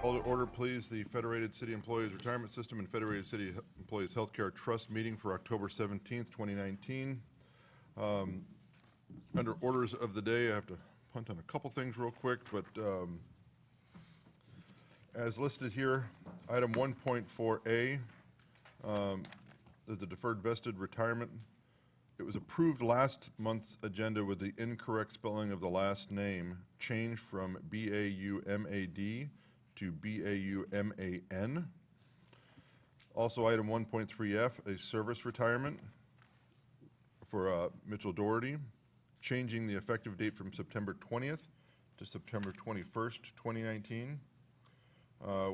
Call to order, please, the Federated City Employees Retirement System and Federated City Employees Healthcare Trust meeting for October 17th, 2019. Under orders of the day, I have to punt on a couple things real quick, but as listed here, item 1.4A, is the deferred vested retirement. It was approved last month's agenda with the incorrect spelling of the last name, changed from B-A-U-M-A-D to B-A-U-M-A-N. Also, item 1.3F, a service retirement for Mitchell Doherty, changing the effective date from September 20th to September 21st, 2019.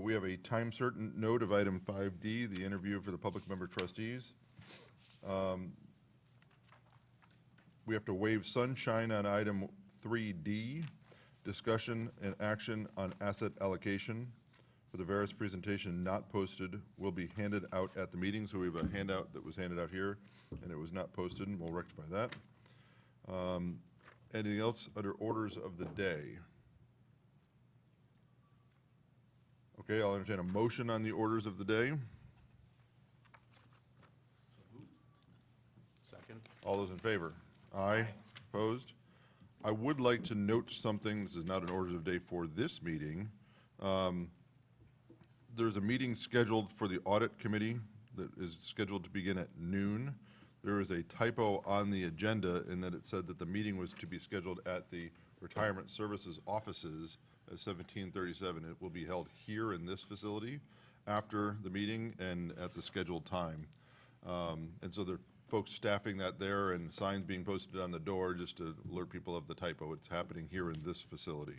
We have a time certain note of item 5D, the interview for the public member trustees. We have to waive sunshine on item 3D, discussion and action on asset allocation. For the various presentation not posted will be handed out at the meeting. So we have a handout that was handed out here and it was not posted, and we'll rectify that. Anything else under orders of the day? Okay, I'll entertain a motion on the orders of the day. Second. All those in favor? Aye. Opposed? I would like to note something. This is not an orders of day for this meeting. There's a meeting scheduled for the audit committee that is scheduled to begin at noon. There is a typo on the agenda in that it said that the meeting was to be scheduled at the Retirement Services offices at 1737. It will be held here in this facility after the meeting and at the scheduled time. And so there are folks staffing that there and signs being posted on the door just to alert people of the typo. It's happening here in this facility.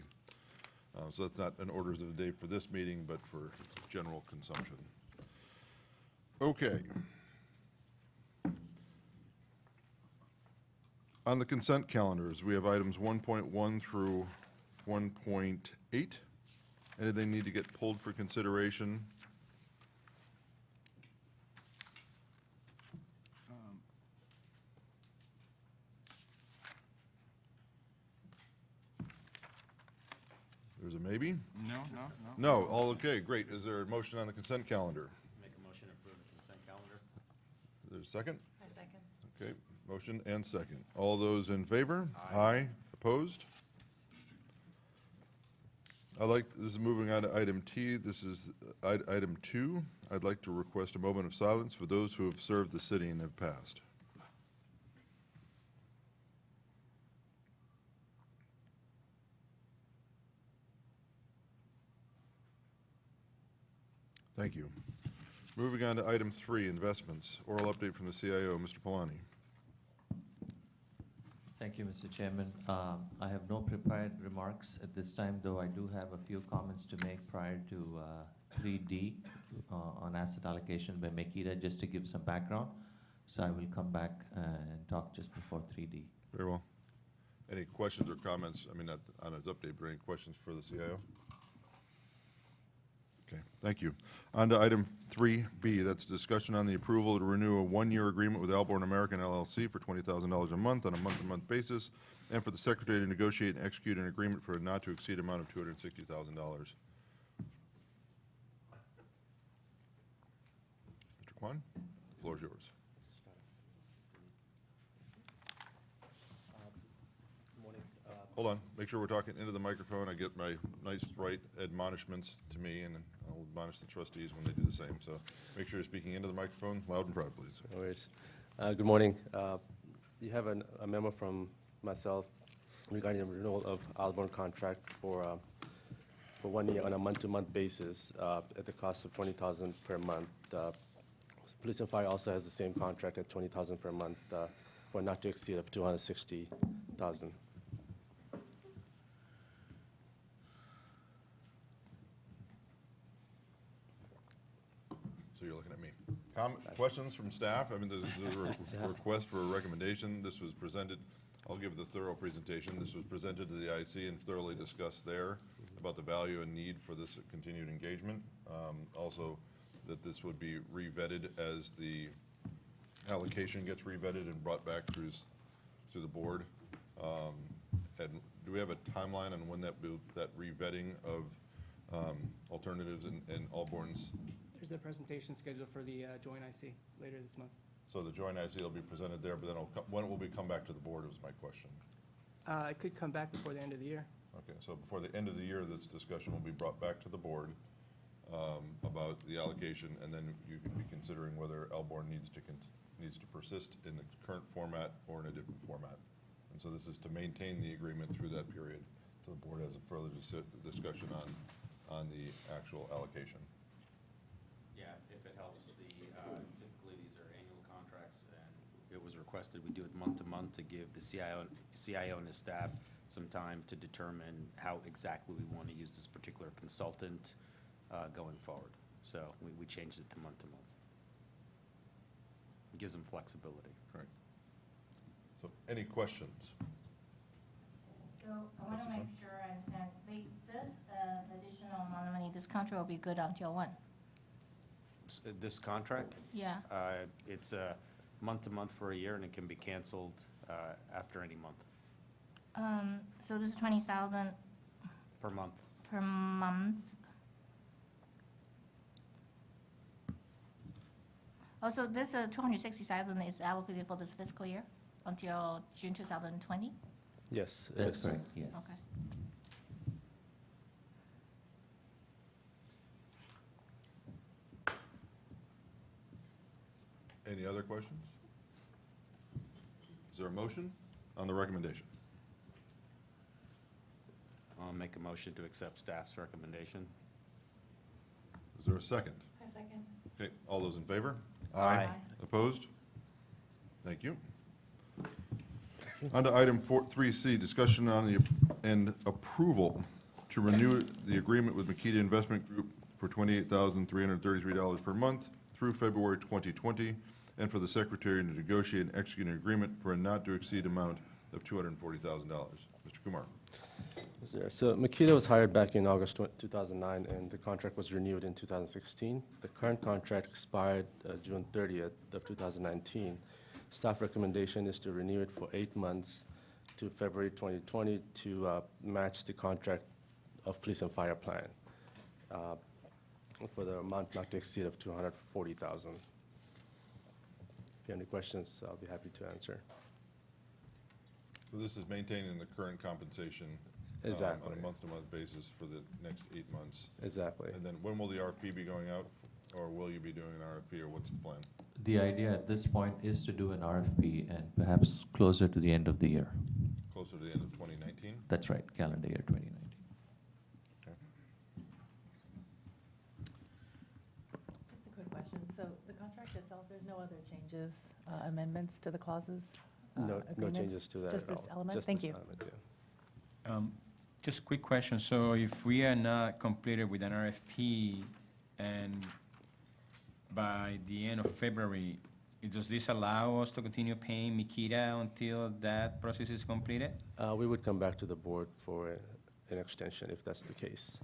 So that's not an orders of the day for this meeting, but for general consumption. Okay. On the consent calendars, we have items 1.1 through 1.8. Anything need to get pulled for consideration? There's a maybe? No. No, all okay, great. Is there a motion on the consent calendar? Make a motion to approve the consent calendar. Is there a second? I second. Okay, motion and second. All those in favor? Aye. Opposed? This is moving on to item T. This is item 2. I'd like to request a moment of silence for those who have served the city and have passed. Thank you. Moving on to item 3, investments. Oral update from the CIO, Mr. Polani. Thank you, Mr. Chairman. I have no prepared remarks at this time, though I do have a few comments to make prior to 3D on asset allocation by Makita, just to give some background. So I will come back and talk just before 3D. Very well. Any questions or comments, not on his update, but any questions for the CIO? Okay, thank you. On to item 3B, that's discussion on the approval to renew a one-year agreement with Alborn American LLC for $20,000 a month on a month-to-month basis, and for the secretary to negotiate and execute an agreement for a not-to-exceed amount of $260,000. Mr. Kwan, the floor is yours. Hold on, make sure we're talking into the microphone. I get my nice bright admonishments to me, and I'll admonish the trustees when they do the same. So make sure you're speaking into the microphone, loud and proud, please. No worries. Good morning. You have a memo from myself regarding the renewal of Alborn contract for 1 year on a month-to-month basis at the cost of $20,000 per month. Police and Fire also has the same contract at $20,000 per month for not to exceed of $260,000. So you're looking at me. Questions from staff? There's a request for a recommendation. This was presented, I'll give the thorough presentation. This was presented to the IC and thoroughly discussed there about the value and need for this continued engagement. Also, that this would be revetted as the allocation gets revetted and brought back through the board. And do we have a timeline on when that revetting of alternatives in Alborn's. There's a presentation scheduled for the joint IC later this month. So the joint IC will be presented there, but then when will we come back to the board is my question. It could come back before the end of the year. Okay, so before the end of the year, this discussion will be brought back to the board about the allocation, and then you can be considering whether Alborn needs to persist in the current format or in a different format. And so this is to maintain the agreement through that period. So the board has a further discussion on the actual allocation. Yeah, if it helps, typically these are annual contracts, and it was requested we do it month to month to give the CIO and his staff some time to determine how exactly we want to use this particular consultant going forward. So we changed it to month. It gives them flexibility. Correct. So any questions? So I want to make sure I understand, wait, this additional amount of money, this contract will be good until when? This contract, Yeah, it's month to month for a year, and it can be canceled after any month, so this is 20,000 per month. per month. Also, this 260,000 is allocated for this fiscal year until June 2020? Yes. it That's is. correct, yes. Okay. Any other questions? Is there a motion on the recommendation? I'll make a motion to accept staff's recommendation. Is there a second? A second. Okay, all those in favor? Aye. Opposed? Thank you. On to item 3C, discussion on and approval to renew the agreement with Makita Investment Group for $28,333 per month through February 2020, and for the secretary to negotiate and execute an agreement for a not-to-exceed amount of $240,000. Mr. Kumar. Yes, sir. So Makita was hired back in August 2009, and the contract was renewed in 2016. The current contract expired June 30th of 2019. Staff recommendation is to renew it for 8 months to February 2020 to match the contract of police and fire plan for the amount not to exceed of $240,000. If you have any questions, I'll be happy to answer. So this is maintaining the current compensation Exactly. on a month-to-month basis for the next 8 months. Exactly. And then when will the RFP be going out, or will you be doing an RFP, or what's the plan? The idea at this point is to do an RFP and perhaps closer to the end of the year. Closer to the end of 2019? That's right, calendar year 2019. Okay. Just a quick question. So the contract itself, there's no other changes, amendments to the clauses? No agreements? changes to that Just at all. this element? Just Thank this you. element, yeah. Just quick question. So if we are not completed with an RFP and by the end of February, does this allow us to continue paying Makita until that process is completed? We would come back to the board for an extension if that's the case.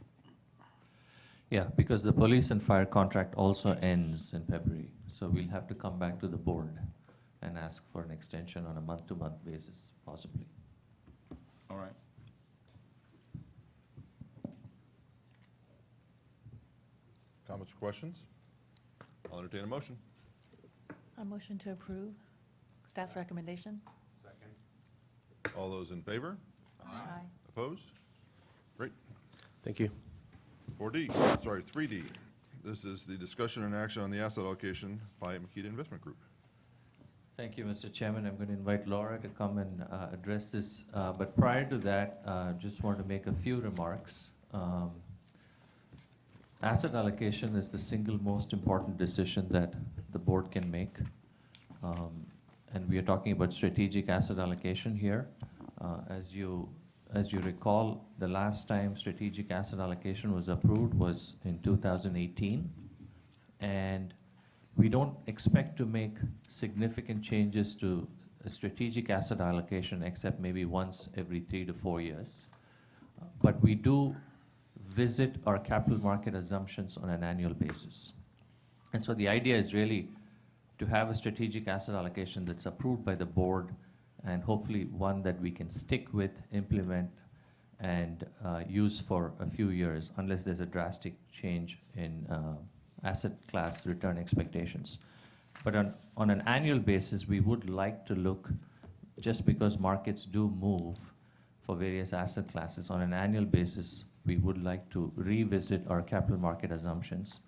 Yeah, because the police and fire contract also ends in February. So we'll have to come back to the board and ask for an extension on a month-to-month basis, possibly. All right. Comments or questions? I'll entertain a motion. A motion to approve staff's recommendation? Second. All those in favor? Aye. Opposed? Great. Thank you. 3D. This is the discussion and action on the asset allocation by Makita Investment Group. Thank you, Mr. Chairman. I'm going to invite Laura to come and address this. But prior to that, just want to make a few remarks. Asset allocation is the single most important decision that the board can make. And we are talking about strategic asset allocation here. As you recall, the last time strategic asset allocation was approved was in 2018. And we don't expect to make significant changes to a strategic asset allocation except maybe once every 3 to 4 years. But we do visit our capital market assumptions on an annual basis. And so the idea is really to have a strategic asset allocation that's approved by the board and hopefully one that we can stick with, implement, and use for a few years unless there's a drastic change in asset class return expectations. But on an annual basis, we would like to look, just because markets do move for various asset classes, on an annual basis, we would like to revisit our capital market assumptions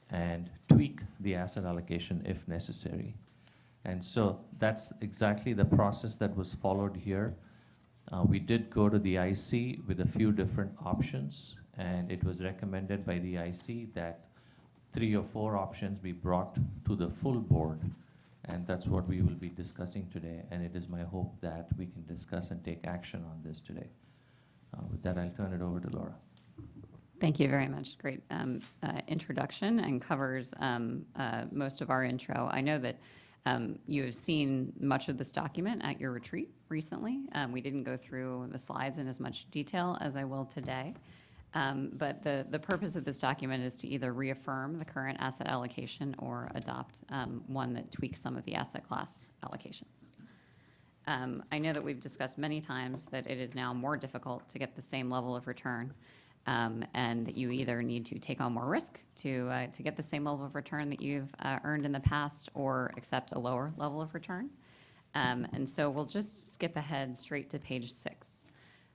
and tweak the asset allocation if necessary. And so that's exactly the process that was followed here. We did go to the IC with a few different options, and it was recommended by the IC that 3 or 4 options be brought to the full board, and that's what we will be discussing today, and it is my hope that we can discuss and take action on this today. With that, I'll turn it over to Laura. Thank you very much. Great introduction, and covers most of our intro. I know that you have seen much of this document at your retreat recently. We didn't go through the slides in as much detail as I will today. But the purpose of this document is to either reaffirm the current asset allocation or adopt one that tweaks some of the asset class allocations. I know that we've discussed many times that it is now more difficult to get the same level of return, and that you either need to take on more risk to get the same level of return that you've earned in the past, or accept a lower level of return. And so we'll just skip ahead straight to page 6,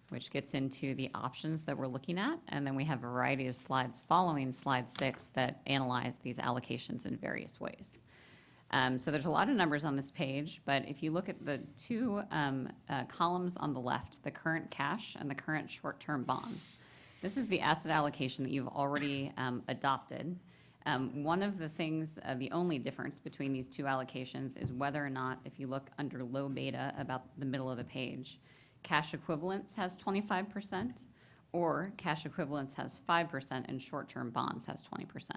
which gets into the options that we're looking at. And then we have a variety of slides following slide 6 that analyze these allocations in various ways. So there's a lot of numbers on this page, but if you look at the 2 columns on the left, the current cash and the current short-term bonds, this is the asset allocation that you've already adopted. One of the things, the only difference between these 2 allocations is whether or not, if you look under low beta about the middle of the page, cash equivalents has 25%, or cash equivalents has 5%, and short-term bonds has 20%.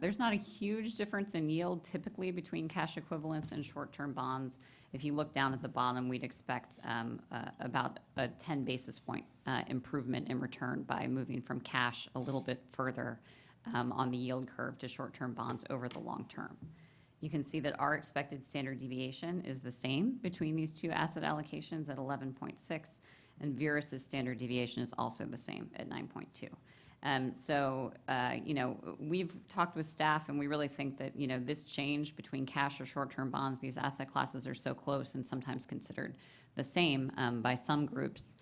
There's not a huge difference in yield typically between cash equivalents and short-term bonds. If you look down at the bottom, we'd expect about a 10 basis point improvement in return by moving from cash a little bit further on the yield curve to short-term bonds over the long term. You can see that our expected standard deviation is the same between these 2 asset allocations at 11.6, and Verus's standard deviation is also the same at 9.2. So, we've talked with staff, and we really think that, this change between cash or short-term bonds, these asset classes are so close and sometimes considered the same by some groups,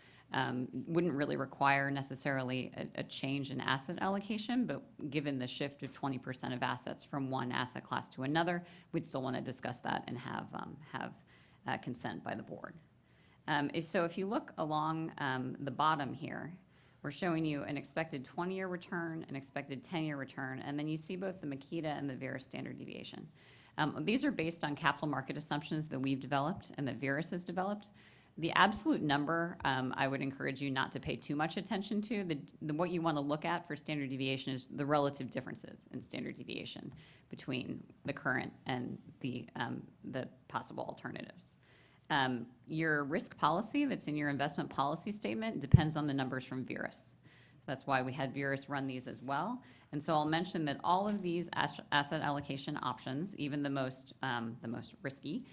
wouldn't really require necessarily a change in asset allocation, but given the shift of 20% of assets from one asset class to another, we'd still want to discuss that and have consent by the board. If you look along the bottom here, we're showing you an expected 20-year return, an expected 10-year return, and then you see both the Makita and the Verus standard deviation. These are based on capital market assumptions that we've developed and that Verus has developed. The absolute number, I would encourage you not to pay too much attention to. What you want to look at for standard deviation is the relative differences in standard deviation between the current and the possible alternatives. Your risk policy that's in your investment policy statement depends on the numbers from Verus. That's why we had Verus run these as well. And so I'll mention that all of these asset allocation options, even the most risky,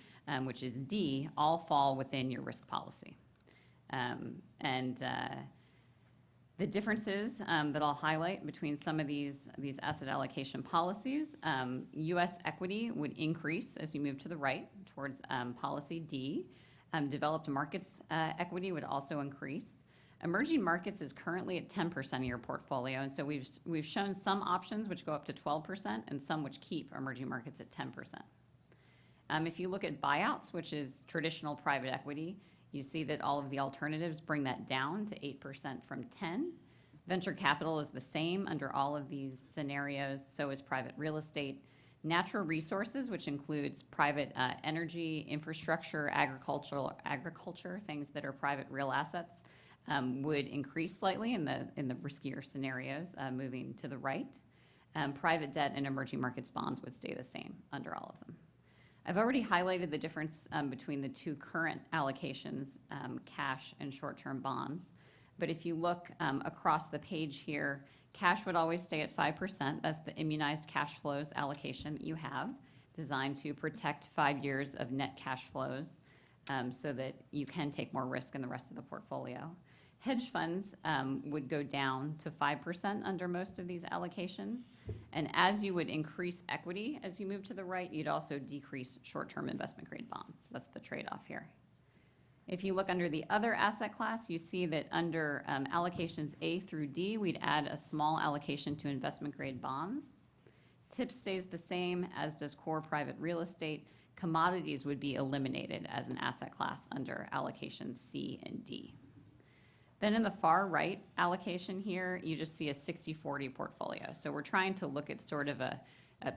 which is D, all fall within your risk policy. The differences that I'll highlight between some of these asset allocation policies, U.S. equity would increase as you move to the right towards policy D. Developed markets equity would also increase. Emerging markets is currently at 10% of your portfolio, and so we've shown some options which go up to 12% and some which keep emerging markets at 10%. If you look at buyouts, which is traditional private equity, you see that all of the alternatives bring that down to 8% from 10. Venture capital is the same under all of these scenarios, so is private real estate. Natural resources, which includes private energy, infrastructure, agriculture, things that are private real assets, would increase slightly in the riskier scenarios, moving to the right. Private debt and emerging markets bonds would stay the same under all of them. I've already highlighted the difference between the 2 current allocations, cash and short-term bonds. But if you look across the page here, cash would always stay at 5%. That's the immunized cash flows allocation that you have, designed to protect 5 years of net cash flows so that you can take more risk in the rest of the portfolio. Hedge funds would go down to 5% under most of these allocations. And as you would increase equity as you move to the right, you'd also decrease short-term investment grade bonds. That's the trade-off here. If you look under the other asset class, you see that under allocations A through D, we'd add a small allocation to investment grade bonds. TIP stays the same, as does core private real estate. Commodities would be eliminated as an asset class under allocations C and D. Then in the far right allocation here, you just see a 60-40 portfolio. So we're trying to look at sort of a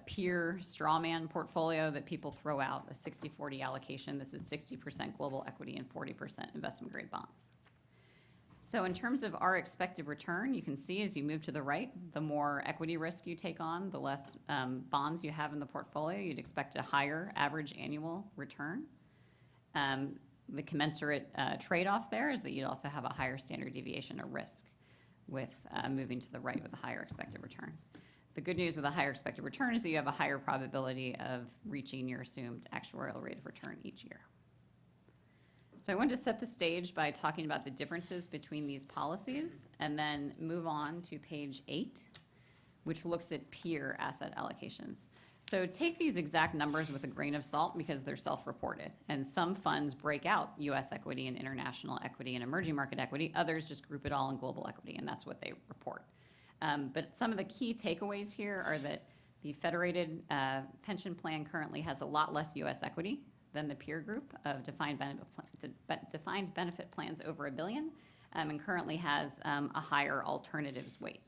peer strawman portfolio that people throw out, a 60-40 allocation. This is 60% global equity and 40% investment grade bonds. So in terms of our expected return, you can see as you move to the right, the more equity risk you take on, the less bonds you have in the portfolio, you'd expect a higher average annual return. The commensurate trade-off there is that you'd also have a higher standard deviation or risk with moving to the right with a higher expected return. The good news with a higher expected return is that you have a higher probability of reaching your assumed actuarial rate of return each year. So I wanted to set the stage by talking about the differences between these policies and then move on to page 8, which looks at peer asset allocations. So take these exact numbers with a grain of salt because they're self-reported. And some funds break out US equity and international equity and emerging market equity. Others just group it all in global equity, and that's what they report. But some of the key takeaways here are that the Federated pension plan currently has a lot less US equity than the peer group of defined benefit plans over $1 billion, and currently has a higher alternatives weight.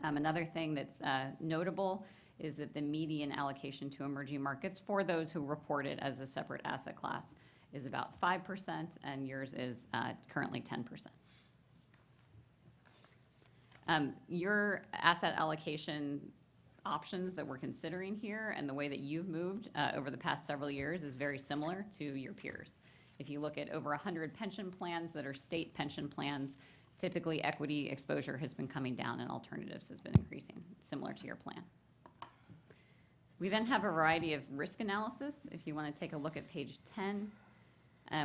Another thing that's notable is that the median allocation to emerging markets for those who report it as a separate asset class is about 5%, and yours is currently 10%. Your asset allocation options that we're considering here and the way that you've moved over the past several years is very similar to your peers. If you look at over 100 pension plans that are state pension plans, typically equity exposure has been coming down and alternatives has been increasing, similar to your plan. We then have a variety of risk analysis. If you want to take a look at page 10,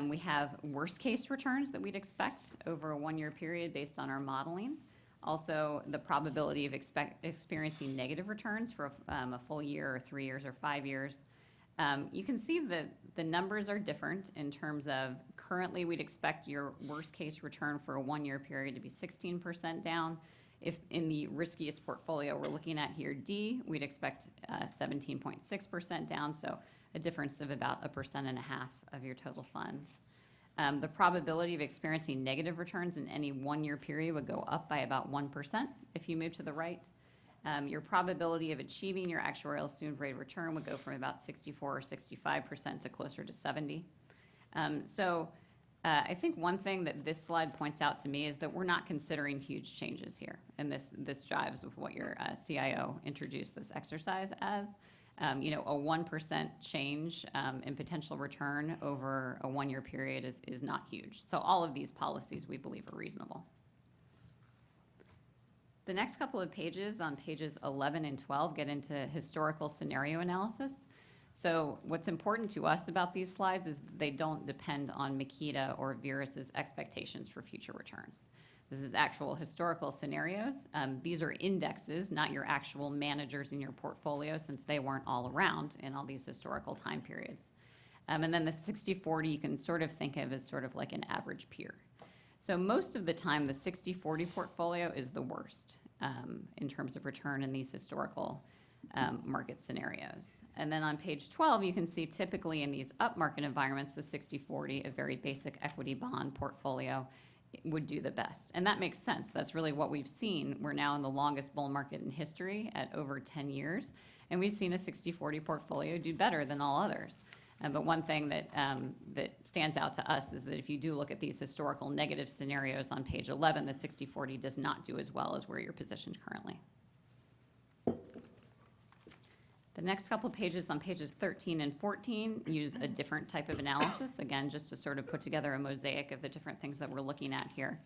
we have worst case returns that we'd expect over a 1-year period based on our modeling. Also, the probability of experiencing negative returns for a full year or 3 years or 5 years. You can see that the numbers are different in terms of currently we'd expect your worst case return for a 1-year period to be 16% down. If in the riskiest portfolio we're looking at here, D, we'd expect 17.6% down, so a difference of about 1.5% of your total funds. The probability of experiencing negative returns in any 1-year period would go up by about 1% if you move to the right. Your probability of achieving your actuarial assumed rate of return would go from about 64 or 65% to closer to 70. I think one thing that this slide points out to me is that we're not considering huge changes here, and this jives with what your CIO introduced this exercise as. A 1% change in potential return over a 1-year period is not huge. So all of these policies we believe are reasonable. The next couple of pages, on pages 11 and 12, get into historical scenario analysis. So what's important to us about these slides is they don't depend on Makita or Virus's expectations for future returns. This is actual historical scenarios. These are indexes, not your actual managers in your portfolio, since they weren't all around in all these historical time periods. And then the 60-40 you can sort of think of as sort of like an average peer. So most of the time, the 60-40 portfolio is the worst in terms of return in these historical market scenarios. And then on page 12, you can see typically in these upmarket environments, the 60-40, a very basic equity bond portfolio, would do the best. And that makes sense. That's really what we've seen. We're now in the longest bull market in history at over 10 years, and we've seen a 60-40 portfolio do better than all others. But one thing that stands out to us is that if you do look at these historical negative scenarios on page 11, the 60-40 does not do as well as where you're positioned currently. The next couple of pages, on pages 13 and 14, use a different type of analysis, again, just to sort of put together a mosaic of the different things that we're looking at here.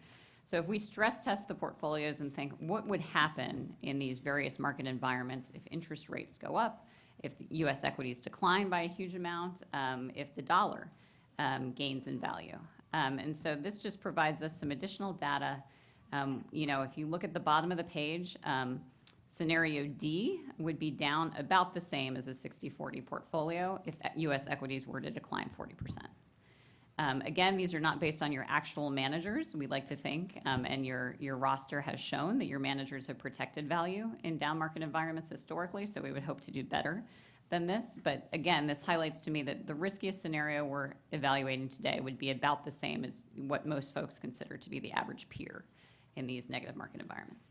So if we stress test the portfolios and think what would happen in these various market environments if interest rates go up, if U.S. equities decline by a huge amount, if the dollar gains in value. And so this just provides us some additional data. If you look at the bottom of the page, scenario D would be down about the same as a 60/40 portfolio if U.S. equities were to decline 40%. Again, these are not based on your actual managers, we like to think, and your roster has shown that your managers have protected value in down market environments historically, so we would hope to do better than this. But again, this highlights to me that the riskiest scenario we're evaluating today would be about the same as what most folks consider to be the average peer in these negative market environments.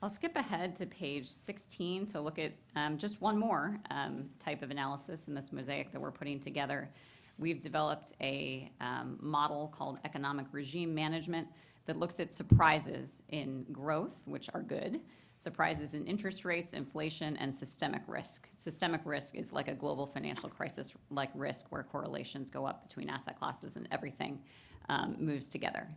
I'll skip ahead to page 16 to look at just one more type of analysis in this mosaic that we're putting together. We've developed a model called economic regime management that looks at surprises in growth, which are good, surprises in interest rates, inflation, and systemic risk. Systemic risk is like a global financial crisis-like risk where correlations go up between asset classes and everything moves together.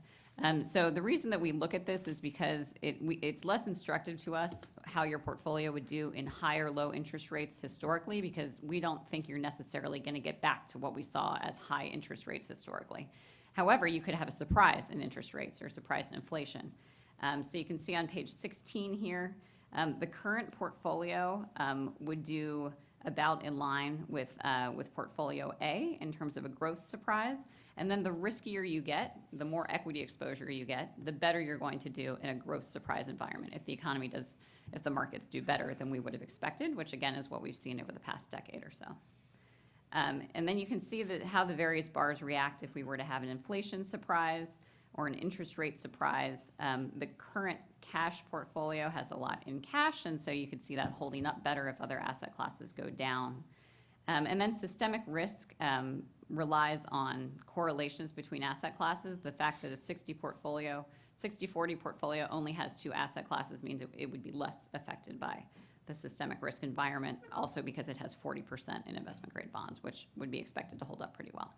So the reason that we look at this is because it's less instructive to us how your portfolio would do in high or low interest rates historically, because we don't think you're necessarily going to get back to what we saw as high interest rates historically. However, you could have a surprise in interest rates or a surprise in inflation. So you can see on page 16 here, the current portfolio would do about in line with portfolio A in terms of a growth surprise. And then the riskier you get, the more equity exposure you get, the better you're going to do in a growth surprise environment if the markets do better than we would have expected, which again is what we've seen over the past decade or so. And then you can see how the various bars react if we were to have an inflation surprise or an interest rate surprise. The current cash portfolio has a lot in cash, and so you could see that holding up better if other asset classes go down. And then systemic risk relies on correlations between asset classes. The fact that a 60/40 portfolio only has 2 asset classes means it would be less affected by the systemic risk environment, also because it has 40% in investment grade bonds, which would be expected to hold up pretty well.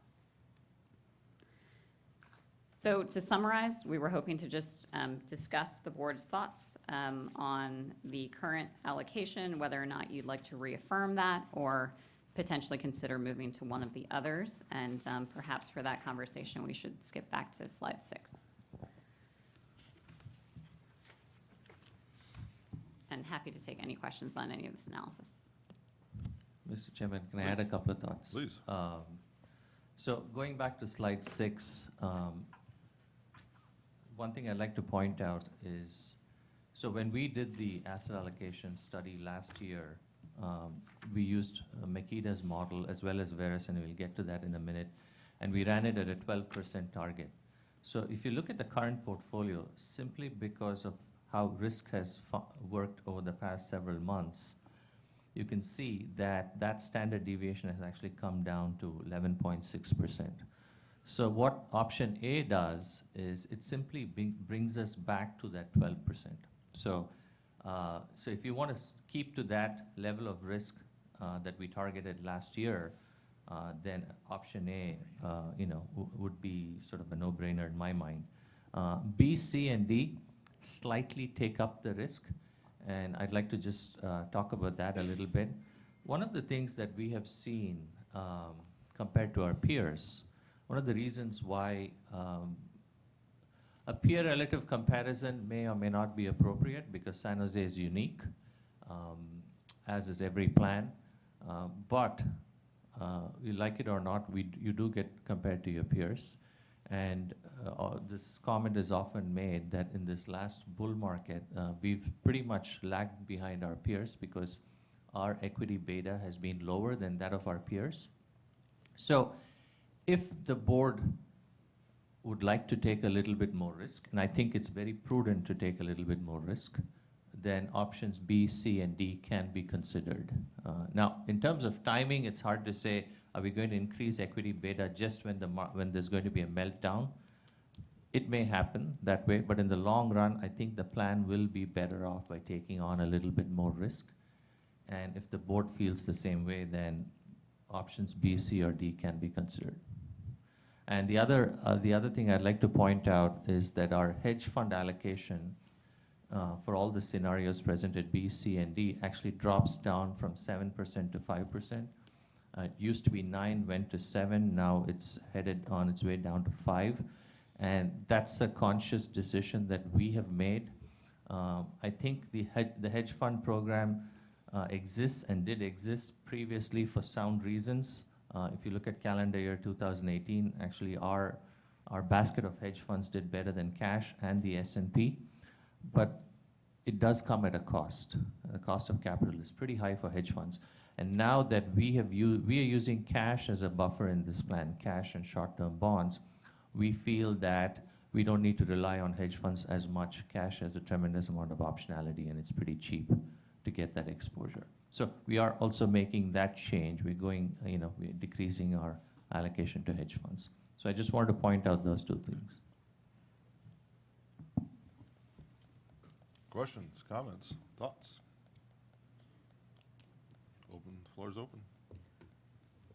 So to summarize, we were hoping to just discuss the board's thoughts on the current allocation, whether or not you'd like to reaffirm that or potentially consider moving to one of the others. And perhaps for that conversation, we should skip back to slide 6. And happy to take any questions on any of this analysis. Mr. Chairman, can I add a couple of thoughts? Please. So going back to slide 6, one thing I'd like to point out is, so when we did the asset allocation study last year, we used Makeda's model as well as Veris, and we'll get to that in a minute, and we ran it at a 12% target. So if you look at the current portfolio, simply because of how risk has worked over the past several months, you can see that that standard deviation has actually come down to 11.6%. So what option A does is it simply brings us back to that 12%. So if you want to keep to that level of risk that we targeted last year, then option A, would be sort of a no-brainer in my mind. B, C, and D slightly take up the risk, and I'd like to just talk about that a little bit. One of the things that we have seen compared to our peers, one of the reasons why a peer relative comparison may or may not be appropriate, because San Jose is unique, as is every plan. But you like it or not, you do get compared to your peers. And this comment is often made that in this last bull market, we've pretty much lagged behind our peers because our equity beta has been lower than that of our peers. So if the board would like to take a little bit more risk, and I think it's very prudent to take a little bit more risk, then options B, C, and D can be considered. Now, in terms of timing, it's hard to say, are we going to increase equity beta just when there's going to be a meltdown? It may happen that way, but in the long run, I think the plan will be better off by taking on a little bit more risk. And if the board feels the same way, then options B, C, or D can be considered. And the other thing I'd like to point out is that our hedge fund allocation for all the scenarios presented, B, C, and D, actually drops down from 7% to 5%. It used to be 9, went to 7, now it's headed on its way down to 5. And that's a conscious decision that we have made. I think the hedge fund program exists and did exist previously for sound reasons. If you look at calendar year 2018, actually our basket of hedge funds did better than cash and the S&P, but it does come at a cost. The cost of capital is pretty high for hedge funds. And now that we are using cash as a buffer in this plan, cash and short-term bonds, we feel that we don't need to rely on hedge funds as much. Cash has a tremendous amount of optionality, and it's pretty cheap to get that exposure. So we are also making that change. We're going, we're decreasing our allocation to hedge funds. So I just wanted to point out those two things. Questions, comments, thoughts? Open, the floor is open.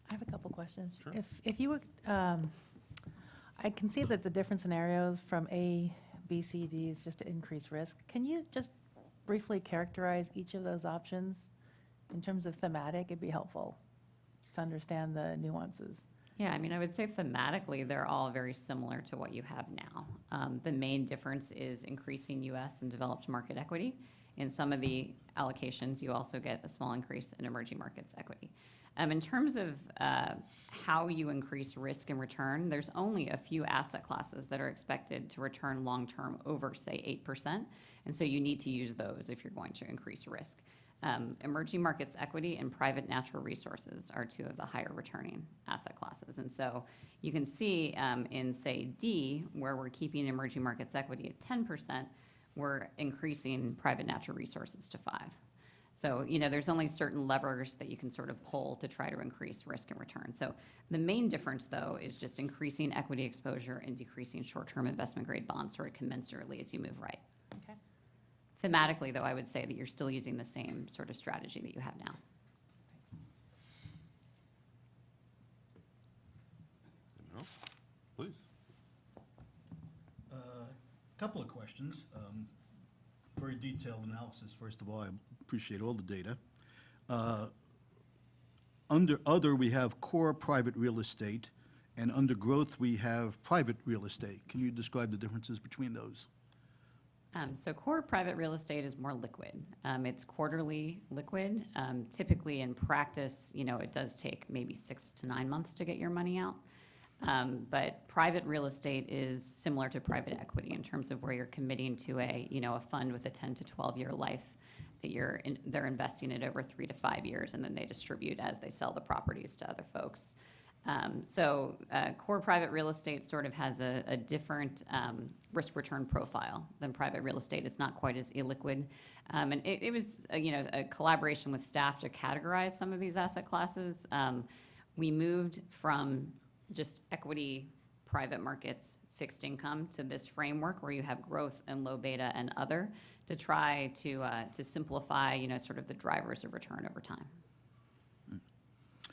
I have a couple questions. Sure. If you were, I can see that the different scenarios from A, B, C, D is just to increase risk. Can you just briefly characterize each of those options in terms of thematic? It'd be helpful to understand the nuances. Yeah, I mean, I would say thematically, they're all very similar to what you have now. The main difference is increasing U.S. and developed market equity. In some of the allocations, you also get a small increase in emerging markets equity. In terms of how you increase risk and return, there's only a few asset classes that are expected to return long-term over, say, 8%. And so you need to use those if you're going to increase risk. Emerging markets equity and private natural resources are two of the higher returning asset classes. And so you can see in, say, D, where we're keeping emerging markets equity at 10%, we're increasing private natural resources to 5%. So, there's only certain levers that you can sort of pull to try to increase risk and return. So the main difference, though, is just increasing equity exposure and decreasing short-term investment grade bonds sort of commensurately as you move right. Okay. Thematically, though, I would say that you're still using the same sort of strategy that you have now. Anyone else? Please. Couple of questions. Very detailed analysis. First of all, I appreciate all the data. Under other, we have core private real estate, and under growth, we have private real estate. Can you describe the differences between those? So core private real estate is more liquid. It's quarterly liquid. Typically in practice, it does take maybe 6 to 9 months to get your money out. But private real estate is similar to private equity in terms of where you're committing to a fund with a 10 to 12-year life that they're investing it over 3 to 5 years, and then they distribute as they sell the properties to other folks. So core private real estate sort of has a different risk-return profile than private real estate. It's not quite as illiquid. And it was a collaboration with staff to categorize some of these asset classes. We moved from just equity, private markets, fixed income to this framework where you have growth and low beta and other to try to simplify sort of the drivers of return over time.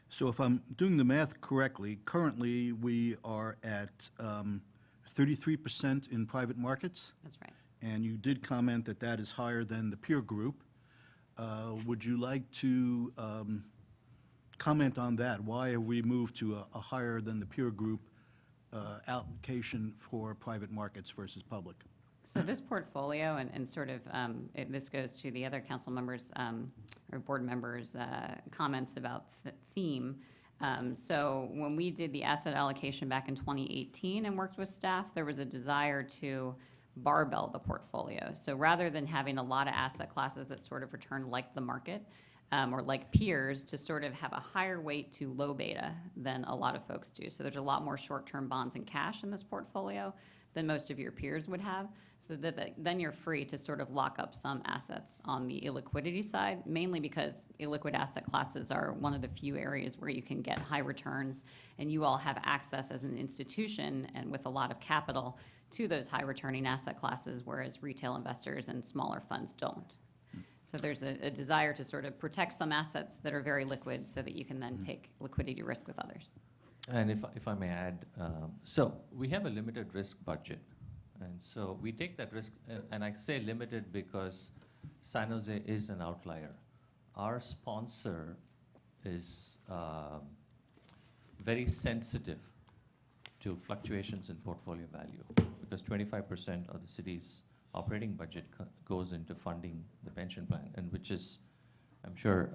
So if I'm doing the math correctly, currently we are at 33% in private markets, That's right. and you did comment that that is higher than the peer group. Would you like to comment on that? Why have we moved to a higher than the peer group allocation for private markets versus public? So this portfolio, and sort of, this goes to the other council members or board members' comments about theme. So when we did the asset allocation back in 2018 and worked with staff, there was a desire to barbell the portfolio. So rather than having a lot of asset classes that sort of return like the market, or like peers, to sort of have a higher weight to low beta than a lot of folks do. So there's a lot more short-term bonds and cash in this portfolio than most of your peers would have. So that then you're free to sort of lock up some assets on the illiquidity side, mainly because illiquid asset classes are one of the few areas where you can get high returns, and you all have access as an institution and with a lot of capital to those high returning asset classes, whereas retail investors and smaller funds don't. So there's a desire to sort of protect some assets that are very liquid so that you can then take liquidity risk with others. And if I may add, so we have a limited risk budget. And so we take that risk, and I say limited because San Jose is an outlier. Our sponsor is very sensitive to fluctuations in portfolio value, because 25% of the city's operating budget goes into funding the pension plan, and which is, I'm sure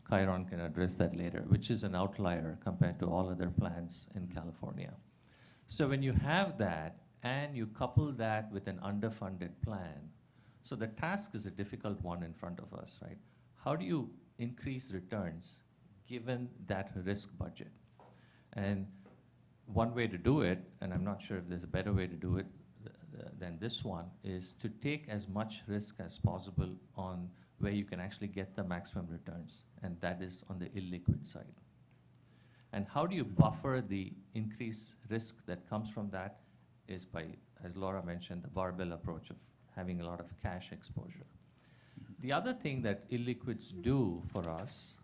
Chiron can address that later, which is an outlier compared to all other plans in California. So when you have that, and you couple that with an underfunded plan, so the task is a difficult one in front of us, right? How do you increase returns given that risk budget? And one way to do it, and I'm not sure if there's a better way to do it than this one, is to take as much risk as possible on where you can actually get the maximum returns, and that is on the illiquid side. And how do you buffer the increased risk that comes from that is by, as Laura mentioned, the barbell approach of having a lot of cash exposure. The other thing that illiquids do for us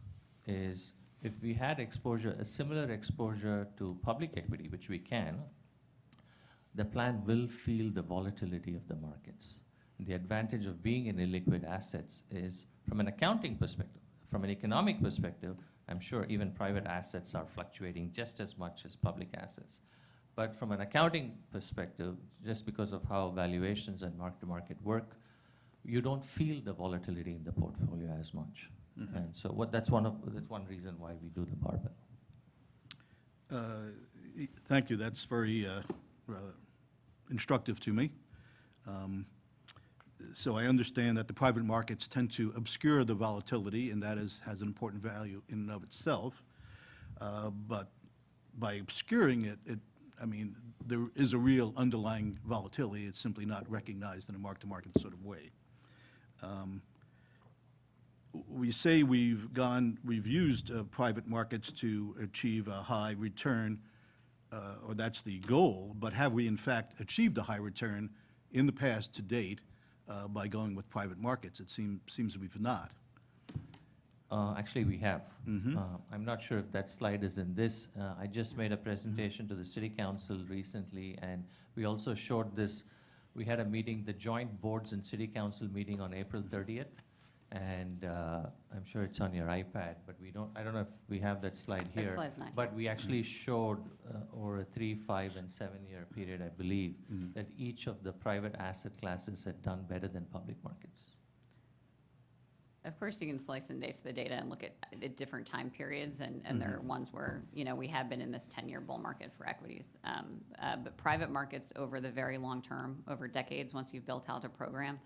is if we had exposure, a similar exposure to public equity, which we can, the plan will feel the volatility of the markets. The advantage of being in illiquid assets is, from an accounting perspective, from an economic perspective, I'm sure even private assets are fluctuating just as much as public assets. But from an accounting perspective, just because of how valuations and mark-to-market work, you don't feel the volatility in the portfolio as much. Mhm. And so that's one reason why we do the barbell. Thank you, that's very instructive to me. So I understand that the private markets tend to obscure the volatility, and that has an important value in and of itself. But by obscuring it, I mean, there is a real underlying volatility. It's simply not recognized in a mark-to-market sort of way. We say we've used private markets to achieve a high return, or that's the goal, but have we in fact achieved a high return in the past to date by going with private markets? It seems we've not. Actually, we have. Mhm. I'm not sure if that slide is in this. I just made a presentation to the city council recently, and we also showed this. We had a meeting, the joint boards and city council meeting on April 30th, and I'm sure it's on your iPad, but I don't know if we have that slide That here. slide's not But we actually showed over a 3, 5, and 7-year period, I believe, that each of the private asset classes had done better than public markets. Of course, you can slice and dice the data and look at different time periods, and there are ones where, we have been in this 10-year bull market for equities. But private markets over the very long term, over decades, once you've built out a program,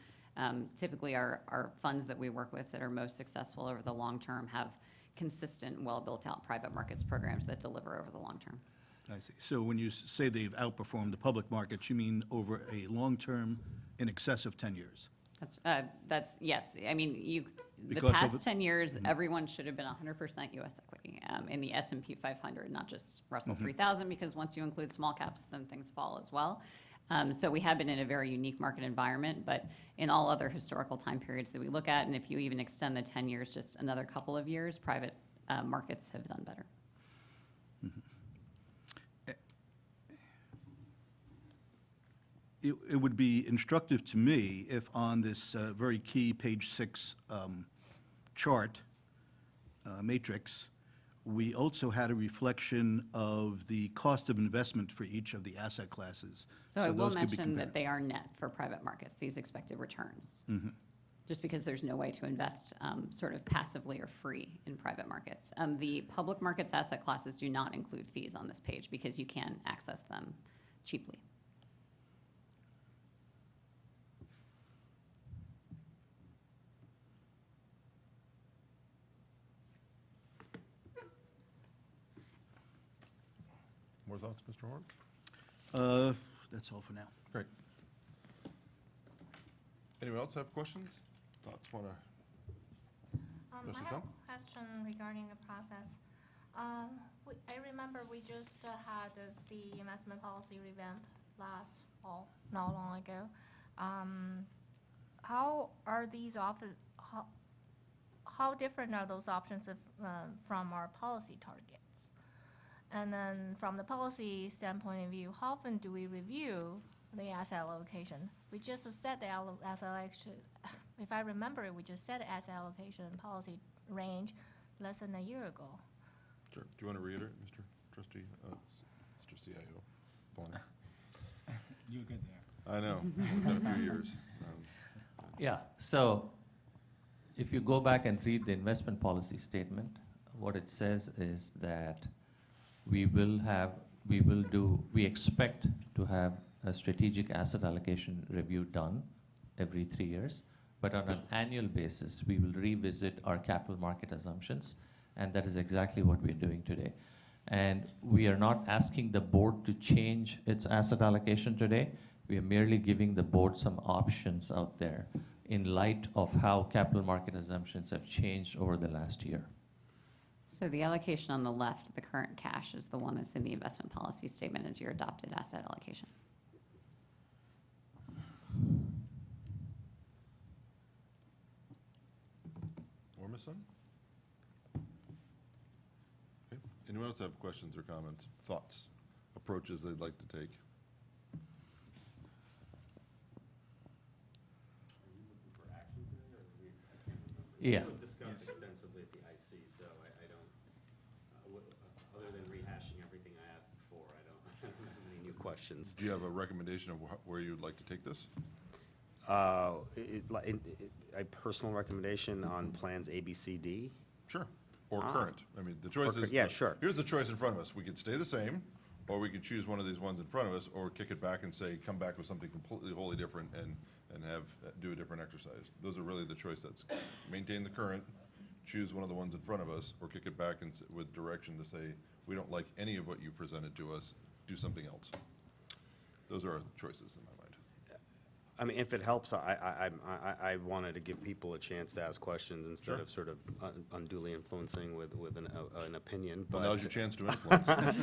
typically our funds that we work with that are most successful over the long term have consistent, well-built-out private markets programs that deliver over the long term. I see. So when you say they've outperformed the public markets, you mean over a long term in excess of 10 years? That's, yes. I mean, the Because of past it- 10 years, everyone should have been 100% US equity in the S&P 500, not just Russell 3000, because once you include small caps, then things fall as well. So we have been in a very unique market environment, but in all other historical time periods that we look at, and if you even extend the 10 years, just another couple of years, private markets have done better. It would be instructive to me if on this very key page 6 chart matrix, we also had a reflection of the cost of investment for each of the asset classes. So I will those could be mention that compared. they are net for private markets, these expected returns. Just because there's no way to invest sort of passively or free in private markets. The public markets asset classes do not include fees on this page because you can access them cheaply. More thoughts, Mr. Hort? That's all for now. Great. Anyone else have questions? Thoughts, want to? I Justice have Hunt? a question regarding the process. I remember we just had the investment policy revamp last fall, not long ago. How are these how different are those options from our policy targets? And then from the policy standpoint of view, how often do we review the asset allocation? We just set the asset allocation, if I remember it, we just set the asset allocation policy range less than a year ago. Sure. Do you want to reiterate, Mr. Trustee, Mr. CIO planner? You'll get there. I know, we've got a few years. Yeah, so if you go back and read the investment policy statement, what it says is that we expect to have a strategic asset allocation review done every 3 years, but on an annual basis, we will revisit our capital market assumptions, and that is exactly what we're doing today. And we are not asking the board to change its asset allocation today. We are merely giving the board some options out there in light of how capital market assumptions have changed over the last year. So the allocation on the left, the current cash, is the one that's in the investment policy statement as your adopted asset allocation. Or Ms. Sun? Okay. Anyone else have questions or comments, thoughts, approaches they'd like to take? Yeah. This was discussed extensively at the IC, so I don't, other than rehashing everything I asked before, I don't have any new questions. Do you have a recommendation of where you'd like to take this? A personal recommendation on plans A, B, C, D? Sure. Or current. I mean, the choice is. Yeah, sure. Here's the choice in front of us. We could stay the same, or we could choose one of these ones in front of us, or kick it back and say, come back with something completely, wholly different and do a different exercise. Those are really the choice. That's maintain the current, choose one of the ones in front of us, or kick it back and with direction to say, we don't like any of what you presented to us, do something else. Those are our choices in my mind. I mean, if it helps, I wanted to give people a chance to ask questions instead Sure. of sort of unduly influencing with an opinion. Well, But now's your chance to influence.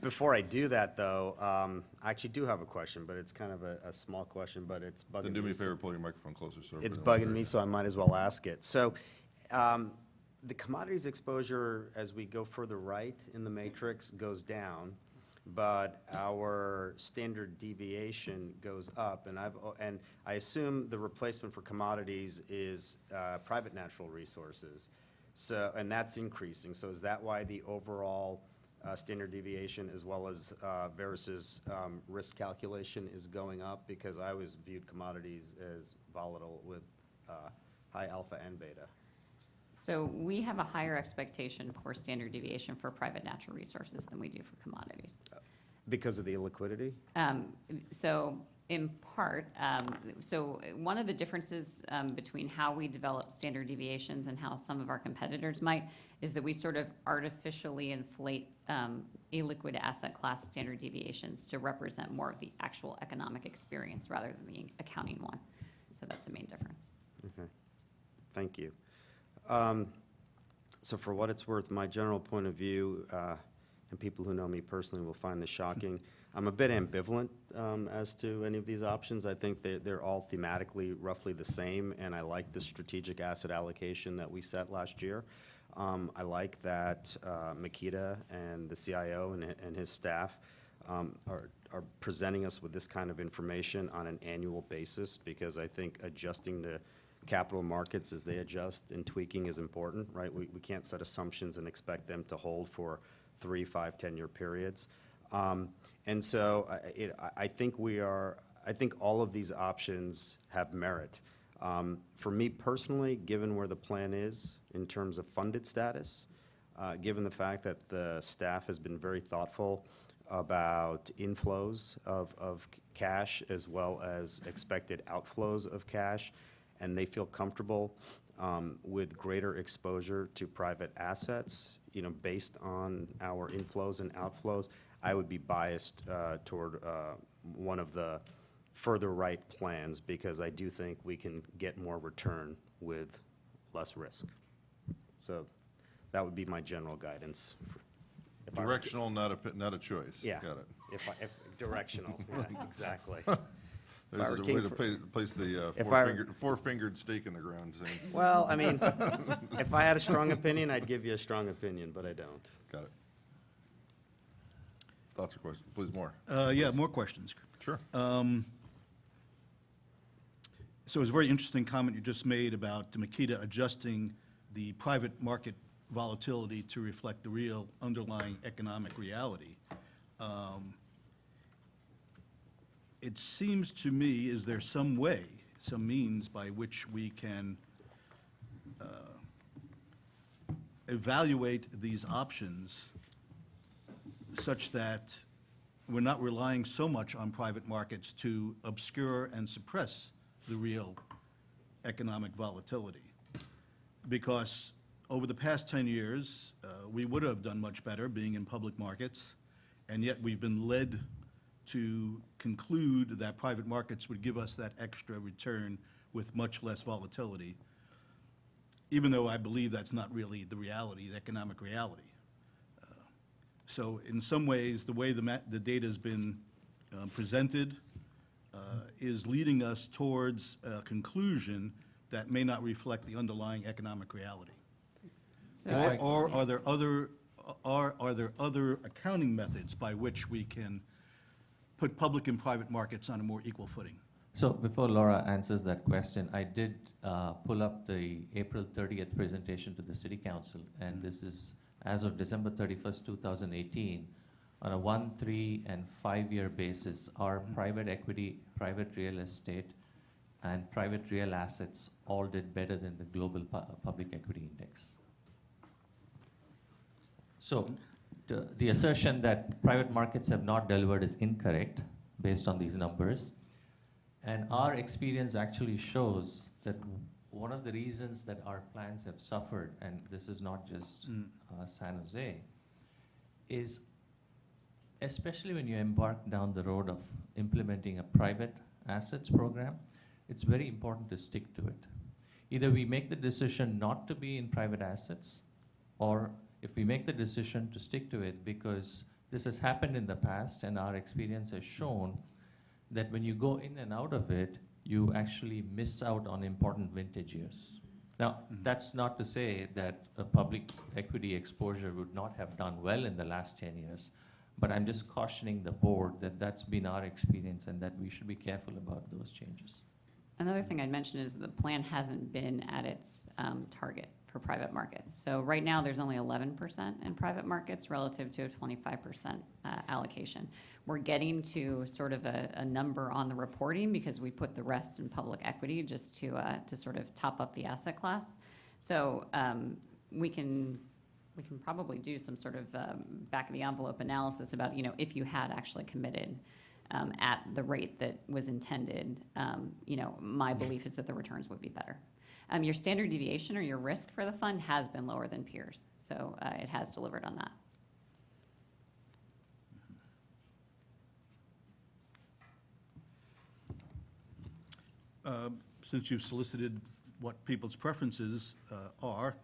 before I do that, though, I actually do have a question, but it's kind of a small question, but it's bugging me. Then do me a favor, pull your microphone closer. So It's everybody bugging will me, hear so I might as well ask it. So, the commodities exposure, as we go further right in the matrix, goes down, but our standard deviation goes up, and I assume the replacement for commodities is private natural resources. So, and that's increasing. So is that why the overall standard deviation as well as versus risk calculation is going up? Because I always viewed commodities as volatile with high alpha and beta. So we have a higher expectation for standard deviation for private natural resources than we do for commodities. Because of the illiquidity? So in part, so one of the differences between how we develop standard deviations and how some of our competitors might is that we sort of artificially inflate illiquid asset class standard deviations to represent more of the actual economic experience rather than the accounting one. So that's the main difference. Okay, thank you. So for what it's worth, my general point of view, and people who know me personally will find this shocking, I'm a bit ambivalent as to any of these options. I think they're all thematically roughly the same, and I like the strategic asset allocation that we set last year. I like that Makita and the CIO and his staff are presenting us with this kind of information on an annual basis, because I think adjusting the capital markets as they adjust and tweaking is important, right? We can't set assumptions and expect them to hold for 3, 5, 10-year periods. And so I think I think all of these options have merit. For me personally, given where the plan is in terms of funded status, given the fact that the staff has been very thoughtful about inflows of cash as well as expected outflows of cash, and they feel comfortable with greater exposure to private assets, based on our inflows and outflows, I would be biased toward one of the further right plans, because I do think we can get more return with less risk. So that would be my general guidance. If I were- Directional, not a choice. Yeah. Got it. If directional, yeah, exactly. There's were a king way to for- place the If I were- four-fingered stake in the ground, saying, Well, I mean, if I had a strong opinion, I'd give you a strong opinion, but I don't. got it. Thoughts or questions? Please, more. Yeah, more questions. Sure. So it was a very interesting comment you just made about Makita adjusting the private market volatility to reflect the real underlying economic reality. It seems to me, is there some way, some means by which we can evaluate these options such that we're not relying so much on private markets to obscure and suppress the real economic volatility? Because over the past 10 years, we would have done much better being in public markets, and yet we've been led to conclude that private markets would give us that extra return with much less volatility, even though I believe that's not really the reality, the economic reality. So in some ways, the way the data has been presented is leading us towards a conclusion that may not reflect the underlying economic reality. So I- Or are there other accounting methods by which we can put public and private markets on a more equal footing? So before Laura answers that question, I did pull up the April 30th presentation to the City Council, and this is as of December 31st, 2018. On a 1, 3, and 5-year basis, our private equity, private real estate, and private real assets all did better than the global public equity index. So the assertion that private markets have not delivered is incorrect based on these numbers. And our experience actually shows that one of the reasons that our plans have suffered, and this is not just San Jose, is especially when you embark down the road of implementing a private assets program, it's very important to stick to it. Either we make the decision not to be in private assets, or if we make the decision to stick to it, because this has happened in the past and our experience has shown that when you go in and out of it, you actually miss out on important vintage years. Now, that's not to say that a public equity exposure would not have done well in the last 10 years, but I'm just cautioning the board that that's been our experience and that we should be careful about those changes. Another thing I'd mention is the plan hasn't been at its target for private markets. So right now, there's only 11% in private markets relative to a 25% allocation. We're getting to sort of a number on the reporting because we put the rest in public equity just to sort of top up the asset class. So we can probably do some sort of back of the envelope analysis about, if you had actually committed at the rate that was intended, my belief is that the returns would be better. Your standard deviation or your risk for the fund has been lower than peers, so it has delivered on that. Since you've solicited what people's preferences are,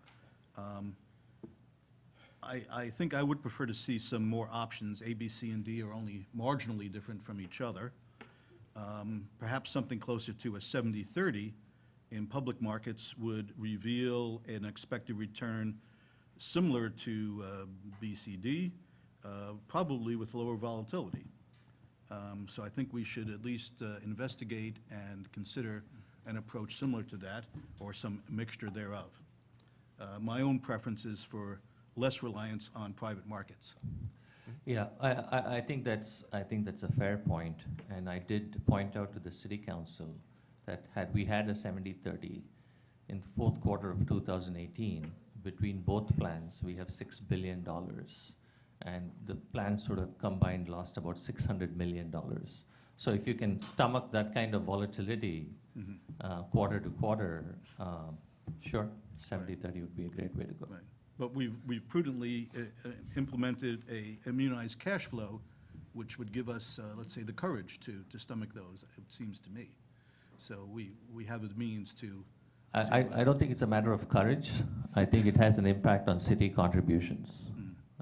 I think I would prefer to see some more options. A, B, C, and D are only marginally different from each other. Perhaps something closer to a 70-30 in public markets would reveal an expected return similar to BCD, probably with lower volatility. So I think we should at least investigate and consider an approach similar to that, or some mixture thereof. My own preference is for less reliance on private markets. Yeah, I think that's a fair point, and I did point out to the City Council that had we had a 70-30 in the fourth quarter of 2018, between both plans, we have $6 billion, and the plans sort of combined lost about $600 million. So if you can stomach that kind of volatility quarter to quarter, sure, 70-30 would be a great way to go. Right. But we've prudently implemented a immunized cash flow, which would give us, let's say, the courage to stomach those, it seems to me. So we have the means to. I don't think it's a matter of courage. I think it has an impact on city contributions.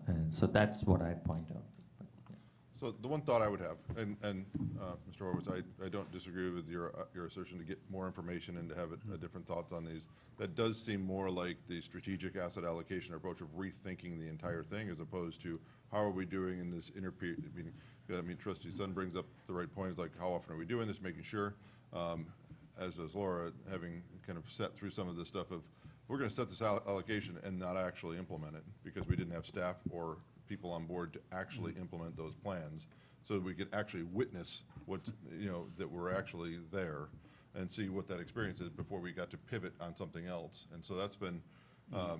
And so that's what I'd point out. So the one thought I would have, and Mr. Horowitz, I don't disagree with your assertion to get more information and to have a different thoughts on these. That does seem more like the strategic asset allocation approach of rethinking the entire thing, as opposed to how are we doing in this meeting. I mean, Trustee Sun brings up the right point. It's like, how often are we doing this? Making sure, as does Laura, having kind of sat through some of the stuff of we're gonna set this allocation and not actually implement it, because we didn't have staff or people on board to actually implement those plans, so that we could actually witness what, you know, that we're actually there, and see what that experience is before we got to pivot on something else. And so that's been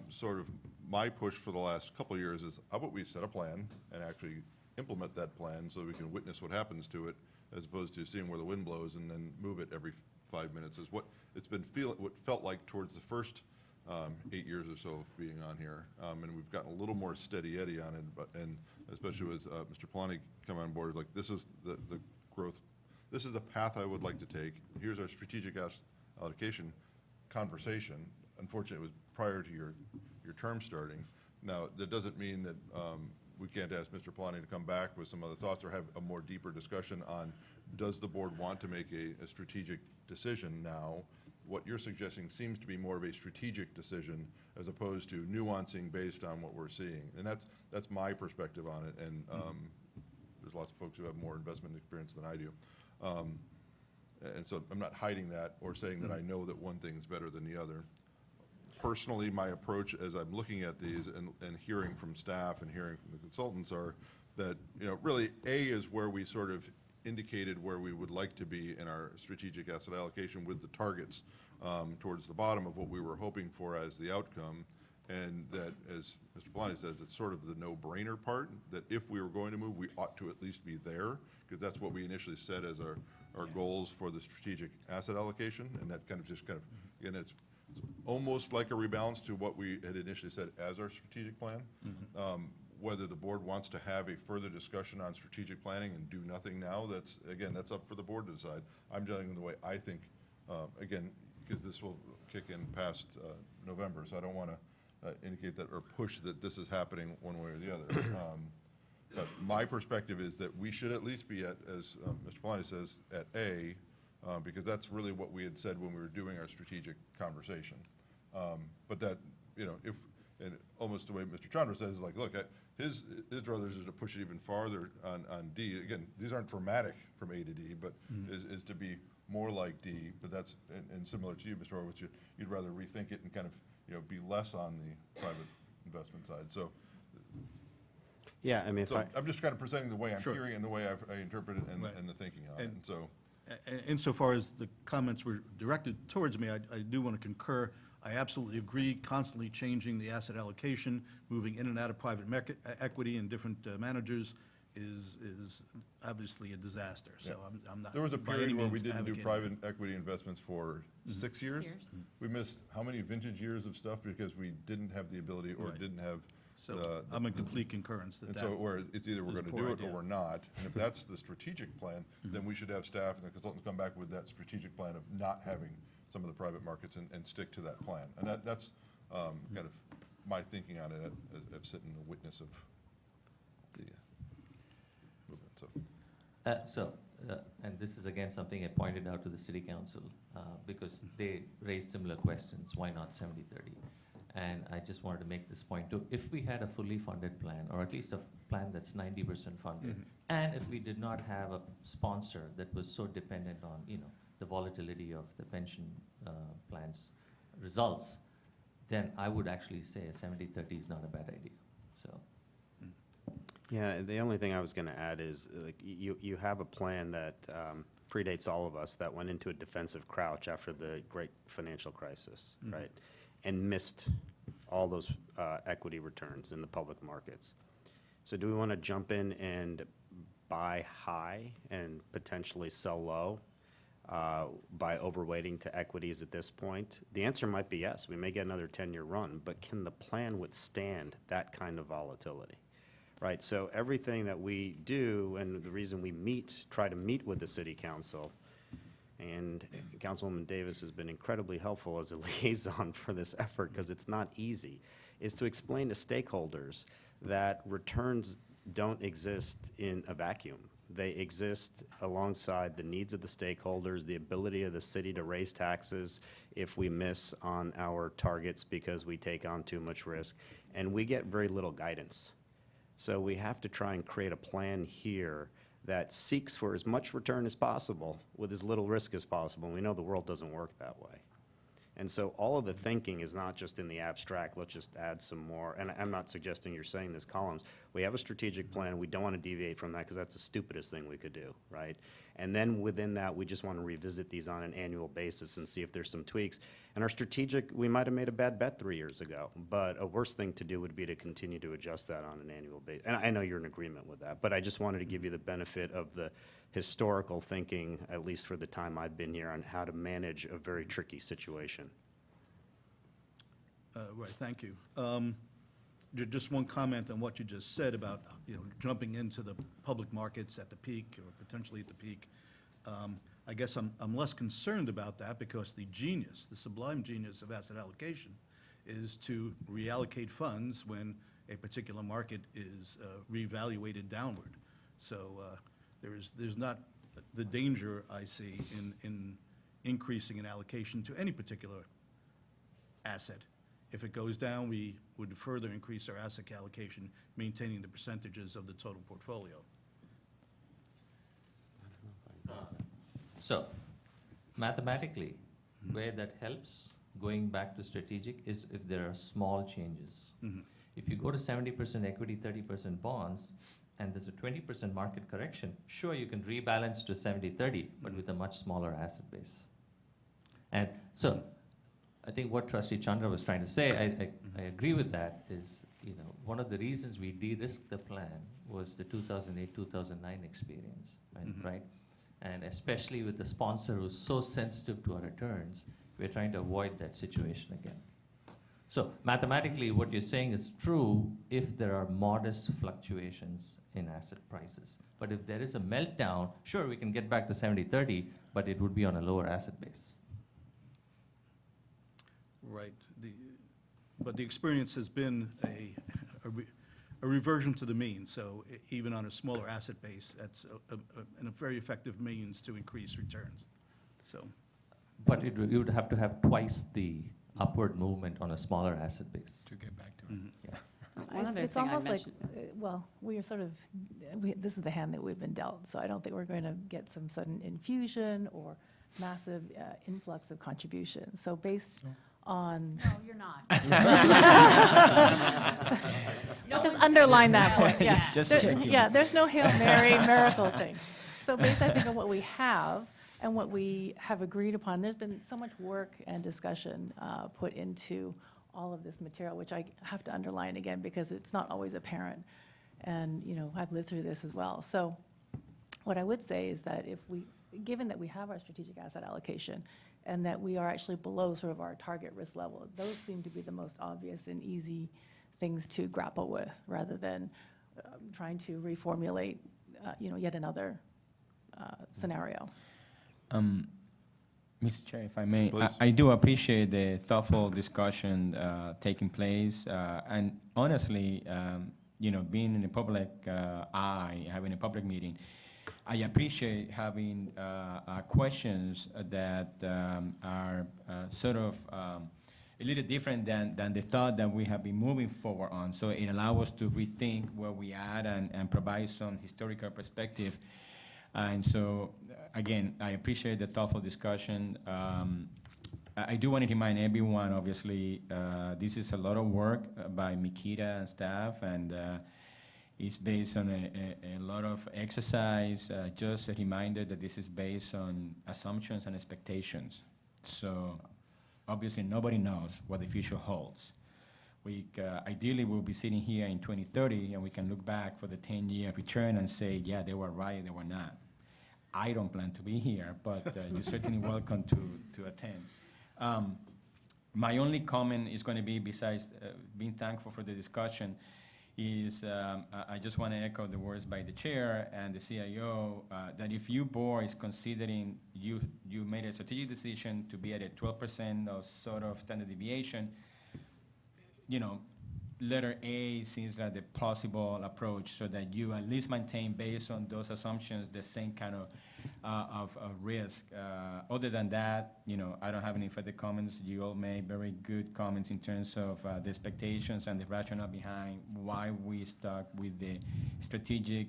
sort of my push for the last couple of years is, how about we set a plan and actually implement that plan so we can witness what happens to it, as opposed to seeing where the wind blows and then move it every 5 minutes, is what it's been what felt like towards the first 8 years or so of being on here. And we've gotten a little more steady Eddie on it, and especially with Mr. Polani come on board, like, this is the growth, this is the path I would like to take. Here's our strategic allocation conversation. Unfortunately, it was prior to your term starting. Now, that doesn't mean that we can't ask Mr. Polani to come back with some other thoughts or have a more deeper discussion on, does the board want to make a strategic decision now? What you're suggesting seems to be more of a strategic decision as opposed to nuancing based on what we're seeing. And that's my perspective on it. And there's lots of folks who have more investment experience than I do. And so I'm not hiding that or saying that I know that one thing's better than the other. Personally, my approach as I'm looking at these and hearing from staff and hearing from the consultants are that, you know, really A is where we sort of indicated where we would like to be in our strategic asset allocation with the targets towards the bottom of what we were hoping for as the outcome. And that, as Mr. Polani says, it's sort of the no-brainer part, that if we were going to move, we ought to at least be there, because that's what we initially set as our goals for the strategic asset allocation. And that kind of just kind of, again, it's almost like a rebalance to what we had initially said as our strategic plan. Whether the board wants to have a further discussion on strategic planning and do nothing now, that's up for the board to decide. I'm telling you the way I think, again, because this will kick in past November, so I don't want to indicate that or push that this is happening one way or the other. But my perspective is that we should at least be at, as Mr. Polani says, at A, because that's really what we had said when we were doing our strategic conversation. But that, you know, if, and almost the way Mr. Chandra says, is like, look, his druthers is to push it even farther on D. Again, these aren't dramatic from A to D, but is to be more like D. But that's, and similar to you, Mr. Horowitz, you'd rather rethink it and kind of, you know, be less on the private investment side. So, Yeah, I mean, if so I, I'm just kind of presenting the way I'm Sure. hearing it and the way I interpret it and, Right. and the thinking on it. And- And so, Insofar as the comments were directed towards me, I do want to concur. I absolutely agree, constantly changing the asset allocation, moving in and out of private equity and different managers is obviously a disaster. So Yeah. I'm not. there was a by any period where we means didn't do advocating private it. equity investments for 6 years. We missed how many vintage years of stuff because we didn't have the ability or Right. didn't have So I'm in complete concurrence that and that. so, or it's either we're is a gonna poor do it or idea. we're not. And if that's the strategic plan, then we should have staff and the consultants come back with that strategic plan of not having some of the private markets and stick to that plan. And that's kind of my thinking on it, of sitting the witness of the movement, so. And this is again something I pointed out to the city council, because they raised similar questions, why not 70-30? And I just wanted to make this point too. If we had a fully funded plan, or at least a plan that's 90% funded, and if we did not have a sponsor that was so dependent on, you know, the volatility of the pension plans results, then I would actually say a 70-30 is not a bad idea, so. yeah, the only thing I was gonna add is, like, you have a plan that predates all of us, that went into a defensive crouch after the great financial crisis, right? And missed all those equity returns in the public markets. So do we wanna jump in and buy high and potentially sell low by overweighting to equities at this point? The answer might be yes, we may get another 10-year run, but can the plan withstand that kind of volatility? Right, so everything that we do, and the reason we try to meet with the city council, and Councilwoman Davis has been incredibly helpful as a liaison for this effort, because it's not easy, is to explain to stakeholders that returns don't exist in a vacuum. They exist alongside the needs of the stakeholders, the ability of the city to raise taxes if we miss on our targets because we take on too much risk, and we get very little guidance. So we have to try and create a plan here that seeks for as much return as possible with as little risk as possible. And we know the world doesn't work that way. And so all of the thinking is not just in the abstract, let's just add some more. And I'm not suggesting you're saying this, columns. We have a strategic plan. We don't want to deviate from that because that's the stupidest thing we could do, right? And then within that, we just want to revisit these on an annual basis and see if there's some tweaks. And our strategic, we might have made a bad bet 3 years ago, but a worse thing to do would be to continue to adjust that on an annual basis. And I know you're in agreement with that, but I just wanted to give you the benefit of the historical thinking, at least for the time I've been here, on how to manage a very tricky situation. Right, thank you. Just one comment on what you just said about, jumping into the public markets at the peak or potentially at the peak. I guess I'm less concerned about that because the sublime genius of asset allocation is to reallocate funds when a particular market is reevaluated downward. So there's not the danger I see in increasing an allocation to any particular asset. If it goes down, we would further increase our asset allocation, maintaining the percentages of the total portfolio. So mathematically, where that helps, going back to strategic, is if there are small changes. If you go to 70% equity, 30% bonds, and there's a 20% market correction, sure, you can rebalance to 70-30, but with a much smaller asset base. And so I think what Trustee Chandra was trying to say, I agree with that, is, one of the reasons we de-risked the plan was the 2008-2009 experience, right? And especially with the sponsor who's so sensitive to our returns, we're trying to avoid that situation again. So mathematically, what you're saying is true if there are modest fluctuations in asset prices. But if there is a meltdown, sure, we can get back to 70-30, but it would be on a lower asset base. Right. But the experience has been a reversion to the mean. So even on a smaller asset base, that's a very effective means to increase returns. So. But you would have to have twice the upward movement on a smaller asset base. To get back to it. Yeah. One other It's thing I almost like, mentioned- we are sort of, this is the hand that we've been dealt, so I don't think we're going to get some sudden infusion or massive influx of contributions. So based on, No, you're not. just underline that point, yeah. Just There- checking. Yeah, there's no Hail Mary miracle thing. So based, I think, on what we have and what we have agreed upon, there's been so much work and discussion put into all of this material, which I have to underline again because it's not always apparent. And, I've lived through this as well. So what I would say is that given that we have our strategic asset allocation and that we are actually below sort of our target risk level, those seem to be the most obvious and easy things to grapple with rather than trying to reformulate, yet another scenario. Mr. Chair, if I may, Please. I do appreciate the thoughtful discussion taking place. And honestly, being in the public eye, having a public meeting, I appreciate having questions that are sort of a little different than the thought that we have been moving forward on. So it allows us to rethink where we are and provide some historical perspective. And so, again, I appreciate the thoughtful discussion. I do want to remind everyone, obviously, this is a lot of work by Mikita and staff, and it's based on a lot of exercise. Just a reminder that this is based on assumptions and expectations. So, obviously, nobody knows what the future holds. Ideally, we'll be sitting here in 2030, and we can look back for the 10-year return and say, yeah, they were right, they were not. I don't plan to be here, but you're certainly welcome to attend. My only comment is going to be, besides being thankful for the discussion, is I just want to echo the words by the chair and the CIO that if your board is considering you made a strategic decision to be at a 12% of sort of standard deviation, letter A seems like the plausible approach so that you at least maintain, based on those assumptions, the same kind of risk. Other than that, I don't have any further comments. You all made very good comments in terms of the expectations and the rationale behind why we stuck with the strategic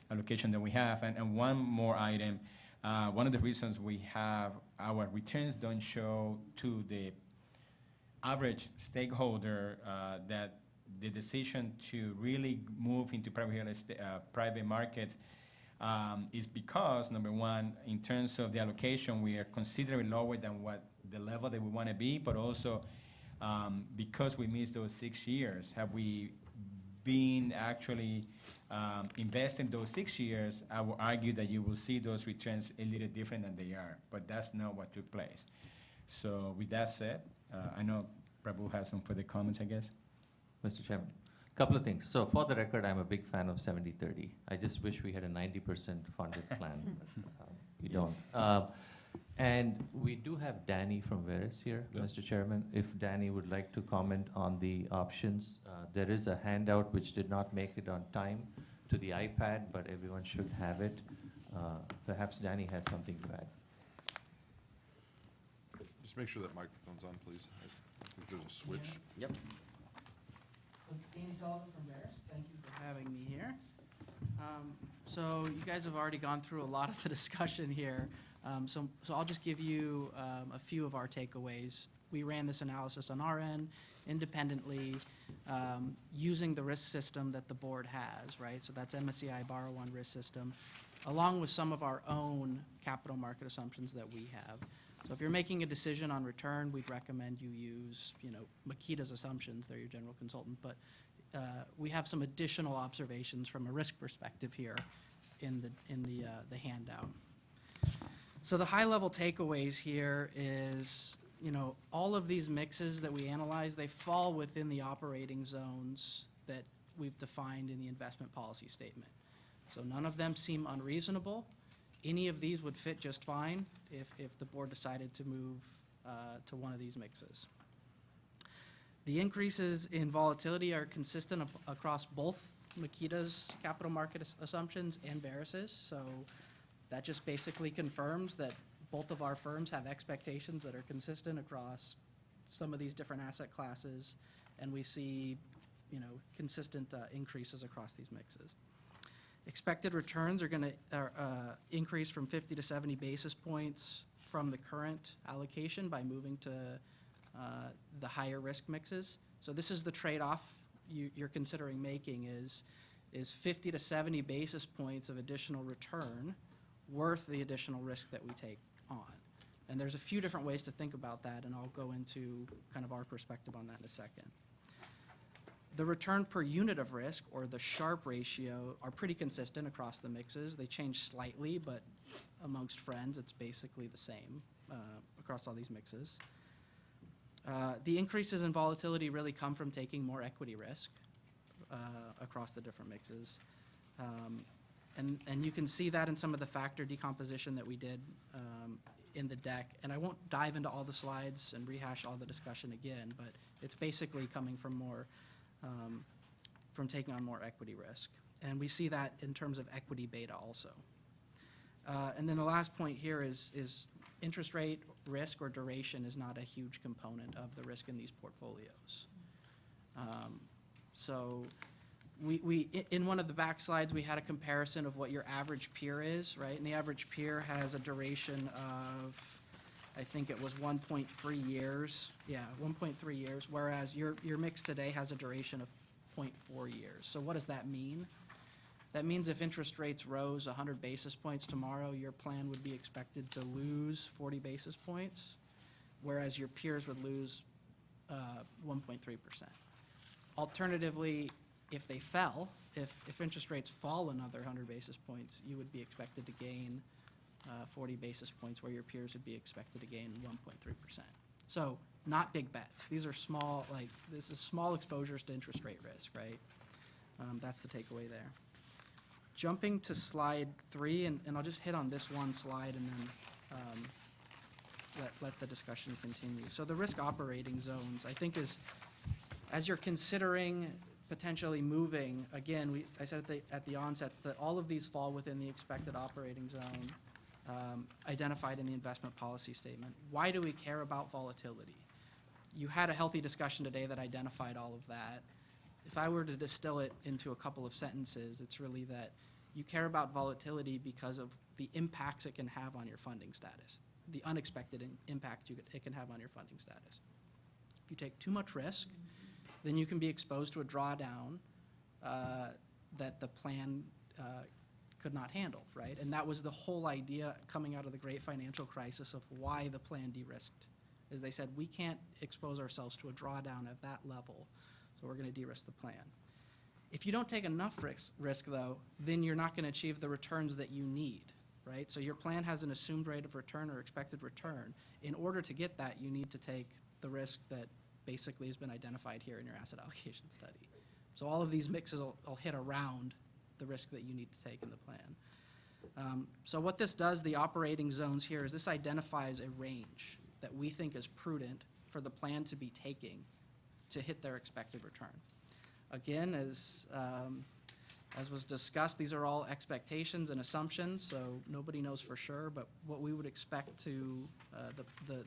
allocation that we have. And one more item, one of the reasons we have our returns don't show to the average stakeholder that the decision to really move into private markets is because, number one, in terms of the allocation, we are considerably lower than what the level that we want to be, but also because we missed those 6 years. Have we been actually investing those 6 years? I will argue that you will see those returns a little different than they are, but that's not what took place. So with that said, I know Prabhu has some further comments, I guess. Mr. Chairman, couple of things. So for the record, I'm a big fan of 70-30. I just wish we had a 90% funded plan. But, we don't. And we do have Danny from Veris here, Yep. Mr. Chairman. If Danny would like to comment on the options, there is a handout which did not make it on time to the iPad, but everyone should have it. Perhaps Danny has something to add. Just make sure that microphone's on, please. I think there's a switch. Yep. Danny Sullivan from Veris. Thank you for having me here. So you guys have already gone through a lot of the discussion here. So I'll just give you a few of our takeaways. We ran this analysis on our end independently using the risk system that the board has, right? So that's MSCI Borrow One risk system, along with some of our own capital market assumptions that we have. So if you're making a decision on return, we'd recommend you use, Makita's assumptions. They're your general consultant, but we have some additional observations from a risk perspective here in the handout. So the high-level takeaways here is, all of these mixes that we analyze, they fall within the operating zones that we've defined in the investment policy statement. So none of them seem unreasonable. Any of these would fit just fine if the board decided to move to one of these mixes. The increases in volatility are consistent across both Makita's capital market assumptions and Veris's. So that just basically confirms that both of our firms have expectations that are consistent across some of these different asset classes, and we see, consistent increases across these mixes. Expected returns are going to increase from 50 to 70 basis points from the current allocation by moving to the higher risk mixes. So this is the trade-off you're considering making is 50 to 70 basis points of additional return worth the additional risk that we take on. And there's a few different ways to think about that, and I'll go into kind of our perspective on that in a second. The return per unit of risk, or the Sharpe ratio, are pretty consistent across the mixes. They change slightly, but amongst friends, it's basically the same across all these mixes. The increases in volatility really come from taking more equity risk across the different mixes. And you can see that in some of the factor decomposition that we did in the deck. And I won't dive into all the slides and rehash all the discussion again, but it's basically coming from more, from taking on more equity risk. And we see that in terms of equity beta also. And then the last point here is interest rate risk or duration is not a huge component of the risk in these portfolios. So we in one of the back slides, we had a comparison of what your average peer is, right? And the average peer has a duration of, I think it was 1.3 years. Yeah, 1.3 years, whereas your mix today has a duration of 0.4 years. So what does that mean? That means if interest rates rose 100 basis points tomorrow, your plan would be expected to lose 40 basis points, whereas your peers would lose 1.3%. Alternatively, if they fell, if interest rates fall another 100 basis points, you would be expected to gain 40 basis points, where your peers would be expected to gain 1.3%. So not big bets. These are small, this is small exposures to interest rate risk, right? That's the takeaway there. Jumping to slide 3, and I'll just hit on this one slide and then let the discussion continue. So the risk operating zones, I think, is, as you're considering potentially moving, again, I said at the onset that all of these fall within the expected operating zone identified in the investment policy statement. Why do we care about volatility? You had a healthy discussion today that identified all of that. If I were to distill it into a couple of sentences, it's really that you care about volatility because of the impacts it can have on your funding status. the unexpected impact it can have on your funding status. If you take too much risk, then you can be exposed to a drawdown that the plan could not handle, right? And that was the whole idea coming out of the great financial crisis of why the plan de-risked, is they said, we can't expose ourselves to a drawdown at that level, so we're gonna de-risk the plan. If you don't take enough risk though, then you're not gonna achieve the returns that you need, right? So your plan has an assumed rate of return or expected return. In order to get that, you need to take the risk that basically has been identified here in your asset allocation study. So all of these mixes will hit around the risk that you need to take in the plan. So what this does, the operating zones here, is this identifies a range that we think is prudent for the plan to be taking to hit their expected return. Again, as was discussed, these are all expectations and assumptions, so nobody knows for sure, but what we would expect to,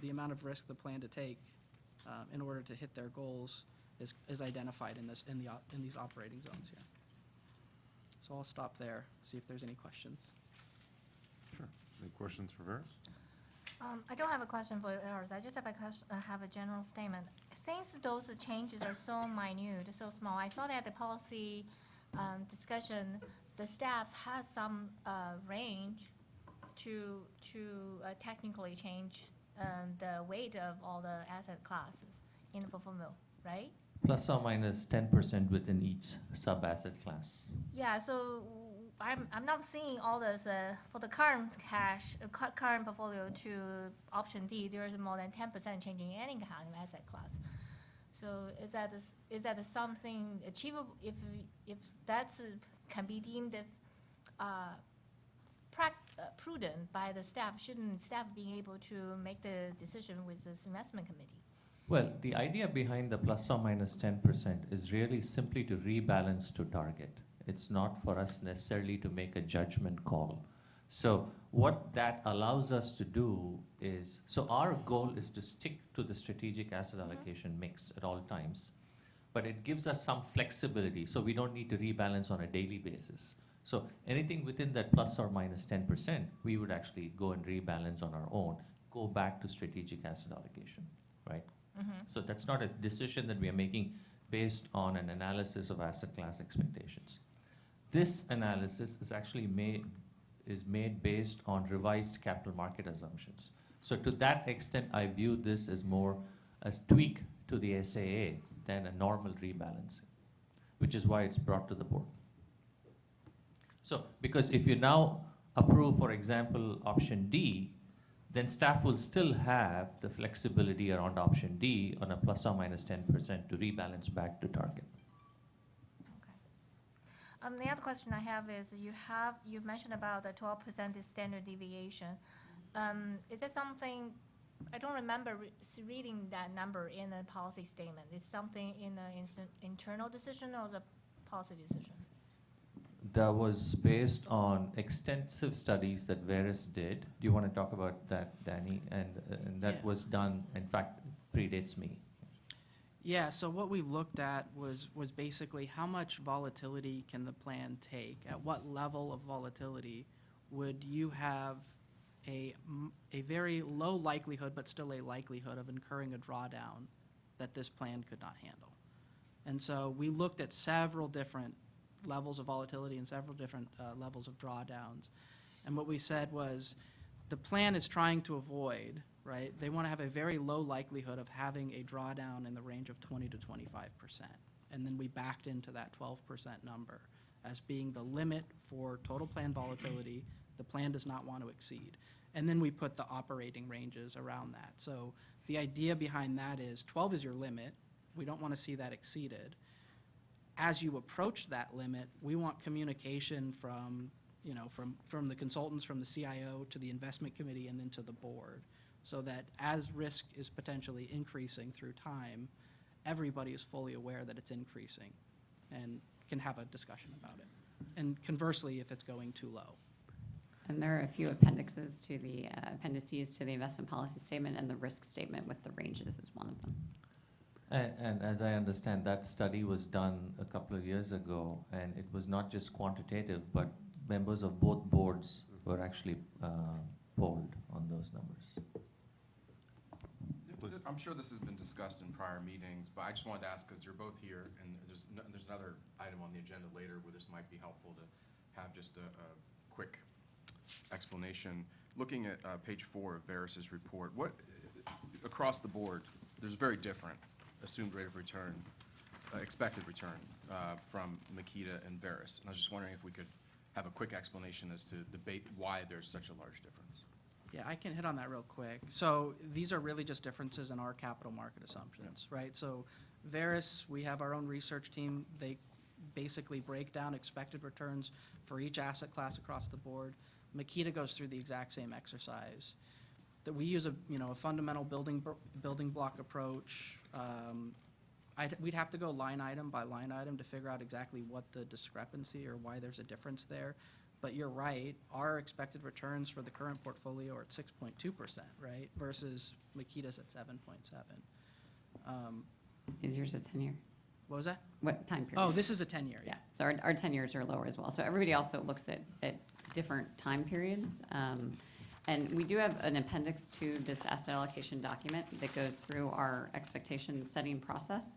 the amount of risk the plan to take in order to hit their goals is identified in these operating zones here. So I'll stop there, see if there's any questions. Sure. Any questions for Veris? I don't have a question for ours. I just have have a general statement. Since those changes are so minute, so small, I thought at the policy discussion, the staff has some range to technically change the weight of all the asset classes in the portfolio, right? Plus or minus 10% within each sub-asset class. Yeah, so I'm not seeing all this, for the current cash, current portfolio to option D, there is more than 10% changing any kind of asset class. So is that something achievable, if that's, can be deemed prudent by the staff, shouldn't staff be able to make the decision with this investment committee? Well, the idea behind the plus or minus 10% is really simply to rebalance to target. It's not for us necessarily to make a judgment call. So what that allows us to do is, so our goal is to stick to the strategic asset allocation mix at all times, but it gives us some flexibility, so we don't need to rebalance on a daily basis. So anything within that plus or minus 10%, we would actually go and rebalance on our own, go back to strategic asset allocation, right? So that's not a decision that we are making based on an analysis of asset class expectations. This analysis is actually made based on revised capital market assumptions. So to that extent, I view this as more as tweak to the SAA than a normal rebalancing, which is why it's brought to the board. So, because if you now approve, for example, option D, then staff will still have the flexibility around option D on a plus or minus 10% to rebalance back to target. Okay. The other question I have is you mentioned about the 12% is standard deviation. Is that something, I don't remember reading that number in the policy statement. Is something in the internal decision or the policy decision? That was based on extensive studies that Veris did. Do you want to talk about that, Danny? And that was done, in fact, predates me. Yeah, so what we looked at was basically how much volatility can the plan take? At what level of volatility would you have a very low likelihood, but still a likelihood of incurring a drawdown that this plan could not handle? And so we looked at several different levels of volatility and several different levels of drawdowns. And what we said was the plan is trying to avoid, right? They want to have a very low likelihood of having a drawdown in the range of 20 to 25%. And then we backed into that 12% number as being the limit for total plan volatility the plan does not want to exceed. And then we put the operating ranges around that. So the idea behind that is 12 is your limit. We don't want to see that exceeded. As you approach that limit, we want communication from the consultants, from the CIO to the investment committee and then to the board, so that as risk is potentially increasing through time, everybody is fully aware that it's increasing and can have a discussion about it. And conversely, if it's going too low. And there are a few appendices to the appendices to the investment policy statement, and the risk statement with the ranges is one of them. And as I understand, that study was done a couple of years ago, and it was not just quantitative, but members of both boards were actually hold on those numbers. I'm sure this has been discussed in prior meetings, but I just wanted to ask, because you're both here, and there's another item on the agenda later where this might be helpful to have just a quick explanation. Looking at page 4 of Veris's report, what, across the board, there's very different assumed rate of return, expected return from Makita and Veris. And I was just wondering if we could have a quick explanation as to debate why there's such a large difference. Yeah, I can hit on that real quick. So these are really just differences in our capital market assumptions, right? So Veris, we have our own research team. They basically break down expected returns for each asset class across the board. Makita goes through the exact same exercise. That we use a fundamental building block approach. We'd have to go line item by line item to figure out exactly what the discrepancy or why there's a difference there. But you're right, our expected returns for the current portfolio are at 6.2%, right? Versus Makita's at 7.7. Is yours a 10-year? What was that? What time period? Oh, this is a 10-year. Yeah, so our 10 years are lower as well. So everybody also looks at different time periods. And we do have an appendix to this asset allocation document that goes through our expectation setting process.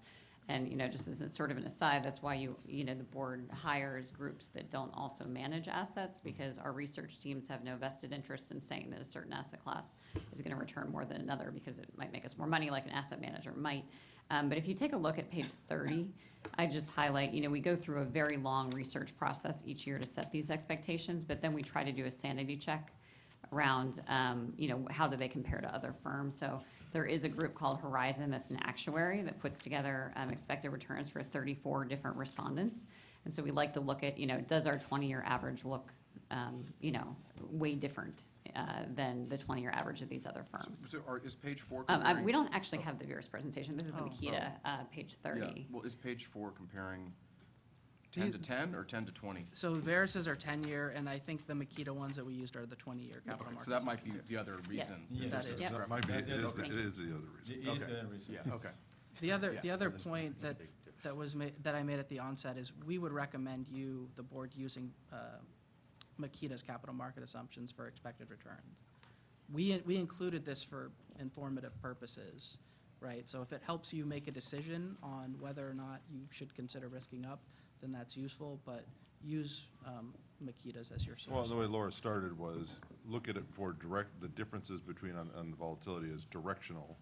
And, just as a sort of an aside, that's why the board hires groups that don't also manage assets, because our research teams have no vested interest in saying that a certain asset class is going to return more than another, because it might make us more money like an asset manager might. But if you take a look at page 30, I just highlight, we go through a very long research process each year to set these expectations, but then we try to do a sanity check around, how do they compare to other firms. So there is a group called Horizon that's an actuary that puts together expected returns for 34 different respondents. And so we like to look at, does our 20-year average look, way different than the 20-year average of these other firms. So is page 4 We comparing? don't actually have the Veris presentation. This is the Makita, page 30. Yeah, well, is page 4 comparing 10 to 10 or 10 to 20? So Veris's are 10-year, and I think the Makita ones that we used are the 20-year capital Okay, markets. so that might be the other reason. Yes. That is. Yep. That might be, it That's the is, other- it is the other reason. It is Okay. the reason. Yeah, okay. The other Yeah. point that I made at the onset is we would recommend the board, using Makita's capital market assumptions for expected returns. We included this for informative purposes, right? So if it helps you make a decision on whether or not you should consider risking up, then that's useful, but use Makita's as your Well, source. the way Laura started was, look at it for the differences between, on volatility is directional,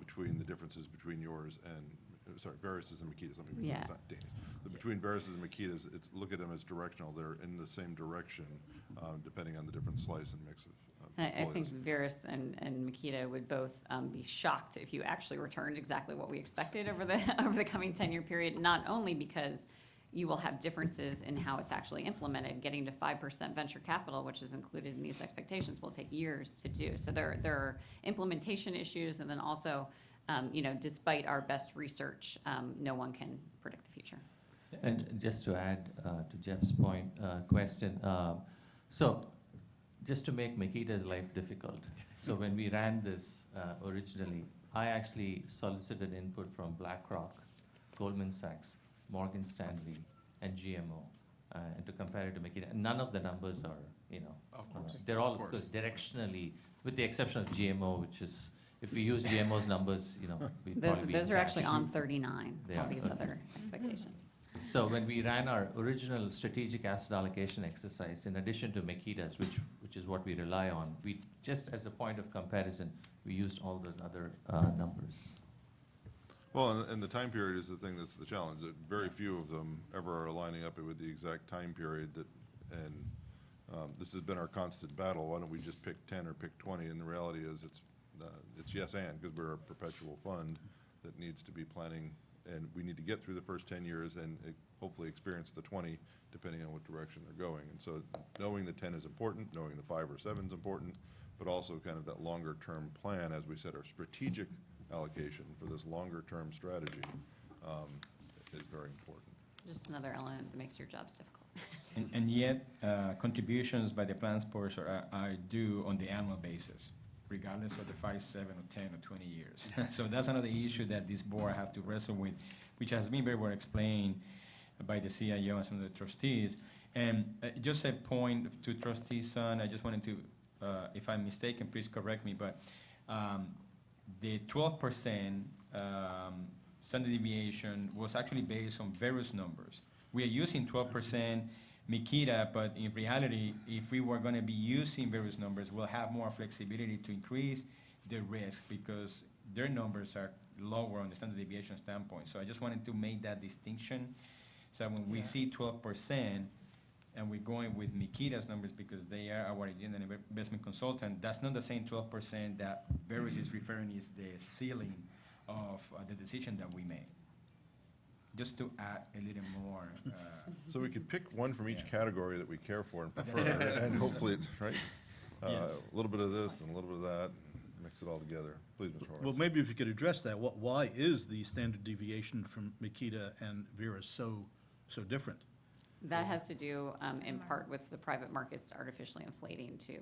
between the differences between yours and, Veris's and Makita's, let me, Yeah. it's not Danish. Between Veris's and Makita's, look at them as directional, they're in the same direction, depending on the different slice and mix of I think portfolios. Veris and Makita would both be shocked if you actually returned exactly what we expected over the over the coming 10-year period, not only because you will have differences in how it's actually implemented. Getting to 5% venture capital, which is included in these expectations, will take years to do. So there are implementation issues, and then also, despite our best research, no one can predict the future. And just to add to Jeff's question, so just to make Makita's life difficult, so when we ran this originally, I actually solicited input from BlackRock, Goldman Sachs, Morgan Stanley, and GMO, and to compare it to Makita. And none of the numbers are, Of course. they're all Of course. directionally, with the exception of GMO, which is, if we use GMO's numbers, we'd probably be in Those are cash. actually on 39, They all are, these okay. other expectations. So when we ran our original strategic asset allocation exercise, in addition to Makita's, which is what we rely on, we, just as a point of comparison, we used all those other numbers. Well, and the time period is the thing that's the challenge, that very few of them ever are lining up with the exact time period that, and this has been our constant battle, why don't we just pick 10 or pick 20, and the reality is it's yes and, because we're a perpetual fund that needs to be planning, and we need to get through the first 10 years and hopefully experience the 20, depending on what direction they're going. And so knowing the 10 is important, knowing the 5 or 7 is important, but also kind of that longer-term plan, as we said, our strategic allocation for this longer-term strategy is very important. Just another element that makes your jobs difficult. And yet, contributions by the plan sponsor are due on the annual basis, regardless of the 5, 7, or 10, or 20 years. So that's another issue that this board have to wrestle with, which has been very well explained by the CIO and some of the trustees. And just a point to trustee Son, I just wanted to if I'm mistaken, please correct me, but the 12% standard deviation was actually based on various numbers. We are using 12% Mikita, but in reality, if we were gonna be using various numbers, we'll have more flexibility to increase the risk because their numbers are lower on the standard deviation standpoint. So I just wanted to make that distinction. So when we Yeah. see 12%, and we're going with Mikita's numbers because they are our investment consultant, that's not the same 12% that Veris is referring is the ceiling of the decision that we made. Just to add a little more, So we could pick one from each Yeah. category that we care for and That's prefer, right. and hopefully, right? Yes. A little bit of this and a little bit of that, and mix it all together. Please, Mr. Horace. Well, maybe if you could address that, why is the standard deviation from Makita and Vera so different? That has to do in part with the private markets artificially inflating to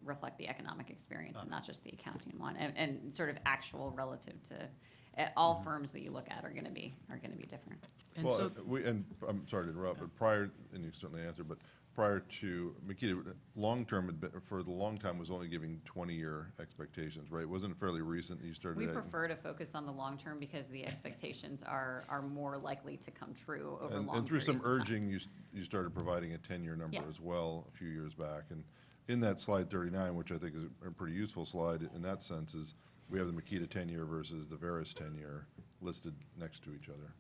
reflect the economic experience and not just the accounting one, and sort of actual relative to, all firms that you look at are gonna be different. And Well, so, I'm sorry to interrupt, but prior, and you certainly answered, but prior to Makita, long-term, for the long time, was only giving 20-year expectations, right? Wasn't it fairly recent that you started? We that? prefer to focus on the long term because the expectations are more likely to come true over long And through some periods of time. urging, you started providing a 10-year number Yeah. as well a few years back. And in that slide 39, which I think is a pretty useful slide in that sense, is we have the Makita 10-year versus the Veris 10-year listed next to each other.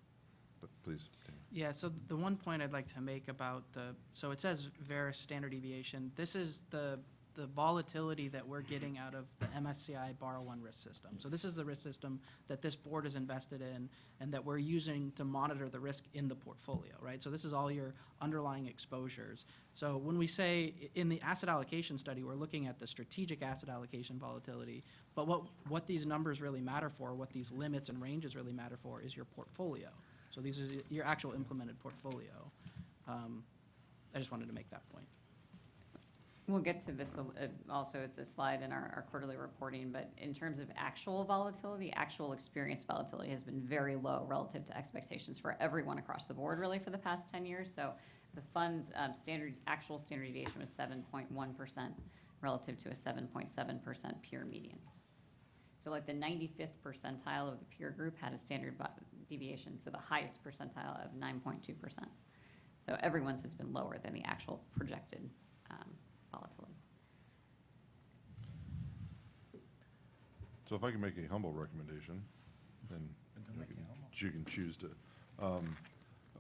But please, continue. yeah, so the one point I'd like to make about so it says Veris standard deviation. This is the volatility that we're getting out of the MSCI Borrow One risk system. So this is the risk system that this board is invested in and that we're using to monitor the risk in the portfolio, right? So this is all your underlying exposures. So when we say in the asset allocation study, we're looking at the strategic asset allocation volatility, but what these numbers really matter for, what these limits and ranges really matter for is your portfolio. So these are your actual implemented portfolio. I just wanted to make that point. We'll get to this, also, it's a slide in our quarterly reporting, but in terms of actual volatility, actual experience volatility has been very low relative to expectations for everyone across the board, really, for the past 10 years. So the fund's actual standard deviation was 7.1% relative to a 7.7% peer median. So like the 95th percentile of the peer group had a standard deviation, so the highest percentile of 9.2%. So everyone's has been lower than the actual projected volatility. So if I can make a humble recommendation, and you can choose to.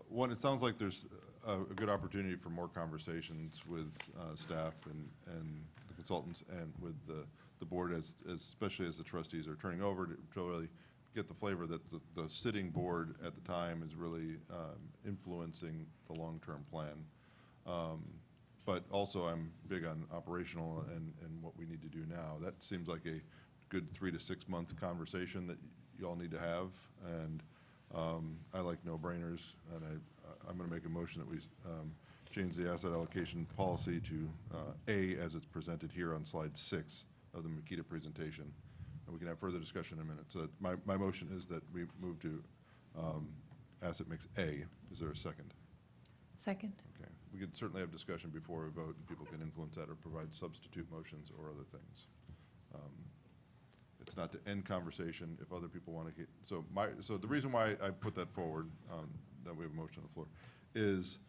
One, it sounds like there's a good opportunity for more conversations with staff and the consultants and with the board, especially as the trustees are turning over to really get the flavor that the sitting board at the time is really influencing the long-term plan. But also, I'm big on operational and what we need to do now. That seems like a good 3 to 6 month conversation that you all need to have. And I like no-brainers, and I'm going to make a motion that we change the asset allocation policy to A as it's presented here on slide 6 of the Makita presentation. And we can have further discussion in a minute. So my motion is that we move to asset mix A. Is there a second? Second. Okay, we could certainly have discussion before we vote, and people can influence that or provide substitute motions or other things. It's not to end conversation if other people want to, so the reason why I put that forward, that we have a motion on the floor, is,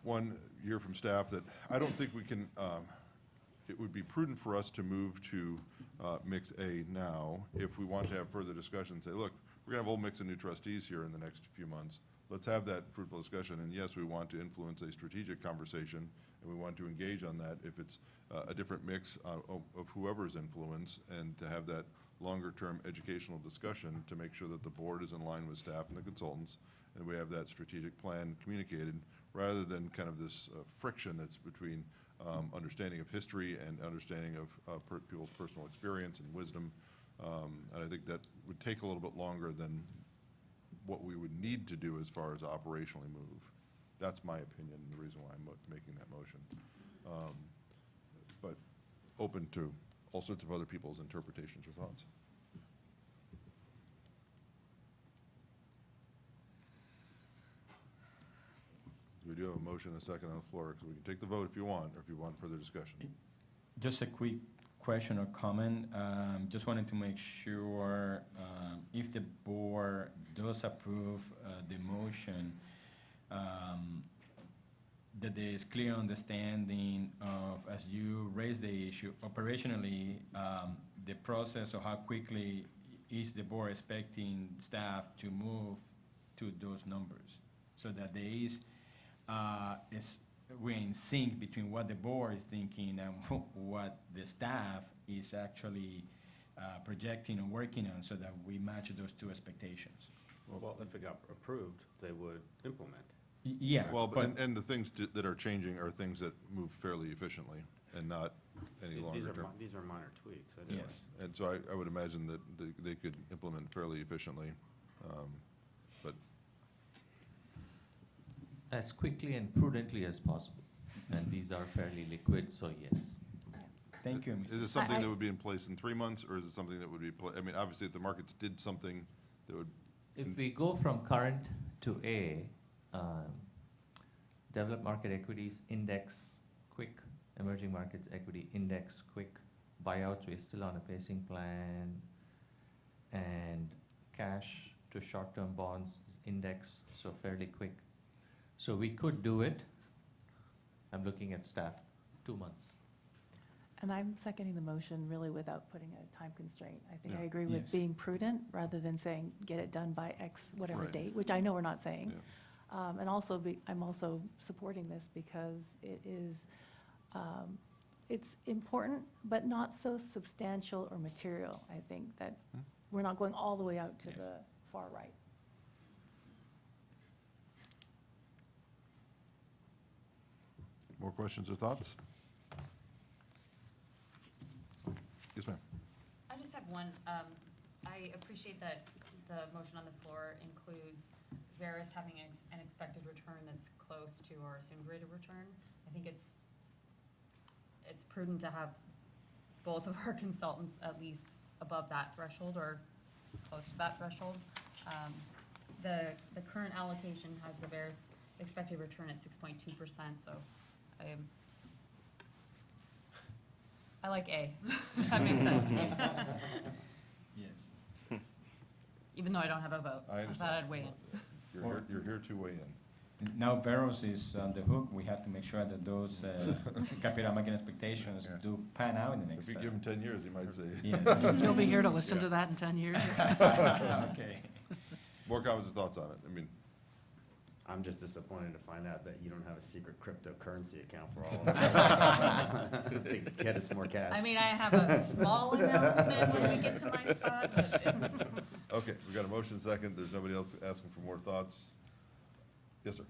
one, hear from staff that I don't think we can, it would be prudent for us to move to mix A now if we want to have further discussion, say, look, we're going to have a whole mix of new trustees here in the next few months. Let's have that fruitful discussion, and yes, we want to influence a strategic conversation, and we want to engage on that if it's a different mix of whoever's influence, and to have that longer-term educational discussion to make sure that the board is in line with staff and the consultants, and we have that strategic plan communicated, rather than kind of this friction that's between understanding of history and understanding of people's personal experience and wisdom. And I think that would take a little bit longer than what we would need to do as far as operationally move. That's my opinion, and the reason why I'm making that motion. But open to all sorts of other people's interpretations or thoughts. We do have a motion and a second on the floor, because we can take the vote if you want, or if you want further discussion. Just a quick question or comment. Just wanted to make sure if the board does approve the motion, that there is clear understanding of, as you raise the issue, operationally, the process of how quickly is the board expecting staff to move to those numbers? So that there is we're in sync between what the board is thinking and what the staff is actually projecting and working on, so that we match those two expectations. Well, if it got approved, they would implement. Yeah, Well, but and the things that are changing are things that move fairly efficiently and not any longer term. These are minor tweaks. Anyway. yes. And so I would imagine that they could implement fairly efficiently, but As quickly and prudently as possible. And these are fairly liquid, so yes. Thank you, Mr. is it something I- that would be in place in 3 months, or is it something that would be, I mean, obviously, if the markets did something that would, If we go from current to A, developed market equities index quick, emerging markets equity index quick, buyouts, we're still on a pacing plan, and cash to short-term bonds is index, so fairly quick. So we could do it, I'm looking at staff, 2 months. And I'm seconding the motion really without putting a time constraint. I think I Yeah. agree with Yes. being prudent rather than saying, get it done by X whatever Right. date, which I know we're not saying. Yeah. And also, I'm also supporting this because it is, it's important, but not so substantial or material. I think that we're not going all the way out to Yes. the far right. more questions or thoughts? Yes, ma'am. I just have one. I appreciate that the motion on the floor includes Veris having an expected return that's close to our assumed rate of return. I think it's prudent to have both of our consultants at least above that threshold or close to that threshold. The current allocation has the Veris expected return at 6.2%, so I like A. That makes sense to me. Yes. Even though I don't have a vote. I I understand. thought I'd weigh in. You're here to weigh in. Now Veros is on the hook. We have to make sure that those capital market expectations Yeah. do pan out in the If next. you give him 10 years, he might say. Yes. You'll be here to listen Yeah. to that in 10 years? Okay. More comments or thoughts on it? I mean, I'm just disappointed to find out that you don't have a secret cryptocurrency account for all of us. To get us more cash. I mean, I have a small announcement when we get to my spot, but it's. okay, we got a motion second. There's nobody else asking for more thoughts. Yes, sir.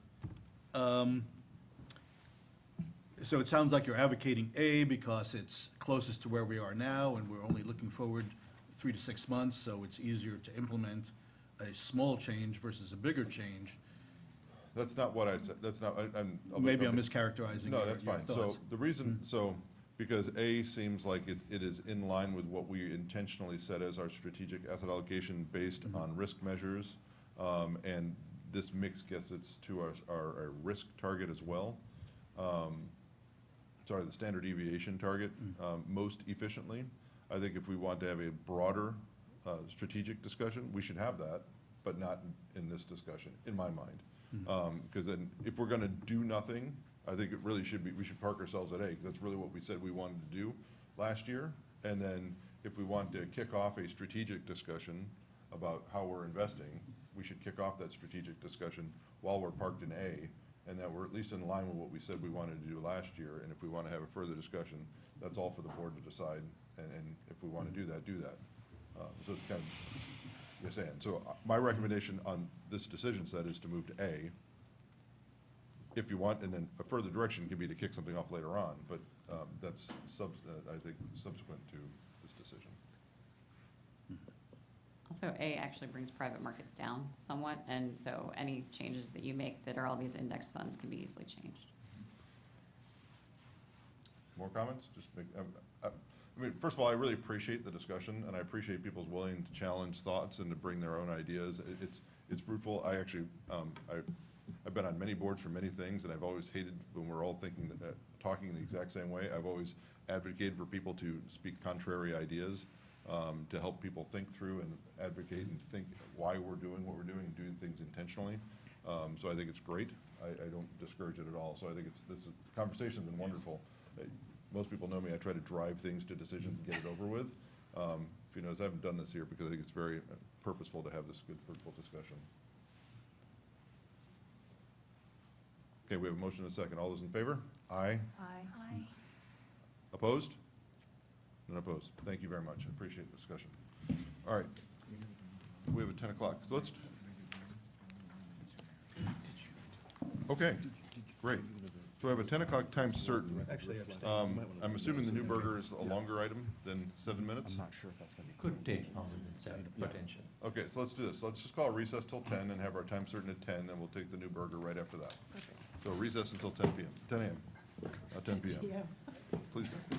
So it sounds like you're advocating A because it's closest to where we are now, and we're only looking forward 3 to 6 months, so it's easier to implement a small change versus a bigger change. That's not what I said. That's not, Maybe I'm mischaracterizing No, your that's fine. So thoughts. the reason, because A seems like it is in line with what we intentionally set as our strategic asset allocation based on risk measures. And this mix gets us to our risk target as well. Sorry, the standard deviation target, most efficiently. I think if we want to have a broader strategic discussion, we should have that, but not in this discussion, in my mind. Because then, if we're gonna do nothing, I think it really should be, we should park ourselves at A, because that's really what we said we wanted to do last year. And then, if we want to kick off a strategic discussion about how we're investing, we should kick off that strategic discussion while we're parked in A, and that we're at least in line with what we said we wanted to do last year. And if we want to have a further discussion, that's all for the board to decide, and if we want to do that, do that. So it's kind of, you're saying, so my recommendation on this decision set is to move to A, if you want, and then a further direction can be to kick something off later on, but that's I think, subsequent to this decision. Also, A actually brings private markets down somewhat, and so any changes that you make that are all these index funds can be easily changed. More comments? Just make, I mean, first of all, I really appreciate the discussion, and I appreciate people's willing to challenge thoughts and to bring their own ideas. It's fruitful. I actually, I've been on many boards for many things, and I've always hated when we're all thinking, talking the exact same way. I've always advocated for people to speak contrary ideas, to help people think through and advocate and think why we're doing what we're doing and doing things intentionally. So I think it's great. I don't discourage it at all. So I think the conversation's been wonderful. Most people know me, I try to drive things to decisions and get it over with. If you notice, I haven't done this here because I think it's very purposeful to have this good, fruitful discussion. Okay, we have a motion and a second. All those in favor? Aye. Aye. Opposed? None opposed. Thank you very much. I appreciate the discussion. All right. We have a 10 o'clock. So let's. Okay, great. So I have a 10 o'clock time certain. I'm assuming the new burger is a longer item than 7 minutes? I'm not sure if that's gonna be. Could take longer than 7, potentially. Okay, so let's do this. Let's just call a recess till 10 and have our time certain at 10, and we'll take the new burger right after that. So recess until 10 p.m., 10 a.m., not 10 p.m. Please do.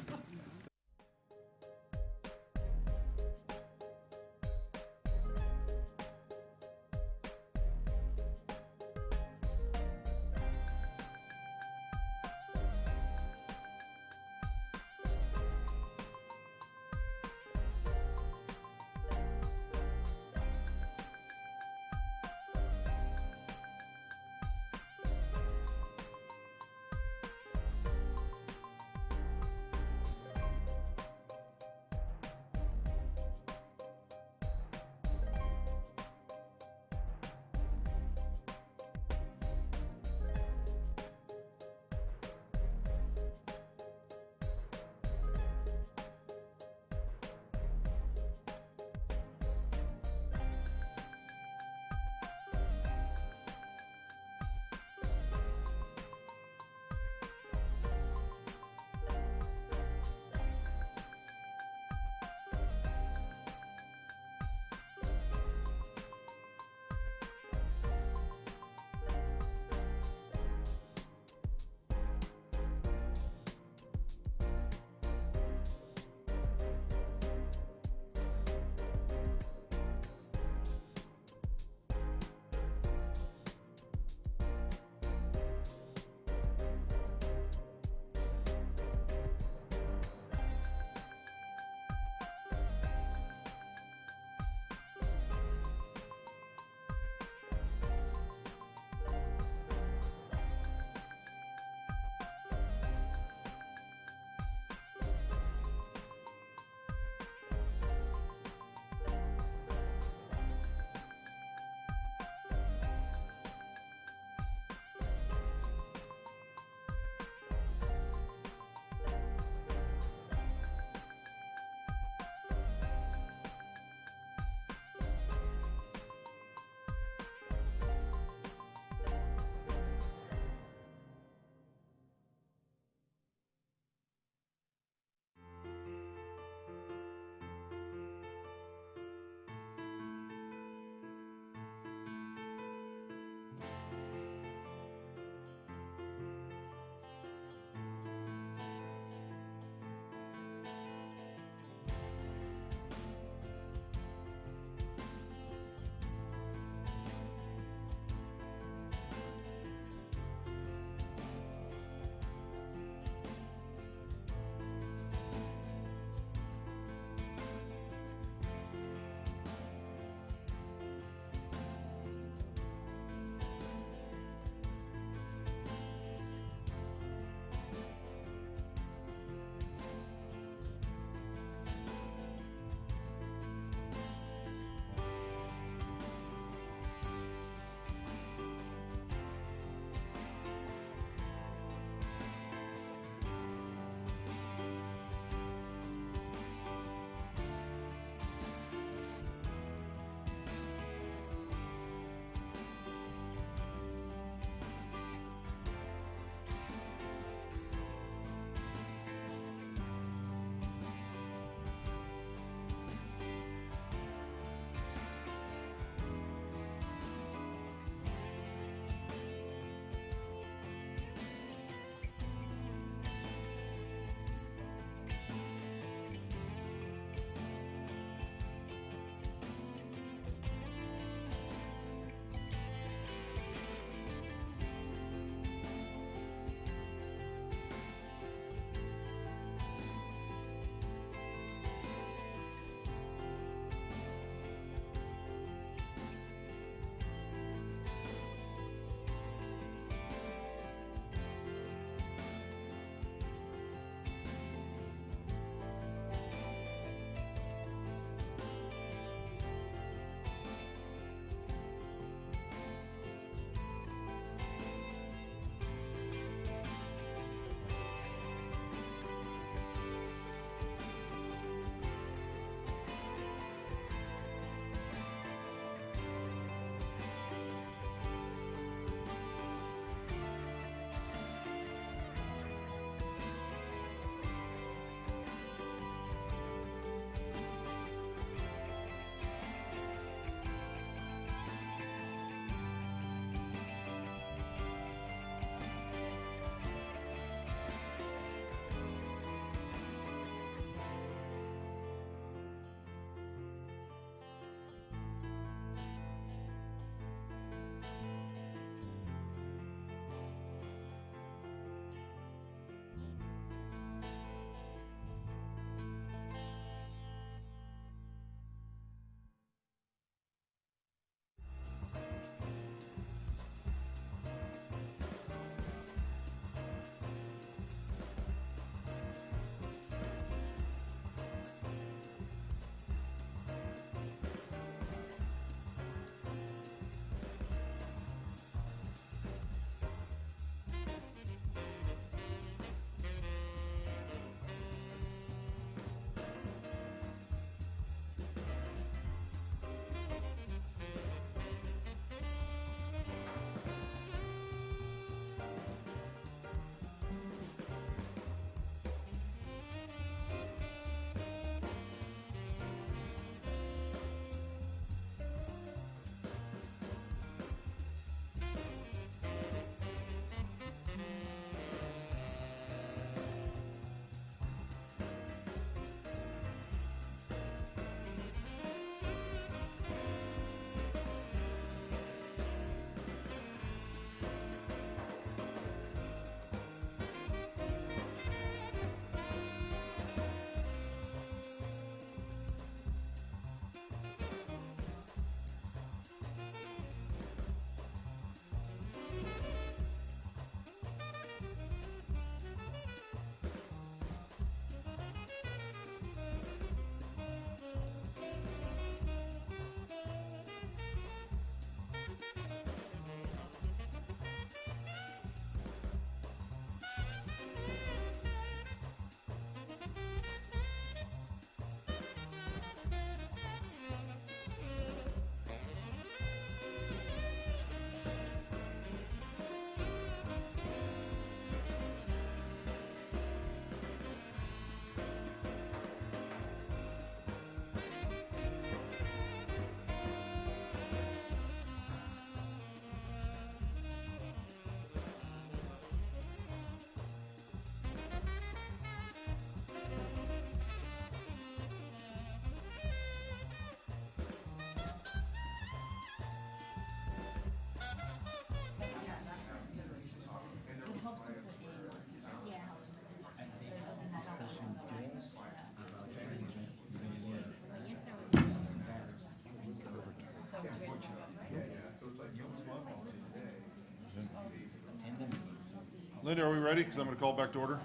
Linda, are we ready? Because I'm going to call back to order.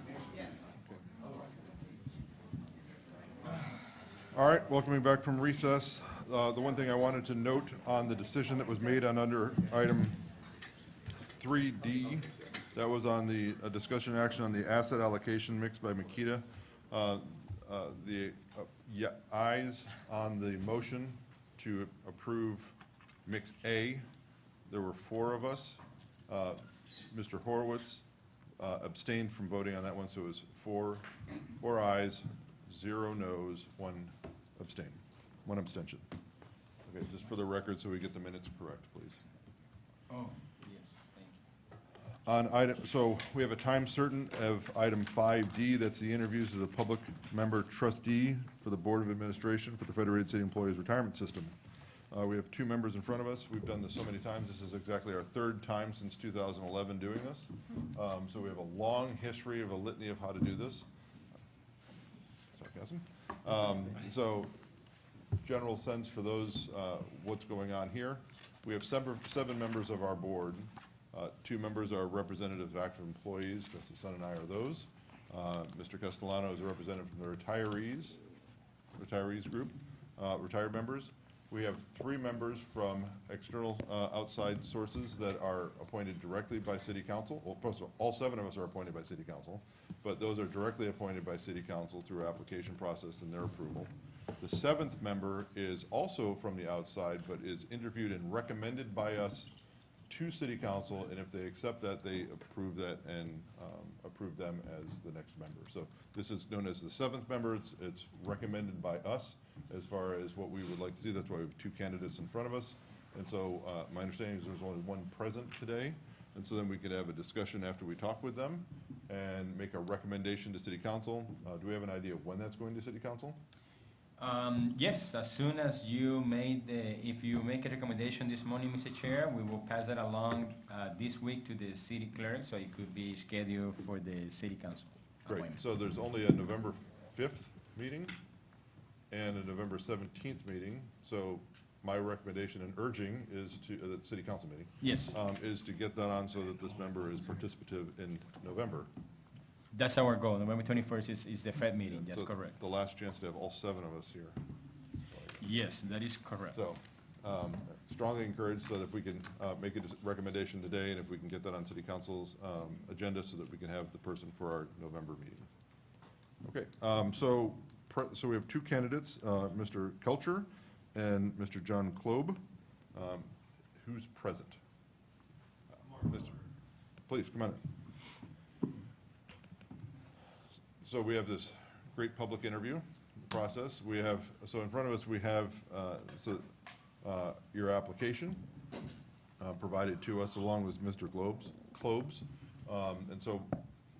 All right, welcoming back from recess. The one thing I wanted to note on the decision that was made on under item 3D, that was on the discussion action on the asset allocation mix by Makita. The ayes on the motion to approve mix A, there were 4 of us. Mr. Horowitz abstained from voting on that one, so it was 4 ayes, 0 noes, 1 abstention. Okay, just for the record, so we get the minutes correct, please. Oh, yes, thank you. On item, so we have a time certain of item 5D, that's the interviews of the public member trustee for the Board of Administration for the Federated City Employees Retirement System. We have 2 members in front of us. We've done this so many times. This is exactly our 3rd time since 2011 doing this. So we have a long history of a litany of how to do this. Sarcasm. So general sense for those, what's going on here. We have 7 members of our board. 2 members are representatives of active employees. Trustee Sun and I are those. Mr. Castellano is a representative from the retirees group, retired members. We have 3 members from external outside sources that are appointed directly by City Council. Well, first of all 7 of us are appointed by City Council, but those are directly appointed by City Council through application process and their approval. The 7th member is also from the outside, but is interviewed and recommended by us to City Council, and if they accept that, they approve that and approve them as the next member. So this is known as the 7th member. It's recommended by us as far as what we would like to see. That's why we have 2 candidates in front of us. And so my understanding is there's only 1 present today. And so then we could have a discussion after we talk with them and make a recommendation to City Council. Do we have an idea of when that's going to City Council? Yes, as soon as if you make a recommendation this morning, Mr. Chair, we will pass that along this week to the city clerk, so it could be scheduled for the city council Great. appointment. So there's only a November 5th meeting and a November 17th meeting. So my recommendation and urging is to, the city council meeting. Yes, Is to get that on so that this member is participative in November. that's our goal. November 21st is the Fed meeting, that's So correct. The last chance to have all 7 of us here. Yes, that is correct. So, strongly encouraged so that if we can make a recommendation today, and if we can get that on city council's agenda so that we can have the person for our November meeting. Okay, so we have 2 candidates, Mr. Kelcher and Mr. John Klob. Who's present? Please, come on in. So we have this great public interview process. We have, so in front of us, we have your application provided to us along with Mr. Klob's. And so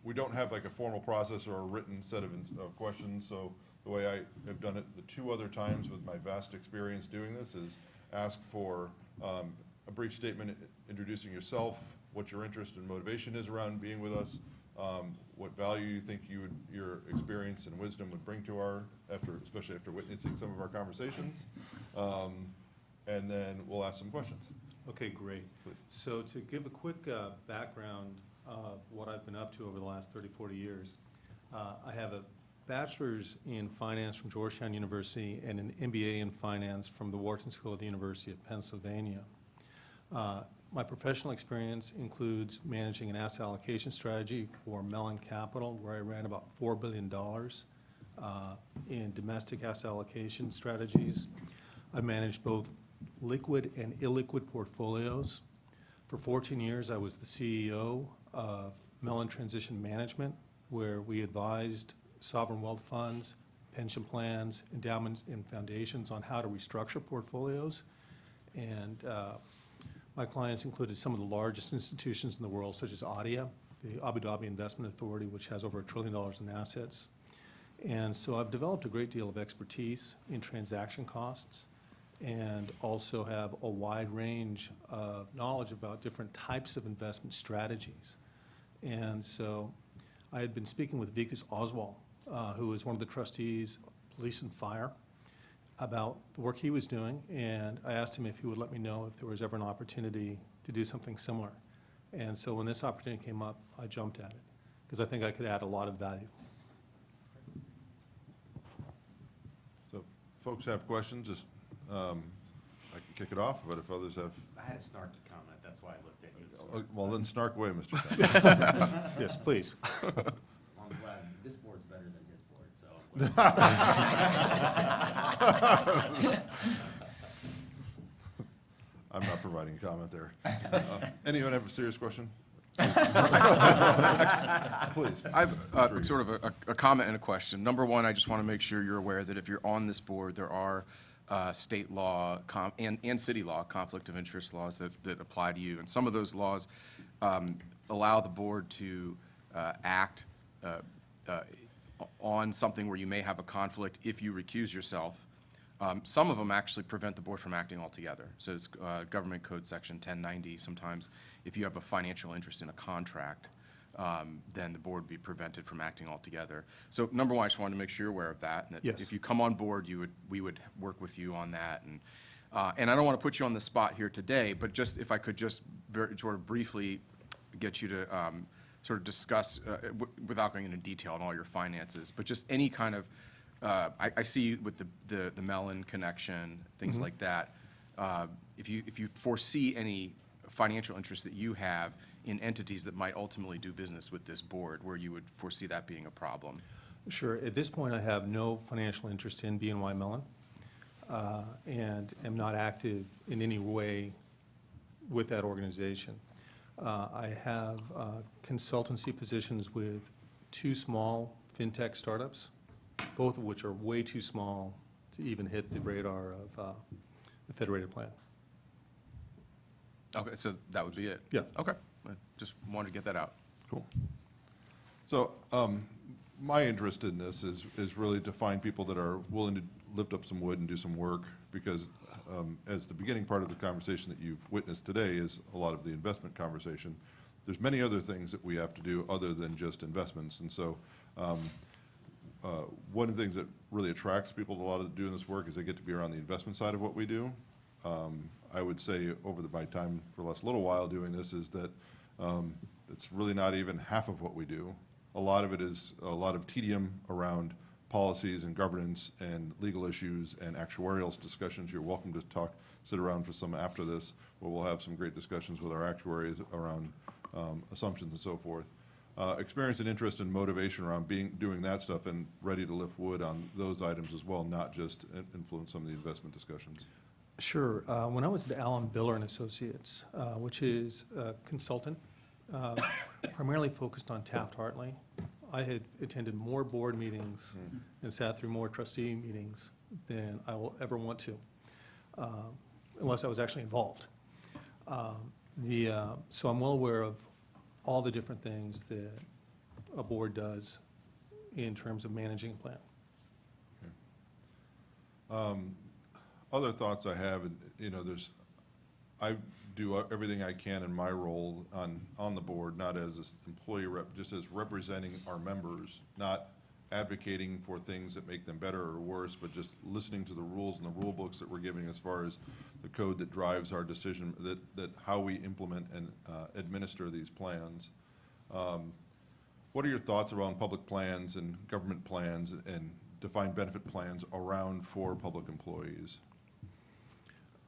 we don't have like a formal process or a written set of questions. So the way I have done it the 2 other times with my vast experience doing this is ask for a brief statement introducing yourself, what your interest and motivation is around being with us, what value you think your experience and wisdom would bring to especially after witnessing some of our conversations. And then we'll ask some questions. Okay, great. Please. So to give a quick background of what I've been up to over the last 30, 40 years, I have a bachelor's in finance from Georgetown University and an MBA in finance from the Wharton School at the University of Pennsylvania. My professional experience includes managing an asset allocation strategy for Mellon Capital, where I ran about $4 billion in domestic asset allocation strategies. I managed both liquid and illiquid portfolios. For 14 years, I was the CEO of Mellon Transition Management, where we advised sovereign wealth funds, pension plans, endowments, and foundations on how to restructure portfolios. And my clients included some of the largest institutions in the world, such as ADIA, the Abu Dhabi Investment Authority, which has over $1 trillion in assets. And so I've developed a great deal of expertise in transaction costs and also have a wide range of knowledge about different types of investment strategies. And so I had been speaking with Vikas Oswal, who is one of the trustees, Police and Fire, about the work he was doing, and I asked him if he would let me know if there was ever an opportunity to do something similar. And so when this opportunity came up, I jumped at it, because I think I could add a lot of value. So if folks have questions, just, I can kick it off, but if others have, I had a snarky comment, that's why I looked at you. well, then snark away, Mr. Fenn. Yes, please. I'm glad, this board's better than his board, so. I'm glad. I'm not providing comment there. Anyone have a serious question? Please. I've sort of a comment and a question. Number one, I just want to make sure you're aware that if you're on this board, there are state law and city law conflict of interest laws that apply to you. And some of those laws allow the board to act on something where you may have a conflict if you recuse yourself. Some of them actually prevent the board from acting altogether. So it's Government Code Section 1090. Sometimes if you have a financial interest in a contract, then the board would be prevented from acting altogether. So number one, I just wanted to make sure you're aware of that. And that Yes. if you come on board, we would work with you on that. And I don't want to put you on the spot here today, but just if I could just sort of briefly get you to sort of discuss, without going into detail on all your finances, but just any kind of I see with the Mellon connection, things like that. If you foresee any financial interest that you have in entities that might ultimately do business with this board, where you would foresee that being a problem. Sure. At this point, I have no financial interest in BNY Mellon, and am not active in any way with that organization. I have consultancy positions with 2 small fintech startups, both of which are way too small to even hit the radar of the Federated plan. Okay, so that would be it? Yeah. Okay, I just wanted to get that out. Cool. So, my interest in this is really to find people that are willing to lift up some wood and do some work, because as the beginning part of the conversation that you've witnessed today is a lot of the investment conversation, there's many other things that we have to do other than just investments. And so, one of the things that really attracts people to a lot of doing this work is they get to be around the investment side of what we do. I would say over my time for the last little while doing this is that it's really not even half of what we do. A lot of it is a lot of tedium around policies and governance and legal issues and actuarial discussions. You're welcome to sit around for some after this, where we'll have some great discussions with our actuaries around assumptions and so forth. Experience and interest and motivation around doing that stuff and ready to lift wood on those items as well, not just influence some of the investment discussions. Sure. When I was at Allen Biller and Associates, which is a consultant, primarily focused on Taft-Hartley, I had attended more board meetings and sat through more trustee meetings than I will ever want to, unless I was actually involved. So I'm well aware of all the different things that a board does in terms of managing a plan. Other thoughts I have, I do everything I can in my role on the board, not as an employee rep, just as representing our members, not advocating for things that make them better or worse, but just listening to the rules and the rule books that we're giving as far as the code that drives our decision, that how we implement and administer these plans. What are your thoughts around public plans and government plans and defined benefit plans around for public employees?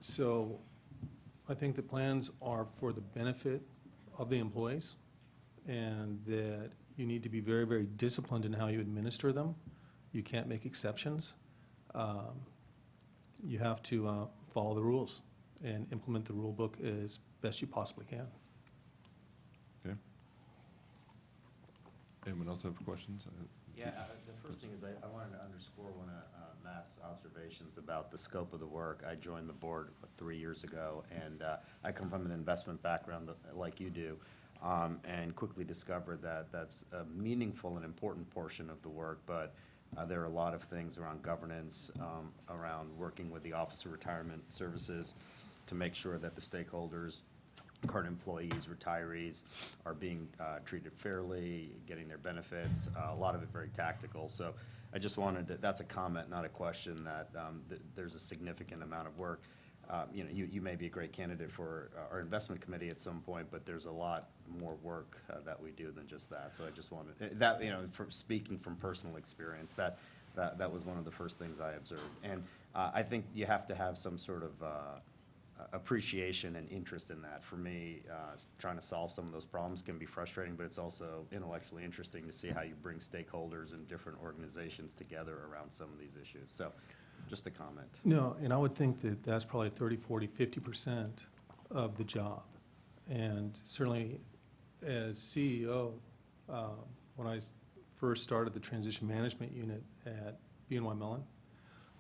So I think the plans are for the benefit of the employees, and that you need to be very, very disciplined in how you administer them. You can't make exceptions. You have to follow the rules and implement the rule book as best you possibly can. Okay. Anyone else have questions? Yeah, the first thing is I wanted to underscore one of Matt's observations about the scope of the work. I joined the board 3 years ago, and I come from an investment background like you do, and quickly discovered that that's a meaningful and important portion of the work, but there are a lot of things around governance, around working with the Office of Retirement Services to make sure that the stakeholders, current employees, retirees, are being treated fairly, getting their benefits, a lot of it very tactical. So I just wanted to, that's a comment, not a question, that there's a significant amount of work. you know, you may be a great candidate for our investment committee at some point, but there's a lot more work that we do than just that. So I just wanted, that, you know, from speaking from personal experience, that was one of the first things I observed. And I think you have to have some sort of appreciation and interest in that. For me, trying to solve some of those problems can be frustrating, but it's also intellectually interesting to see how you bring stakeholders and different organizations together around some of these issues. So, just a comment. No, and I would think that that's probably 30, 40, 50% of the job. And certainly, as CEO, when I first started the transition management unit at BNY Mellon,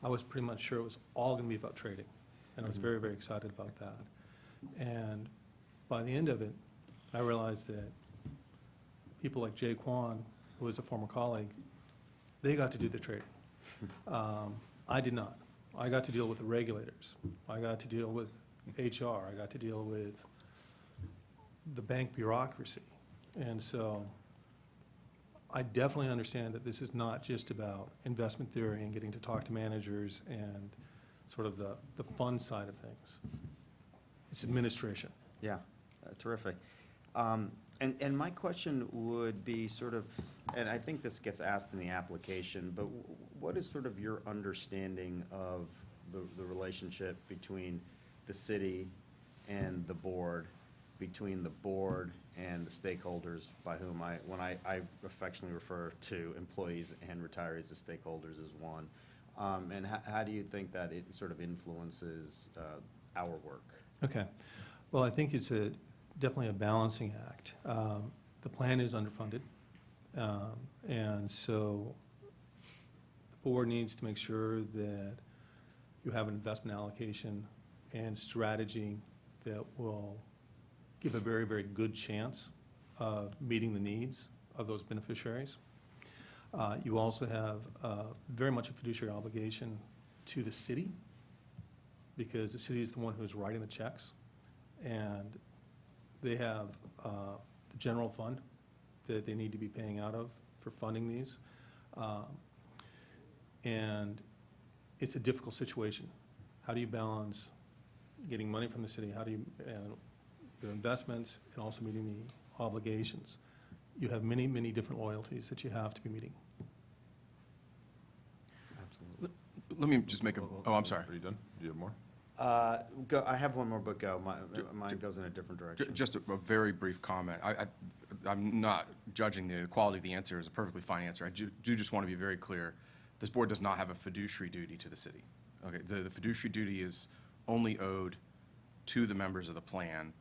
I was pretty much sure it was all going to be about trading. And I was very, very excited about that. And by the end of it, I realized that people like Jay Kwan, who was a former colleague, they got to do the trading. I did not. I got to deal with the regulators. I got to deal with HR. I got to deal with the bank bureaucracy. And so I definitely understand that this is not just about investment theory and getting to talk to managers and sort of the fun side of things. It's administration. Yeah, terrific. And my question would be sort of, and I think this gets asked in the application, but what is sort of your understanding of the relationship between the city and the board, between the board and the stakeholders, by whom when I affectionately refer to employees and retirees as stakeholders as one? And how do you think that it sort of influences our work? Okay. Well, I think it's definitely a balancing act. The plan is underfunded. And so the board needs to make sure that you have an investment allocation and strategy that will give a very, very good chance of meeting the needs of those beneficiaries. You also have very much a fiduciary obligation to the city, because the city is the one who is writing the checks, and they have the general fund that they need to be paying out of for funding these. And it's a difficult situation. How do you balance getting money from the city? How do you, your investments, and also meeting the obligations? You have many, many different loyalties that you have to be meeting. Absolutely. Let me just make a, oh, I'm sorry. Are you done? Do you have more? Go, I have one more, but go. Mine goes in a different direction. Just a very brief comment. I'm not judging the quality of the answer as a perfectly fine answer. I do just want to be very clear. This board does not have a fiduciary duty to the city. Okay, the fiduciary duty is only owed to the members of the plan.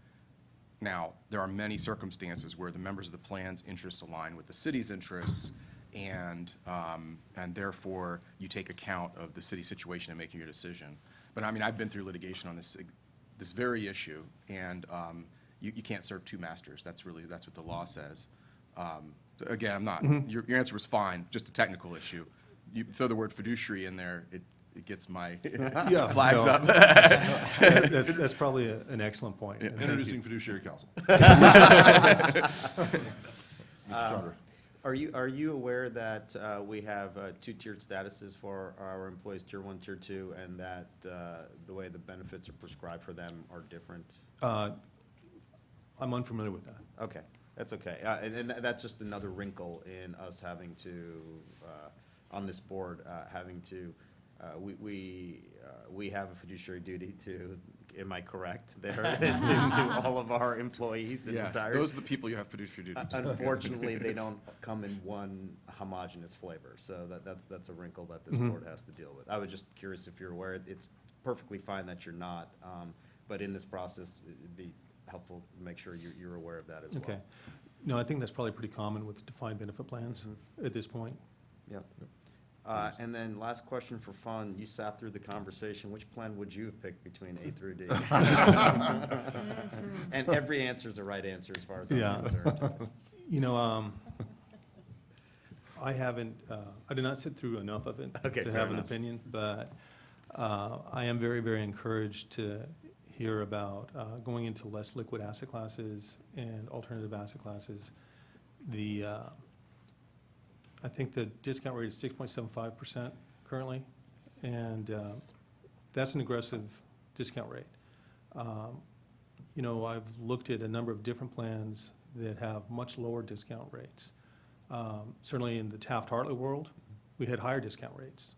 Now, there are many circumstances where the members of the plan's interests align with the city's interests, and therefore you take account of the city situation in making your decision. But I mean, I've been through litigation on this very issue, and you can't serve two masters. That's what the law says. Again, I'm not. Your answer was fine. Just a technical issue. You throw the word fiduciary in there, it gets my flags up. That's probably an excellent point. Yeah. and thank you. Introducing fiduciary counsel. Mr. Chandra. Are you aware that we have two-tiered statuses for our employees, Tier 1, Tier 2, and that the way the benefits are prescribed for them are different? I'm unfamiliar with that. Okay, that's okay. And that's just another wrinkle in us having to, on this board, having to, we have a fiduciary duty to, am I correct there, to all of our employees and Yes, retired? those are the people you have fiduciary duty to. Unfortunately, they don't come in one homogeneous flavor, so that's a wrinkle that this board has to deal with. I was just curious if you're aware. It's perfectly fine that you're not, but in this process, it'd be helpful to make sure you're aware of that as well. Okay. No, I think that's probably pretty common with defined benefit plans at this point. Yep. And then last question for fun. You sat through the conversation. Which plan would you have picked between A through D? And every answer is the right answer as far as I'm Yeah. concerned. You know, I haven't, I did not sit through enough of it Okay, to fair have an enough. opinion, but I am very, very encouraged to hear about going into less liquid asset classes and alternative asset classes. I think the discount rate is 6.75% currently, and that's an aggressive discount rate. You know, I've looked at a number of different plans that have much lower discount rates. Certainly in the Taft-Hartley world, we had higher discount rates.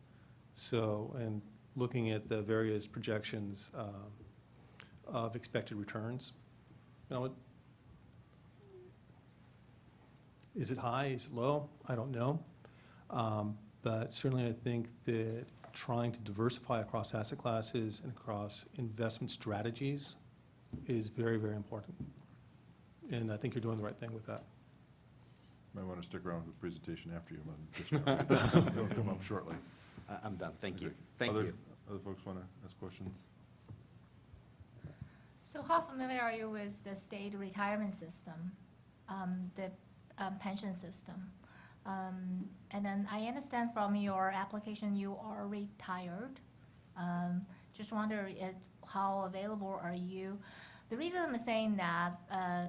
So, and looking at the various projections of expected returns, you know, is it high, is it low? I don't know. But certainly I think that trying to diversify across asset classes and across investment strategies is very, very important. And I think you're doing the right thing with that. Might want to stick around for the presentation after you, but it'll come up shortly. I'm done. Thank you. Okay. Thank you. Other folks want to ask questions? So how familiar are you with the state retirement system, the pension system? And then I understand from your application you are retired. Just wonder how available are you? The reason I'm saying that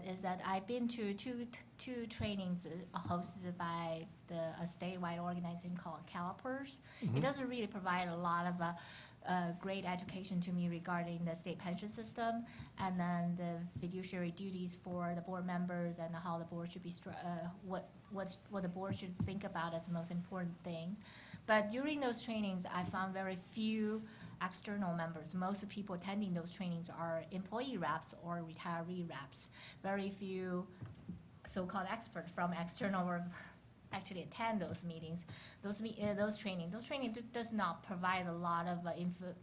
is that I've been to two trainings hosted by a statewide organization called Calipers. It doesn't really provide a lot of great education to me regarding the state pension system and then the fiduciary duties for the board members and how the board should be what the board should think about as the most important thing. But during those trainings, I found very few external members. Most of the people attending those trainings are employee reps or retiree reps. Very few so-called experts from external work actually attend those meetings, those trainings. Those trainings does not provide a lot of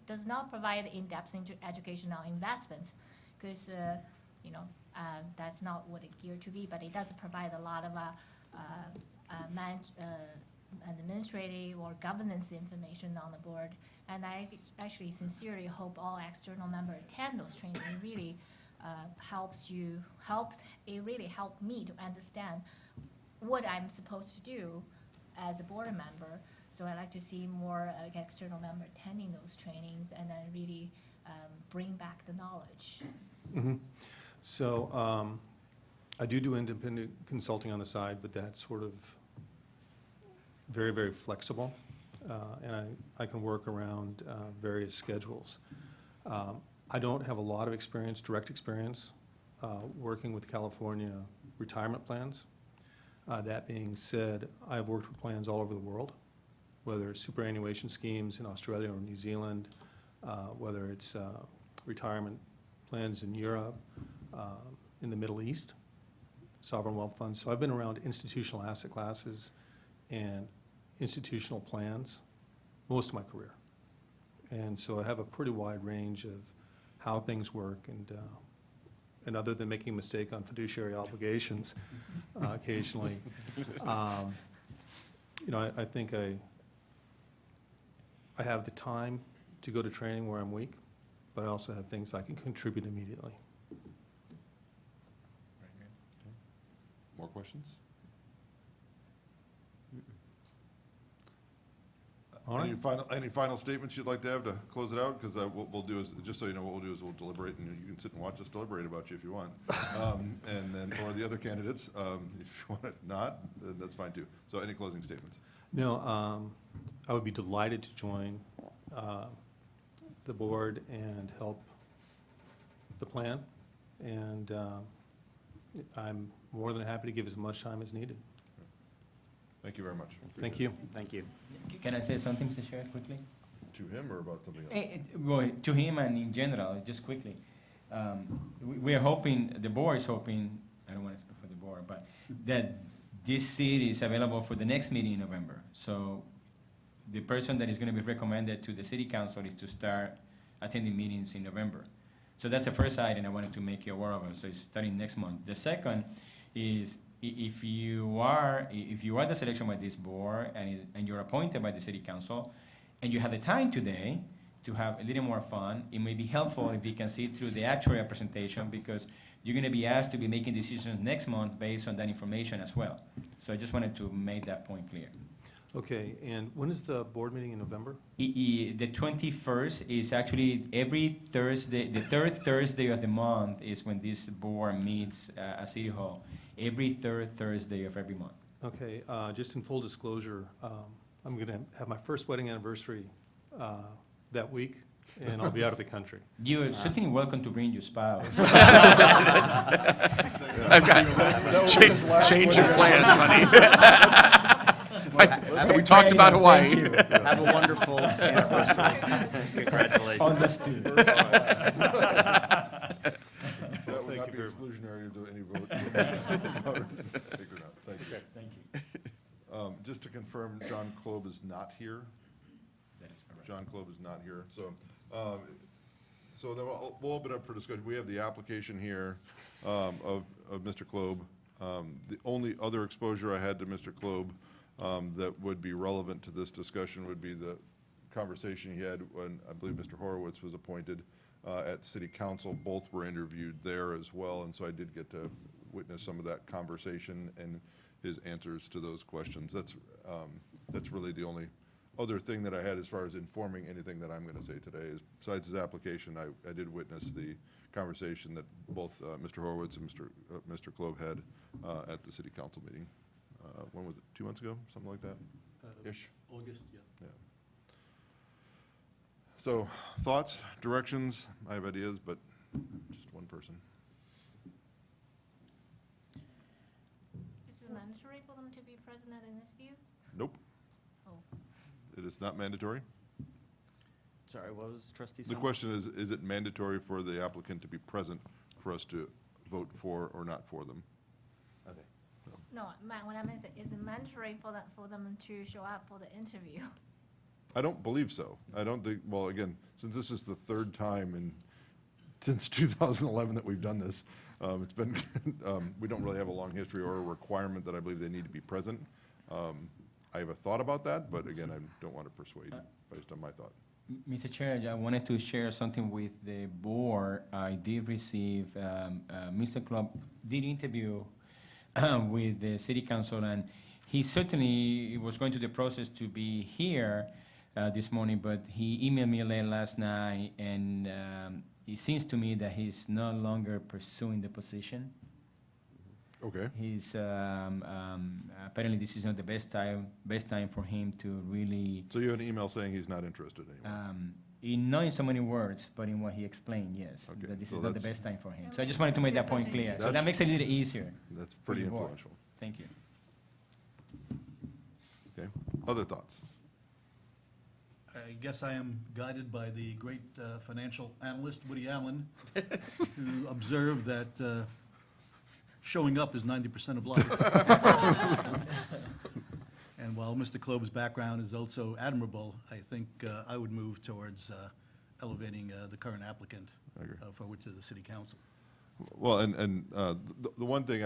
does not provide in-depth education on investments, because that's not what it's geared to be. But it does provide a lot of administrative or governance information on the board. And I actually sincerely hope all external members attend those trainings. It really it really helped me to understand what I'm supposed to do as a board member. So I'd like to see more external members attending those trainings and then really bring back the knowledge. Mm-hmm. So I do independent consulting on the side, but that's sort of very, very flexible. And I can work around various schedules. I don't have a lot of experience, direct experience, working with California retirement plans. That being said, I've worked with plans all over the world, whether it's superannuation schemes in Australia or New Zealand, whether it's retirement plans in Europe, in the Middle East, sovereign wealth funds. So I've been around institutional asset classes and institutional plans most of my career. And so I have a pretty wide range of how things work, and other than making a mistake on fiduciary obligations occasionally, I think I have the time to go to training where I'm weak, but I also have things I can contribute immediately. More questions? All right. Any final statements you'd like to have to close it out? Because what we'll do is, just so you know, what we'll do is we'll deliberate, and you can sit and watch us deliberate about you if you want. And then, or the other candidates, if you want it not, then that's fine too. So any closing statements? No, I would be delighted to join the board and help the plan. And I'm more than happy to give as much time as needed. Thank you very much. Thank you. Thank you. Can I say something, Mr. Chair, quickly? To him or about something else? Well, to him and in general, just quickly. We are hoping, the board is hoping, I don't want to speak for the board, but that this seat is available for the next meeting in November. So the person that is going to be recommended to the city council is to start attending meetings in November. So that's the first item I wanted to make you aware of. So it's starting next month. The second is, if you are the selection by this board and you're appointed by the city council, and you have the time today to have a little more fun, it may be helpful if you can see through the actuarial presentation, because you're going to be asked to be making decisions next month based on that information as well. So I just wanted to make that point clear. Okay, and when is the board meeting in November? The 21st is actually every Thursday, the third Thursday of the month is when this board meets at City Hall. Every third Thursday of every month. Okay, just in full disclosure, I'm going to have my first wedding anniversary that week. and I'll be out of the country. You're certainly welcome to bring your spouse. Change your plans, honey. We talked about Hawaii. Have a wonderful anniversary. Congratulations. Understood. That would not be exclusionary to any vote. Take or not. Thank you. Thank you. Just to confirm, John Klob is not here. John Klob is not here, so then we'll open up for discussion. We have the application here of Mr. Klob. The only other exposure I had to Mr. Klob that would be relevant to this discussion would be the conversation he had when, I believe, Mr. Horowitz was appointed at City Council. Both were interviewed there as well, and so I did get to witness some of that conversation and his answers to those questions. That's really the only other thing that I had as far as informing anything that I'm going to say today. Is besides his application, I did witness the conversation that both Mr. Horowitz and Mr. Klob had at the City Council meeting. When was it, 2 months ago, something like that? Ish? August, yeah. Yeah. So, thoughts, directions, I have ideas, but just one person. Is it mandatory for them to be present at an interview? Nope. Oh. It is not mandatory. Sorry, what was trustee? The question is it mandatory for the applicant to be present for us to vote for or not for them? Okay. No, what I meant is it mandatory for them to show up for the interview? I don't believe so. I don't think, well, again, since this is the third time since 2011 that we've done this, it's been, we don't really have a long history or a requirement that I believe they need to be present. I have a thought about that, but again, I don't want to persuade based on my thought. Mr. Chair, I wanted to share something with the board. I did receive, Mr. Klob did interview with the city council, and he certainly was going through the process to be here this morning, but he emailed me late last night, and it seems to me that he's no longer pursuing the position. Okay. He's apparently this is not the best time for him to really. So you have an email saying he's not interested anymore? Not in so many words, but in what he explained, yes, Okay, that this so is not the that's- best time for him. So I just wanted to make that point clear. So that makes it a little easier. That's pretty for the board. influential. Thank you. Okay. Other thoughts? I guess I am guided by the great financial analyst Woody Allen, who observed that showing up is 90% of life. And while Mr. Klob's background is also admirable, I think I would move towards elevating the current applicant I agree. forward to the city council. Well, and the one thing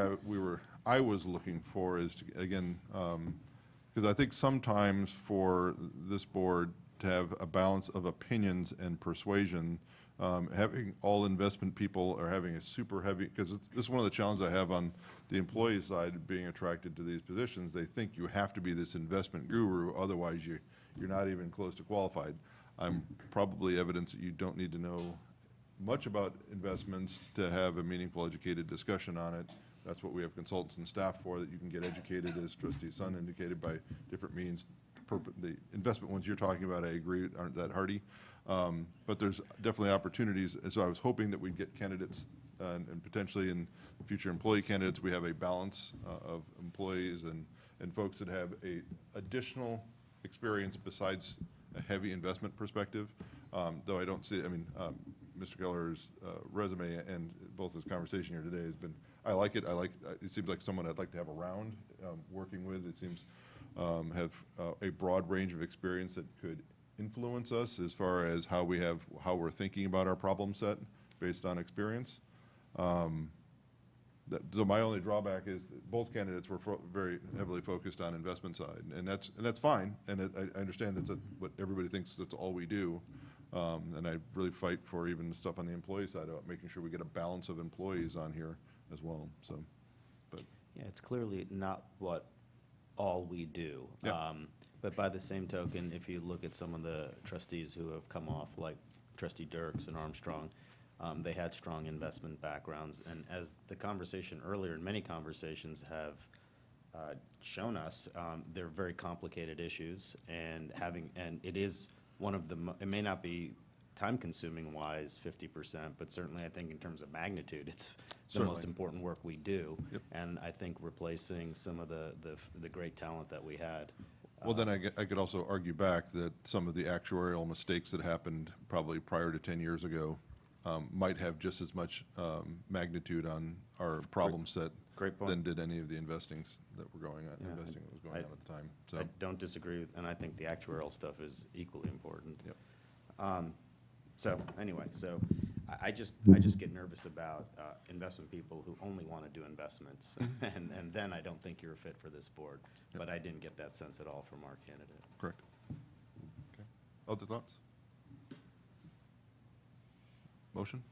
I was looking for is, again, because I think sometimes for this board to have a balance of opinions and persuasion, having all investment people or having a super heavy, because this is one of the challenges I have on the employee side being attracted to these positions. They think you have to be this investment guru, otherwise you're not even close to qualified. I'm probably evidence that you don't need to know much about investments to have a meaningful, educated discussion on it. That's what we have consultants and staff for, that you can get educated, as Trustee Sun indicated, by different means. The investment ones you're talking about, I agree, aren't that hardy. But there's definitely opportunities, and so I was hoping that we'd get candidates, and potentially in future employee candidates, we have a balance of employees and folks that have a additional experience besides a heavy investment perspective. Though I don't see, Mr. Keller's resume and both his conversation here today has been, I like it. It seems like someone I'd like to have around, working with. It seems have a broad range of experience that could influence us as far as how we're thinking about our problem set based on experience. So my only drawback is that both candidates were very heavily focused on investment side, and that's fine. And I understand that's what everybody thinks that's all we do. And I really fight for even stuff on the employee side about making sure we get a balance of employees on here as well. So, but Yeah, it's clearly not what all we do. Yeah. But by the same token, if you look at some of the trustees who have come off, like Trustee Dirks and Armstrong, they had strong investment backgrounds. And as the conversation earlier, and many conversations have shown us, they're very complicated issues. And it is one of the, it may not be time-consuming wise, 50%, but certainly I think in terms of magnitude, it's the most Certainly. important work we do. Yep. And I think replacing some of the great talent that we had. Well, then I could also argue back that some of the actuarial mistakes that happened probably prior to 10 years ago might have just as much magnitude on our problem set Great point. than did any of the investings that were going on, Yeah, investing that was going I- on at the time. So, I don't disagree, and I think the actuarial stuff is equally important. Yep. So, anyway, I just get nervous about investment people who only want to do investments, and then I don't think you're a fit for this board. Yep. But I didn't get that sense at all from our candidate. correct. Okay. Other thoughts? Motion?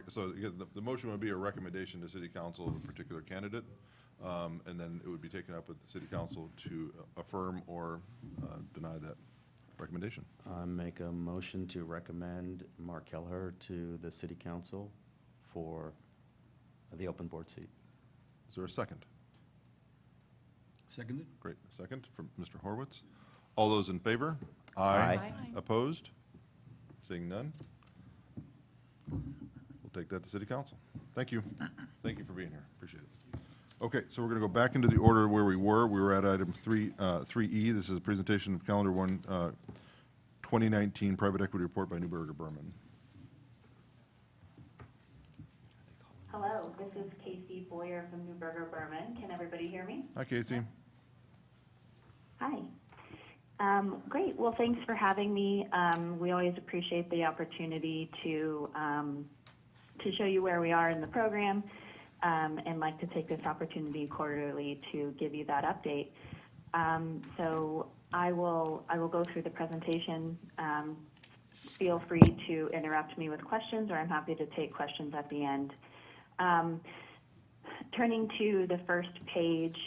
So again, the motion would be a recommendation to city council of a particular candidate, and then it would be taken up with the city council to affirm or deny that recommendation. Make a motion to recommend Mark Kelleher to the city council for the open board seat. Is there a second? Seconded? Great, a second from Mr. Horwitz. All those in favor? Aye. Aye. Opposed? Seeing none? We'll take that to city council. Thank you. Thank you for being here. Appreciate it. Okay, so we're going to go back into the order where we were. We were at item 3E. This is a presentation of calendar 2019 private equity report by Newberger Berman. Hello, this is Casey Boyer from Newberger Berman. Can everybody hear me? Hi, Casey. Hi. Great. Well, thanks for having me. We always appreciate the opportunity to show you where we are in the program, and like to take this opportunity quarterly to give you that update. So I will go through the presentation. Feel free to interrupt me with questions, or I'm happy to take questions at the end. Turning to the first page,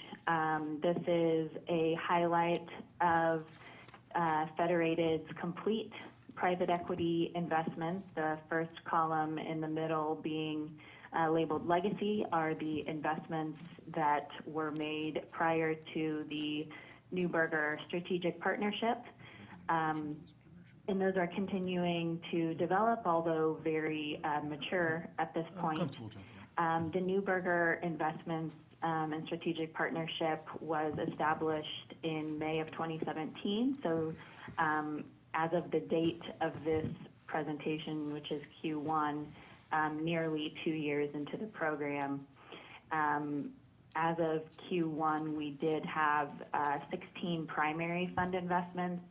this is a highlight of Federated's complete private equity investments. The first column in the middle being labeled legacy are the investments that were made prior to the Newberger strategic partnership. And those are continuing to develop, although very mature at this point. The Newberger Investments and Strategic Partnership was established in May of 2017. So as of the date of this presentation, which is Q1, nearly 2 years into the program. As of Q1, we did have 16 primary fund investments,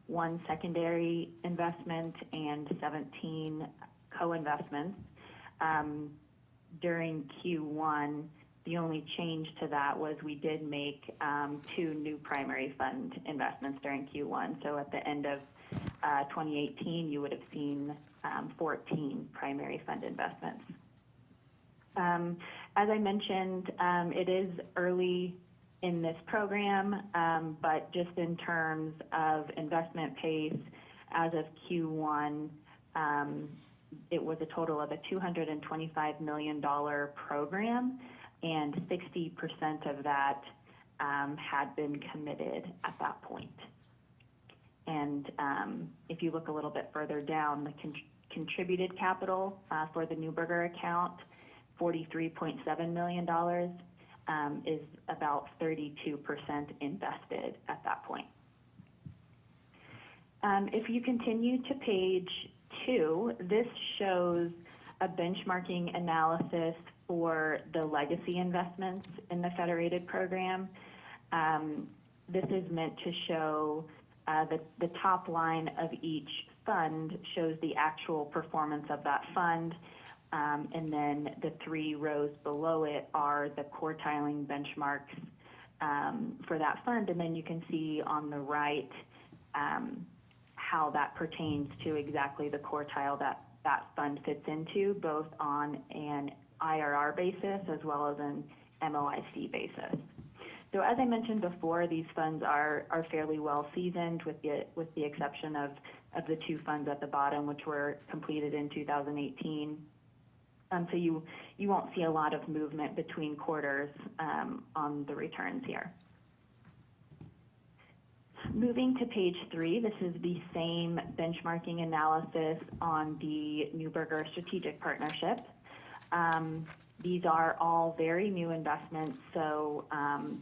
1 secondary investment, and 17 co-investments. During Q1, the only change to that was we did make 2 new primary fund investments during Q1. So at the end of 2018, you would have seen 14 primary fund investments. As I mentioned, it is early in this program, but just in terms of investment pace, as of Q1, it was a total of a $225 million program, and 60% of that had been committed at that point. And if you look a little bit further down, the contributed capital for the Newberger account, $43.7 million, is about 32% invested at that point. If you continue to page 2, this shows a benchmarking analysis for the legacy investments in the Federated program. This is meant to show the top line of each fund shows the actual performance of that fund, and then the 3 rows below it are the quartiling benchmarks for that fund, and then you can see on the right how that pertains to exactly the quartile that fund fits into, both on an IRR basis as well as an MOIC basis. So as I mentioned before, these funds are fairly well seasoned, with the exception of the 2 funds at the bottom, which were completed in 2018. So you won't see a lot of movement between quarters on the returns here. Moving to page 3, this is the same benchmarking analysis on the Neuberger Strategic Partnership. These are all very new investments, so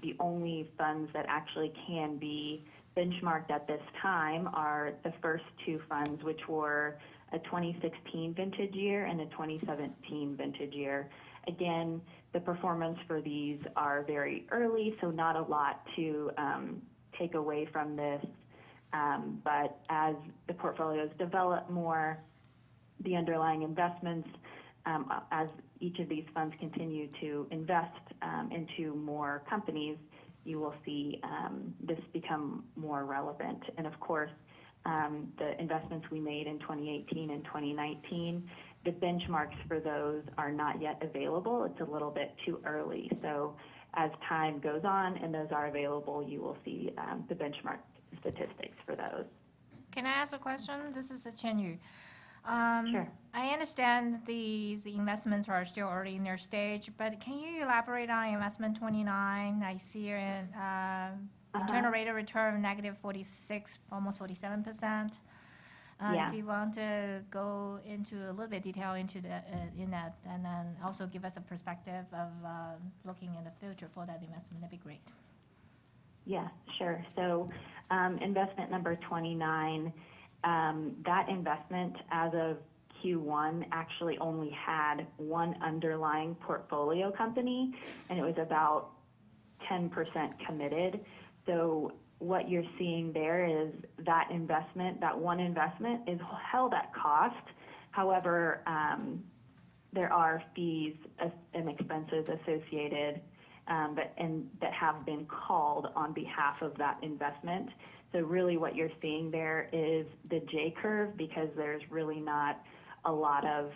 the only funds that actually can be benchmarked at this time are the first 2 funds, which were a 2016 vintage year and a 2017 vintage year. Again, the performance for these are very early, so not a lot to take away from this. But as the portfolios develop more, the underlying investments, as each of these funds continue to invest into more companies, you will see this become more relevant. And of course, the investments we made in 2018 and 2019, the benchmarks for those are not yet available. It's a little bit too early. So as time goes on and those are available, you will see the benchmark statistics for those. Can I ask a question? This is Chen Yu. Sure. I understand these investments are still early in their stage, but can you elaborate on investment 29? I see an internal rate of return negative 46, almost 47%. Yeah. If you want to go into a little bit detail into that, in that, and then also give us a perspective of looking in the future for that investment, that'd be great. Yeah, sure. So investment number 29, that investment as of Q1 actually only had one underlying portfolio company, and it was about 10% committed. So what you're seeing there is that investment, that one investment, is held at cost. However, there are fees and expenses associated that have been called on behalf of that investment. So really what you're seeing there is the J curve, because there's really not a lot of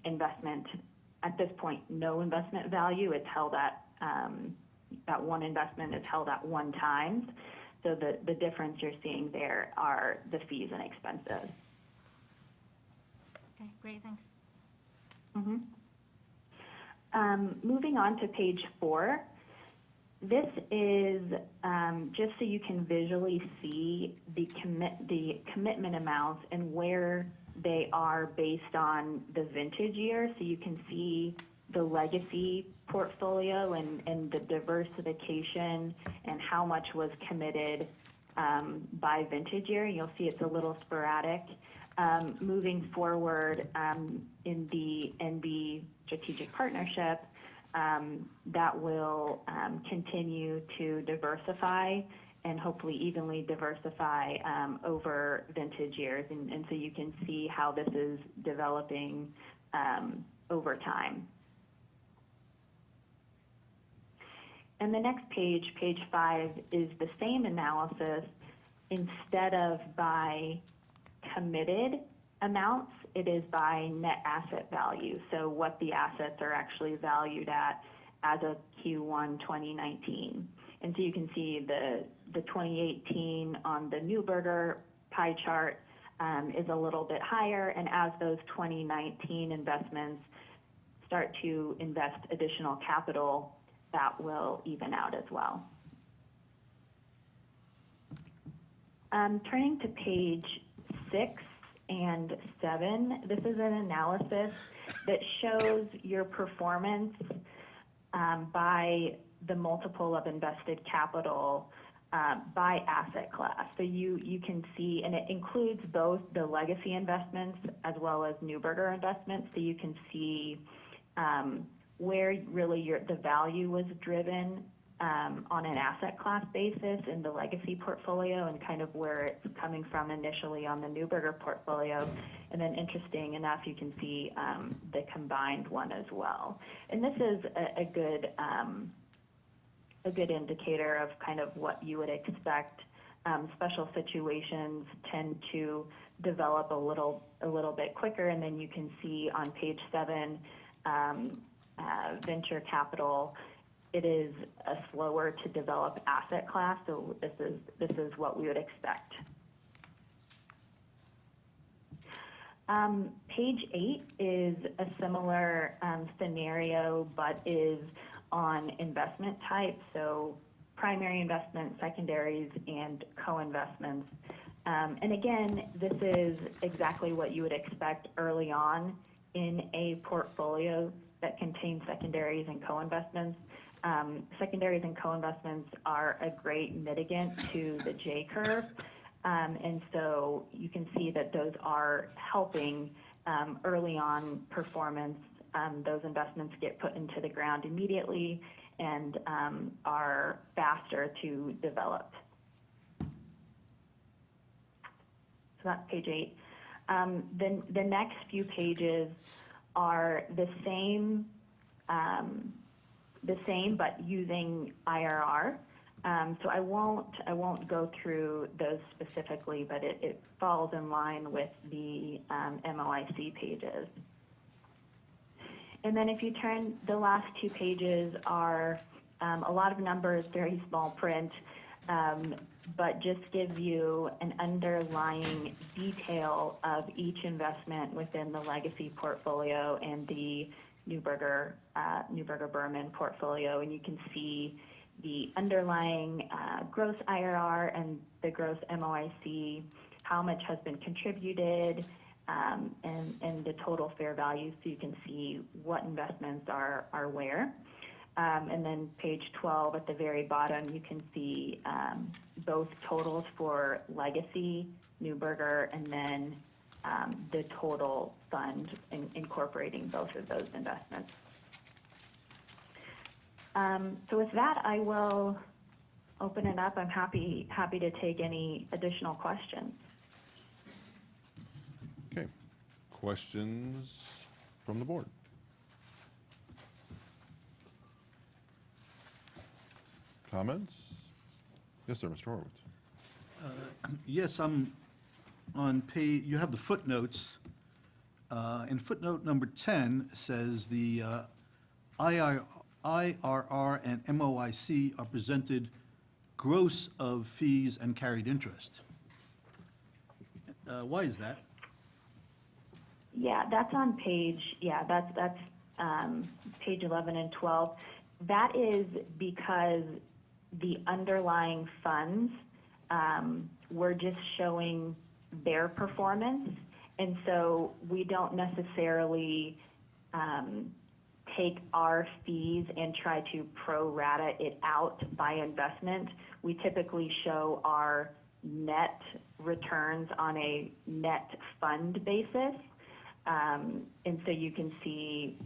investment at this point, no investment value. It's held at, that one investment is held at 1 time. So the difference you're seeing there are the fees and expenses. Okay, great, thanks. Mm-hmm. Moving on to page 4. This is just so you can visually see the commitment amounts and where they are based on the vintage year. So you can see the legacy portfolio and the diversification and how much was committed by vintage year. You'll see it's a little sporadic. Moving forward in the NB Strategic Partnership, that will continue to diversify and hopefully evenly diversify over vintage years. And so you can see how this is developing over time. And the next page, page 5, is the same analysis. Instead of by committed amounts, it is by net asset value. So what the assets are actually valued at as of Q1 2019. And so you can see the 2018 on the Neuberger pie chart is a little bit higher. And as those 2019 investments start to invest additional capital, that will even out as well. Turning to page 6 and 7, this is an analysis that shows your performance by the multiple of invested capital by asset class. So you can see, and it includes both the legacy investments as well as Neuberger investments, so you can see where really the value was driven on an asset class basis in the legacy portfolio and kind of where it's coming from initially on the Neuberger portfolio. And then interesting enough, you can see the combined one as well. And this is a good indicator of kind of what you would expect. Special situations tend to develop a little bit quicker, and then you can see on page 7, venture capital, it is a slower to develop asset class, so this is what we would expect. Page 8 is a similar scenario, but is on investment type. So primary investments, secondaries, and co-investments. And again, this is exactly what you would expect early on in a portfolio that contains secondaries and co-investments. Secondaries and co-investments are a great mitigant to the J curve. And so you can see that those are helping early on performance. Those investments get put into the ground immediately and are faster to develop. So that's page 8. Then the next few pages are the same but using IRR. So I won't go through those specifically, but it falls in line with the MOIC pages. And then if you turn, the last 2 pages are a lot of numbers, very small print, but just give you an underlying detail of each investment within the legacy portfolio and the Neuberger Berman portfolio. And you can see the underlying gross IRR and the gross MOIC, how much has been contributed, and the total fair value, so you can see what investments are where. And then page 12 at the very bottom, you can see both totals for legacy, Neuberger, and then the total fund incorporating both of those investments. So with that, I will open it up. I'm happy to take any additional questions. Okay. Questions from the board? Comments? Yes, sir, Mr. Horowitz. Yes, I'm on page, you have the footnotes. In footnote number 10 says the IRR and MOIC are presented gross of fees and carried interest. Why is that? Yeah, that's on page, that's page 11 and 12. That is because the underlying funds, we're just showing their performance. And so we don't necessarily take our fees and try to pro rata it out by investment. We typically show our net returns on a net fund basis. And so you can see,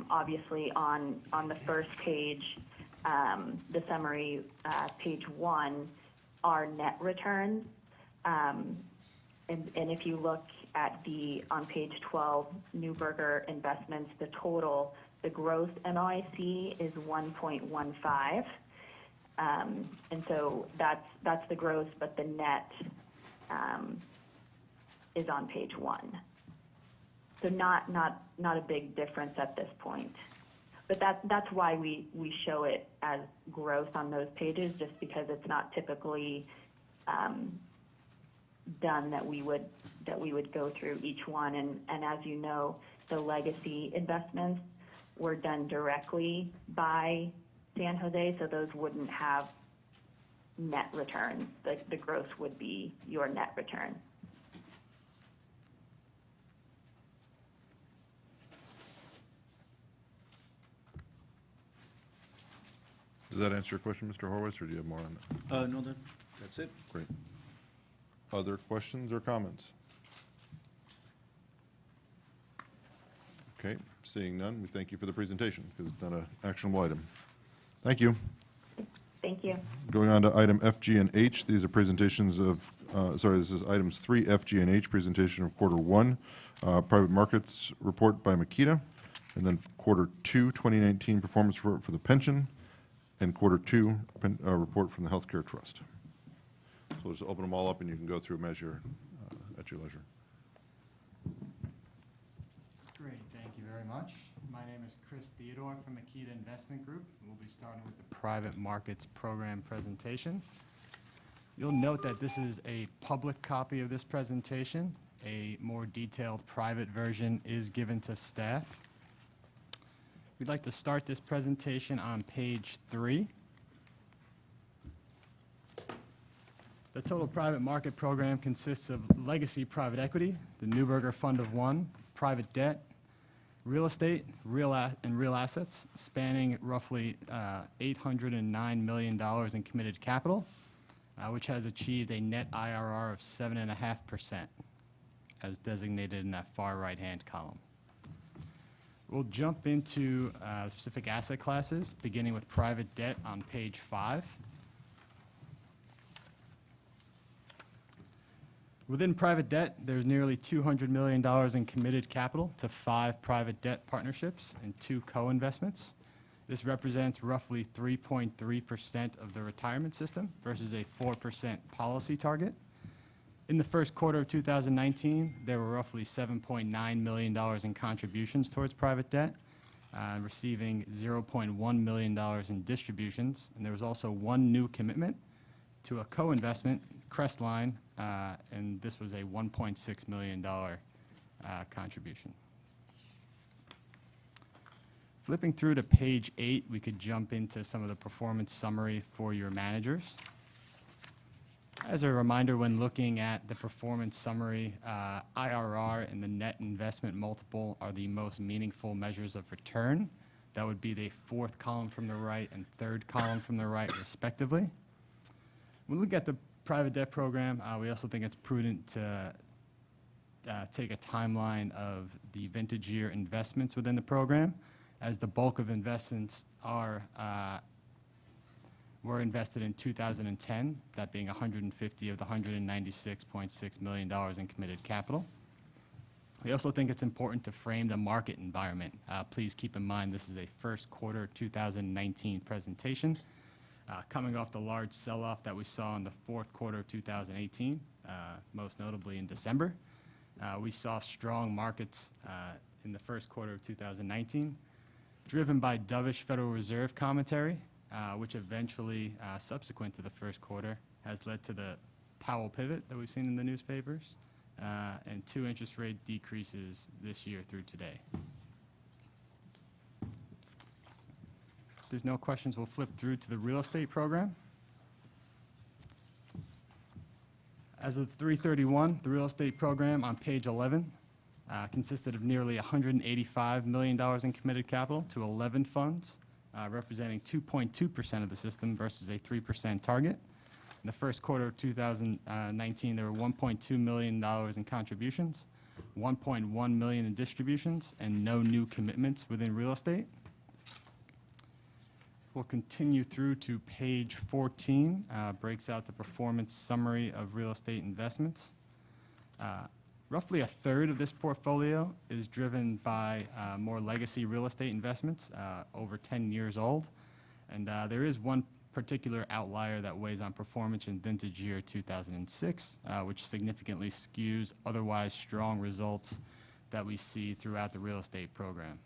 obviously on the first page, the summary, page 1, our net returns. And if you look at on page 12, Neuberger investments, the total, the gross MOIC is 1.15. And so that's the gross, but the net is on page 1. So not a big difference at this point. But that's why we show it as gross on those pages, just because it's not typically done that we would go through each one. And as you know, the legacy investments were done directly by San Jose, so those wouldn't have net returns. The gross would be your net return. Does that answer your question, Mr. Horowitz, or do you have more on that? No, that's it. Great. Other questions or comments? Okay, seeing none, we thank you for the presentation, because it's not an actionable item. Thank you. Thank you. Going on to item F, G, and H, these are presentations of, this is items 3, F, G, and H, presentation of quarter 1, private markets report by Makita, and then quarter 2, 2019 performance report for the pension, and quarter 2 report from the healthcare trust. So we'll just open them all up and you can go through a measure at your leisure. Great, thank you very much. My name is Chris Theodore from Makita Investment Group. We'll be starting with the private markets program presentation. You'll note that this is a public copy of this presentation. A more detailed private version is given to staff. We'd like to start this presentation on page 3. The total private market program consists of legacy private equity, the Neuberger Fund of One, private debt, real estate, real assets, spanning roughly $809 million in committed capital, which has achieved a net IRR of 7.5%, as designated in that far right-hand column. We'll jump into specific asset classes, beginning with private debt on page 5. Within private debt, there's nearly $200 million in committed capital to 5 private debt partnerships and 2 co-investments. This represents roughly 3.3% of the retirement system versus a 4% policy target. In the first quarter of 2019, there were roughly $7.9 million in contributions towards private debt, receiving $0.1 million in distributions, and there was also 1 new commitment to a co-investment, Crestline, and this was a $1.6 million contribution. Flipping through to page 8, we could jump into some of the performance summary for your managers. As a reminder, when looking at the performance summary, IRR and the net investment multiple are the most meaningful measures of return. That would be the 4th column from the right and 3rd column from the right, respectively. When we look at the private debt program, we also think it's prudent to take a timeline of the vintage year investments within the program, as the bulk of investments were invested in 2010, that being 150 of the $196.6 million in committed capital. We also think it's important to frame the market environment. Please keep in mind this is a first quarter 2019 presentation, coming off the large sell-off that we saw in the 4th quarter of 2018, most notably in December. We saw strong markets in the first quarter of 2019, driven by dovish Federal Reserve commentary, which eventually, subsequent to the first quarter, has led to the Powell pivot that we've seen in the newspapers, and 2 interest rate decreases this year through today. If there's no questions, we'll flip through to the real estate program. As of 3/31, the real estate program on page 11 consisted of nearly $185 million in committed capital to 11 funds, representing 2.2% of the system versus a 3% target. In the first quarter of 2019, there were $1.2 million in contributions, $1.1 million in distributions, and no new commitments within real estate. We'll continue through to page 14, breaks out the performance summary of real estate investments. Roughly 1/3 of this portfolio is driven by more legacy real estate investments, over 10 years old. And there is one particular outlier that weighs on performance in vintage year 2006, which significantly skews otherwise strong results that we see throughout the real estate program.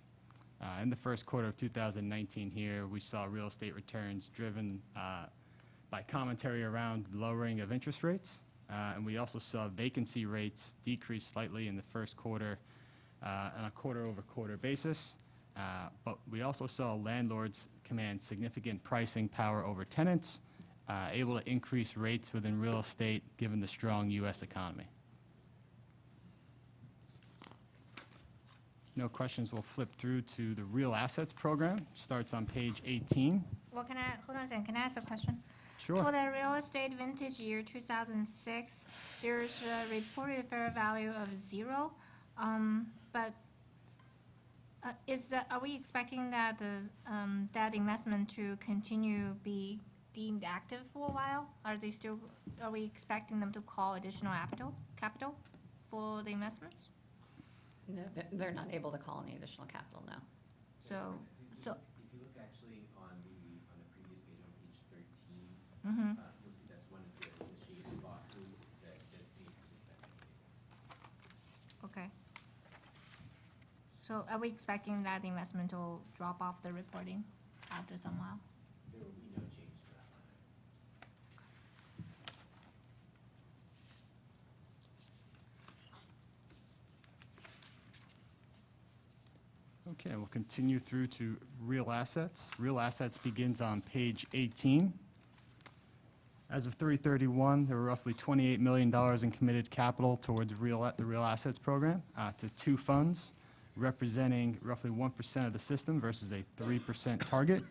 In the first quarter of 2019 here, we saw real estate returns driven by commentary around lowering of interest rates. And we also saw vacancy rates decrease slightly in the first quarter on a quarter-over-quarter basis. But we also saw landlords command significant pricing power over tenants, able to increase rates within real estate given the strong U.S. economy. No questions, we'll flip through to the real assets program. Starts on page 18. Well, hold on a second, can I ask a question? Sure. For the real estate vintage year 2006, there's a reported fair value of 0, but are we expecting that that investment to continue be deemed active for a while? Are we expecting them to call additional capital for the investments? No, they're not able to call any additional capital, no. So, If you look actually on the previous page, on page 13, mhm. you'll see that's one of the shaded boxes that needs to be spent. Okay. So are we expecting that investment will drop off the reporting after some while? There will be no change to that line. Okay, we'll continue through to real assets. Real assets begins on page 18. As of 3/31, there were roughly $28 million in committed capital towards the Real Assets Program to two funds, representing roughly 1% of the system versus a 3% target.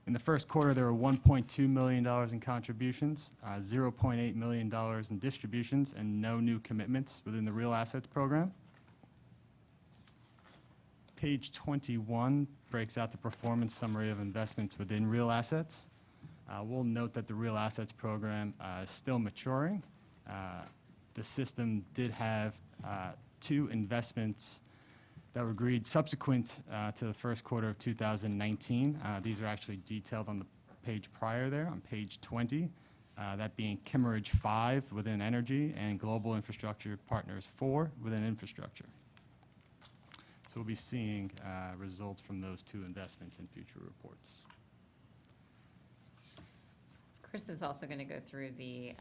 In the first quarter, there were $1.2 million in contributions, $0.8 million in distributions, and no new commitments within the Real Assets Program. Page 21 breaks out the performance summary of investments within real assets. We'll note that the Real Assets Program is still maturing. The system did have two investments that were agreed subsequent to the first quarter of 2019. These are actually detailed on the page prior there, on page 20, that being Kimmeridge 5 within energy and Global Infrastructure Partners 4 within infrastructure. So we'll be seeing results from those two investments in future reports. Chris is also going to go through the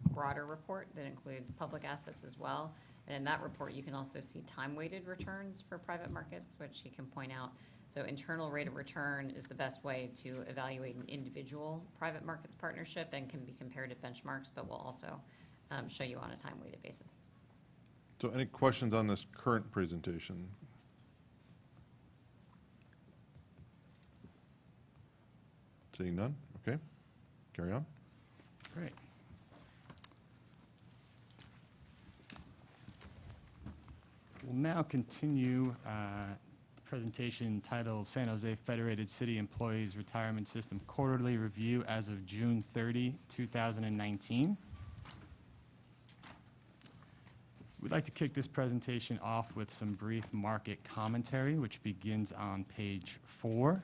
broader report that includes public assets as well. And in that report, you can also see time-weighted returns for private markets, which he can point out. So internal rate of return is the best way to evaluate an individual private markets partnership and can be compared to benchmarks, but will also show you on a time-weighted basis. So any questions on this current presentation? Seeing none? Okay. Carry on. Great. We'll now continue the presentation titled San Jose Federated City Employees Retirement System Quarterly Review as of June 30, 2019. We'd like to kick this presentation off with some brief market commentary, which begins on page 4.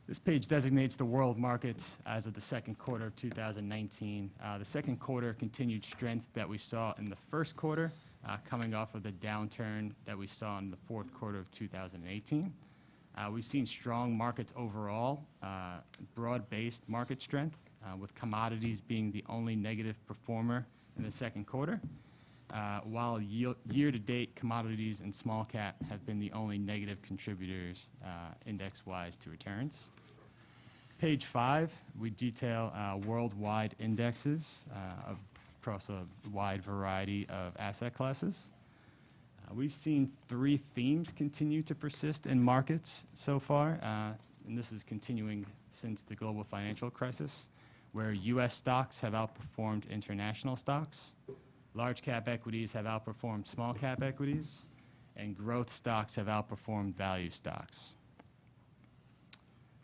This page designates the world markets as of the second quarter of 2019. The second quarter continued strength that we saw in the first quarter, coming off of the downturn that we saw in the fourth quarter of 2018. We've seen strong markets overall, broad-based market strength, with commodities being the only negative performer in the second quarter, while year-to-date commodities and small cap have been the only negative contributors index-wise to returns. Page 5, we detail worldwide indexes across a wide variety of asset classes. We've seen 3 themes continue to persist in markets so far, and this is continuing since the global financial crisis, where U.S. stocks have outperformed international stocks, large cap equities have outperformed small cap equities, and growth stocks have outperformed value stocks.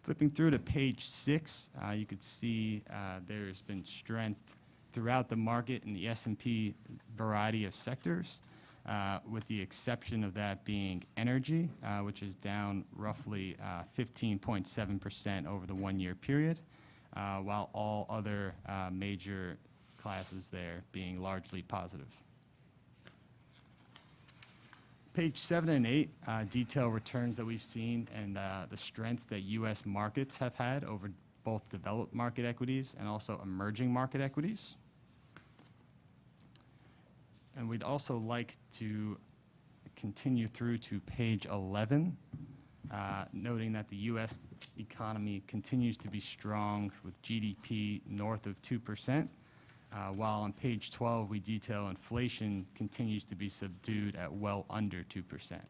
Flipping through to page 6, you could see there's been strength throughout the market in the S&P variety of sectors, with the exception of that being energy, which is down roughly 15.7% over the one-year period, while all other major classes there being largely positive. Page 7 and 8 detail returns that we've seen and the strength that U.S. markets have had over both developed market equities and also emerging market equities. And we'd also like to continue through to page 11, noting that the U.S. economy continues to be strong with GDP north of 2%, while on page 12 we detail inflation continues to be subdued at well under 2%. And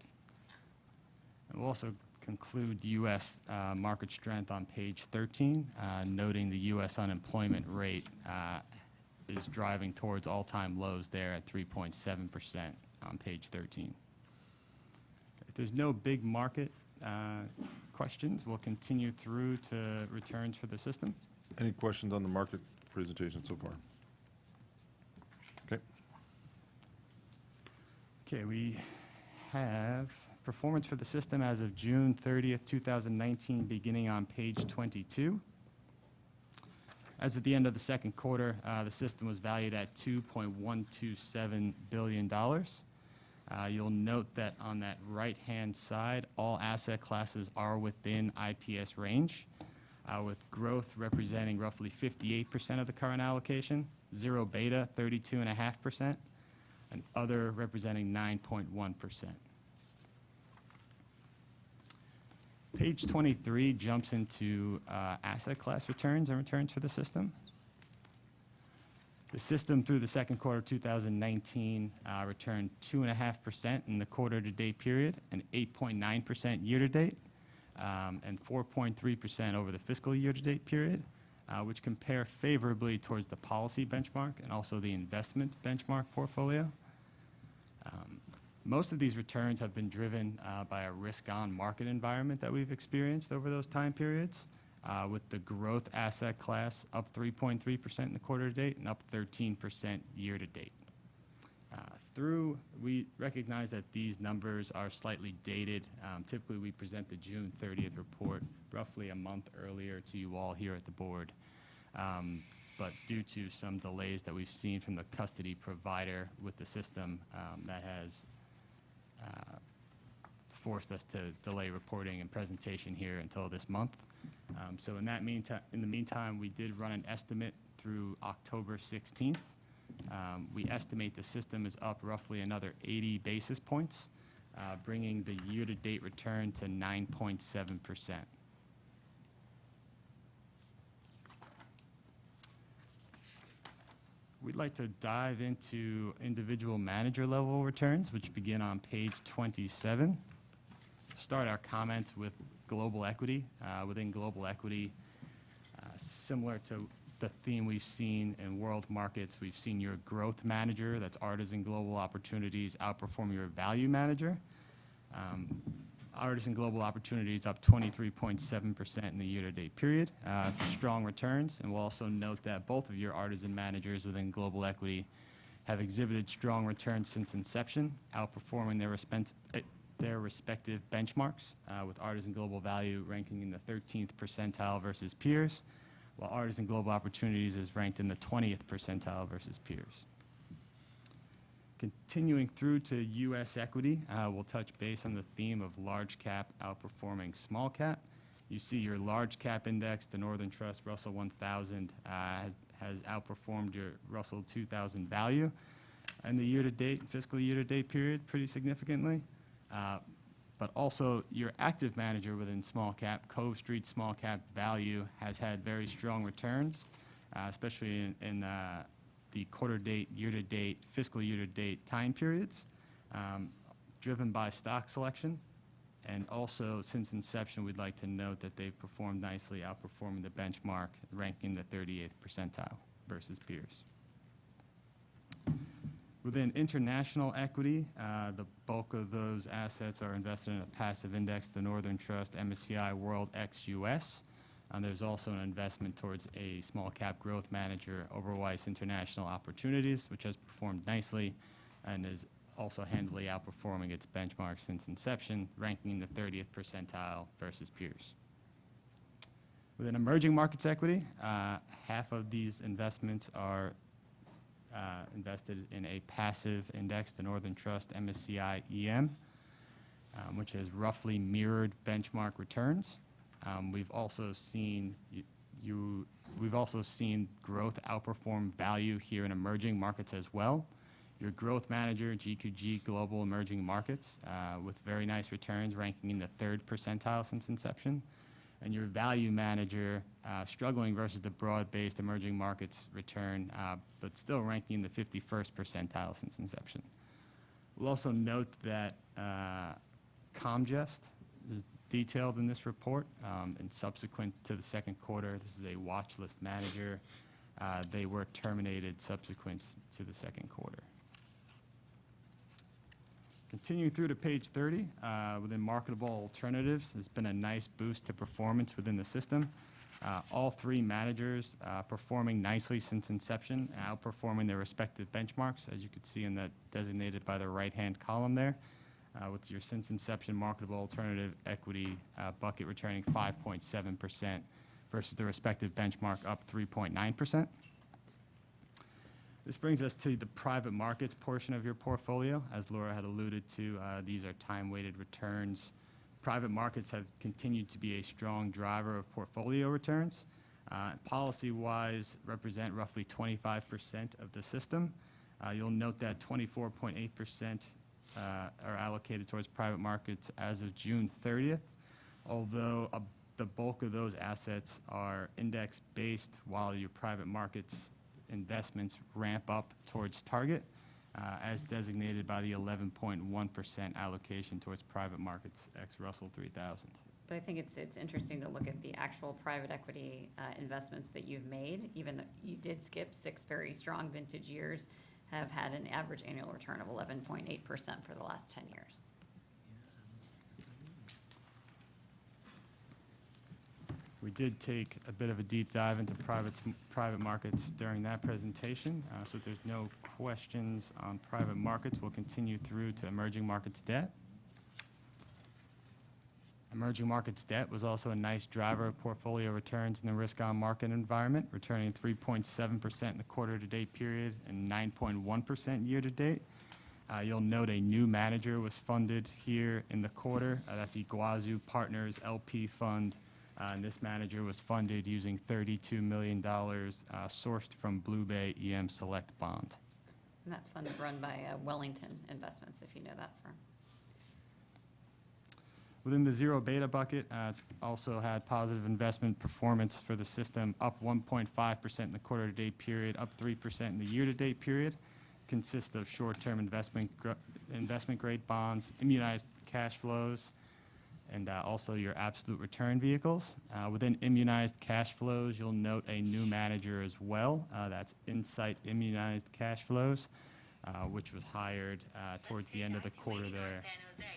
we'll also conclude U.S. market strength on page 13, noting the U.S. unemployment rate is driving towards all-time lows there at 3.7% on page 13. If there's no big market questions, we'll continue through to returns for the system. Any questions on the market presentation so far? Okay. Okay, we have performance for the system as of June 30th, 2019, beginning on page 22. As of the end of the second quarter, the system was valued at $2.127 billion. You'll note that on that right-hand side, all asset classes are within IPS range, with growth representing roughly 58% of the current allocation, zero beta 32.5%, and other representing 9.1%. Page 23 jumps into asset class returns and returns for the system. The system through the second quarter of 2019 returned 2.5% in the quarter-to-date period and 8.9% year-to-date, and 4.3% over the fiscal year-to-date period, which compare favorably towards the policy benchmark and also the investment benchmark portfolio. Most of these returns have been driven by a risk-on market environment that we've experienced over those time periods, with the growth asset class up 3.3% in the quarter-to-date and up 13% year-to-date. We recognize that these numbers are slightly dated. Typically, we present the June 30th report roughly a month earlier to you all here at the board. But due to some delays that we've seen from the custody provider with the system, that has forced us to delay reporting and presentation here until this month. So in the meantime, we did run an estimate through October 16th. We estimate the system is up roughly another 80 basis points, bringing the year-to-date return to 9.7%. We'd like to dive into individual manager level returns, which begin on page 27. Start our comments with global equity. Within global equity, similar to the theme we've seen in world markets, we've seen your growth manager, that's Artisan Global Opportunities, outperform your value manager. Artisan Global Opportunities up 23.7% in the year-to-date period. Some strong returns, and we'll also note that both of your Artisan managers within global equity have exhibited strong returns since inception, outperforming their respective benchmarks, with Artisan Global Value ranking in the 13th percentile versus peers, while Artisan Global Opportunities is ranked in the 20th percentile versus peers. Continuing through to U.S. equity, we'll touch base on the theme of large cap outperforming small cap. You see your large cap index, the Northern Trust Russell 1000, has outperformed your Russell 2000 value in the year-to-date, fiscal year-to-date period pretty significantly. But also your active manager within small cap, Cove Street Small Cap Value, has had very strong returns, especially in the quarter-date, year-to-date, fiscal year-to-date time periods, driven by stock selection. And also, since inception, we'd like to note that they've performed nicely, outperforming the benchmark, ranking the 38th percentile versus peers. Within international equity, the bulk of those assets are invested in a passive index, the Northern Trust MSCI World ex-US. There's also an investment towards a small cap growth manager, Overweiss International Opportunities, which has performed nicely and is also handily outperforming its benchmark since inception, ranking in the 30th percentile versus peers. Within emerging markets equity, half of these investments are invested in a passive index, the Northern Trust MSCI EM, which has roughly mirrored benchmark returns. We've also seen growth outperform value here in emerging markets as well. Your growth manager, GQG Global Emerging Markets, with very nice returns, ranking in the 3rd percentile since inception. And your value manager, struggling versus the broad-based emerging markets return, but still ranking in the 51st percentile since inception. We'll also note that Comgest is detailed in this report, and subsequent to the second quarter, this is a watch list manager. They were terminated subsequent to the second quarter. Continuing through to page 30, within marketable alternatives, there's been a nice boost to performance within the system. All three managers performing nicely since inception, outperforming their respective benchmarks, as you can see in that designated by the right-hand column there, with your since inception marketable alternative equity bucket returning 5.7% versus the respective benchmark up 3.9%. This brings us to the private markets portion of your portfolio. As Laura had alluded to, these are time-weighted returns. Private markets have continued to be a strong driver of portfolio returns. Policy-wise, represent roughly 25% of the system. You'll note that 24.8% are allocated towards private markets as of June 30th, although the bulk of those assets are index-based while your private markets investments ramp up towards target, as designated by the 11.1% allocation towards private markets ex Russell 3000. But I think it's interesting to look at the actual private equity investments that you've made, even though you did skip 6 very strong vintage years, have had an average annual return of 11.8% for the last 10 years. We did take a bit of a deep dive into private markets during that presentation, so if there's no questions on private markets, we'll continue through to emerging markets debt. Emerging markets debt was also a nice driver of portfolio returns in the risk-on market environment, returning 3.7% in the quarter-to-date period and 9.1% year-to-date. You'll note a new manager was funded here in the quarter. That's Iguazu Partners LP Fund. And this manager was funded using $32 million sourced from Blue Bay EM Select Bond. And that fund's run by Wellington Investments, if you know that firm. Within the zero beta bucket, it's also had positive investment performance for the system, up 1.5% in the quarter-to-date period, up 3% in the year-to-date period. Consists of short-term investment grade bonds, immunized cash flows, and also your absolute return vehicles. Within immunized cash flows, you'll note a new manager as well. That's Insight Immunized Cash Flows, which was hired towards the end of the quarter there. Sorry,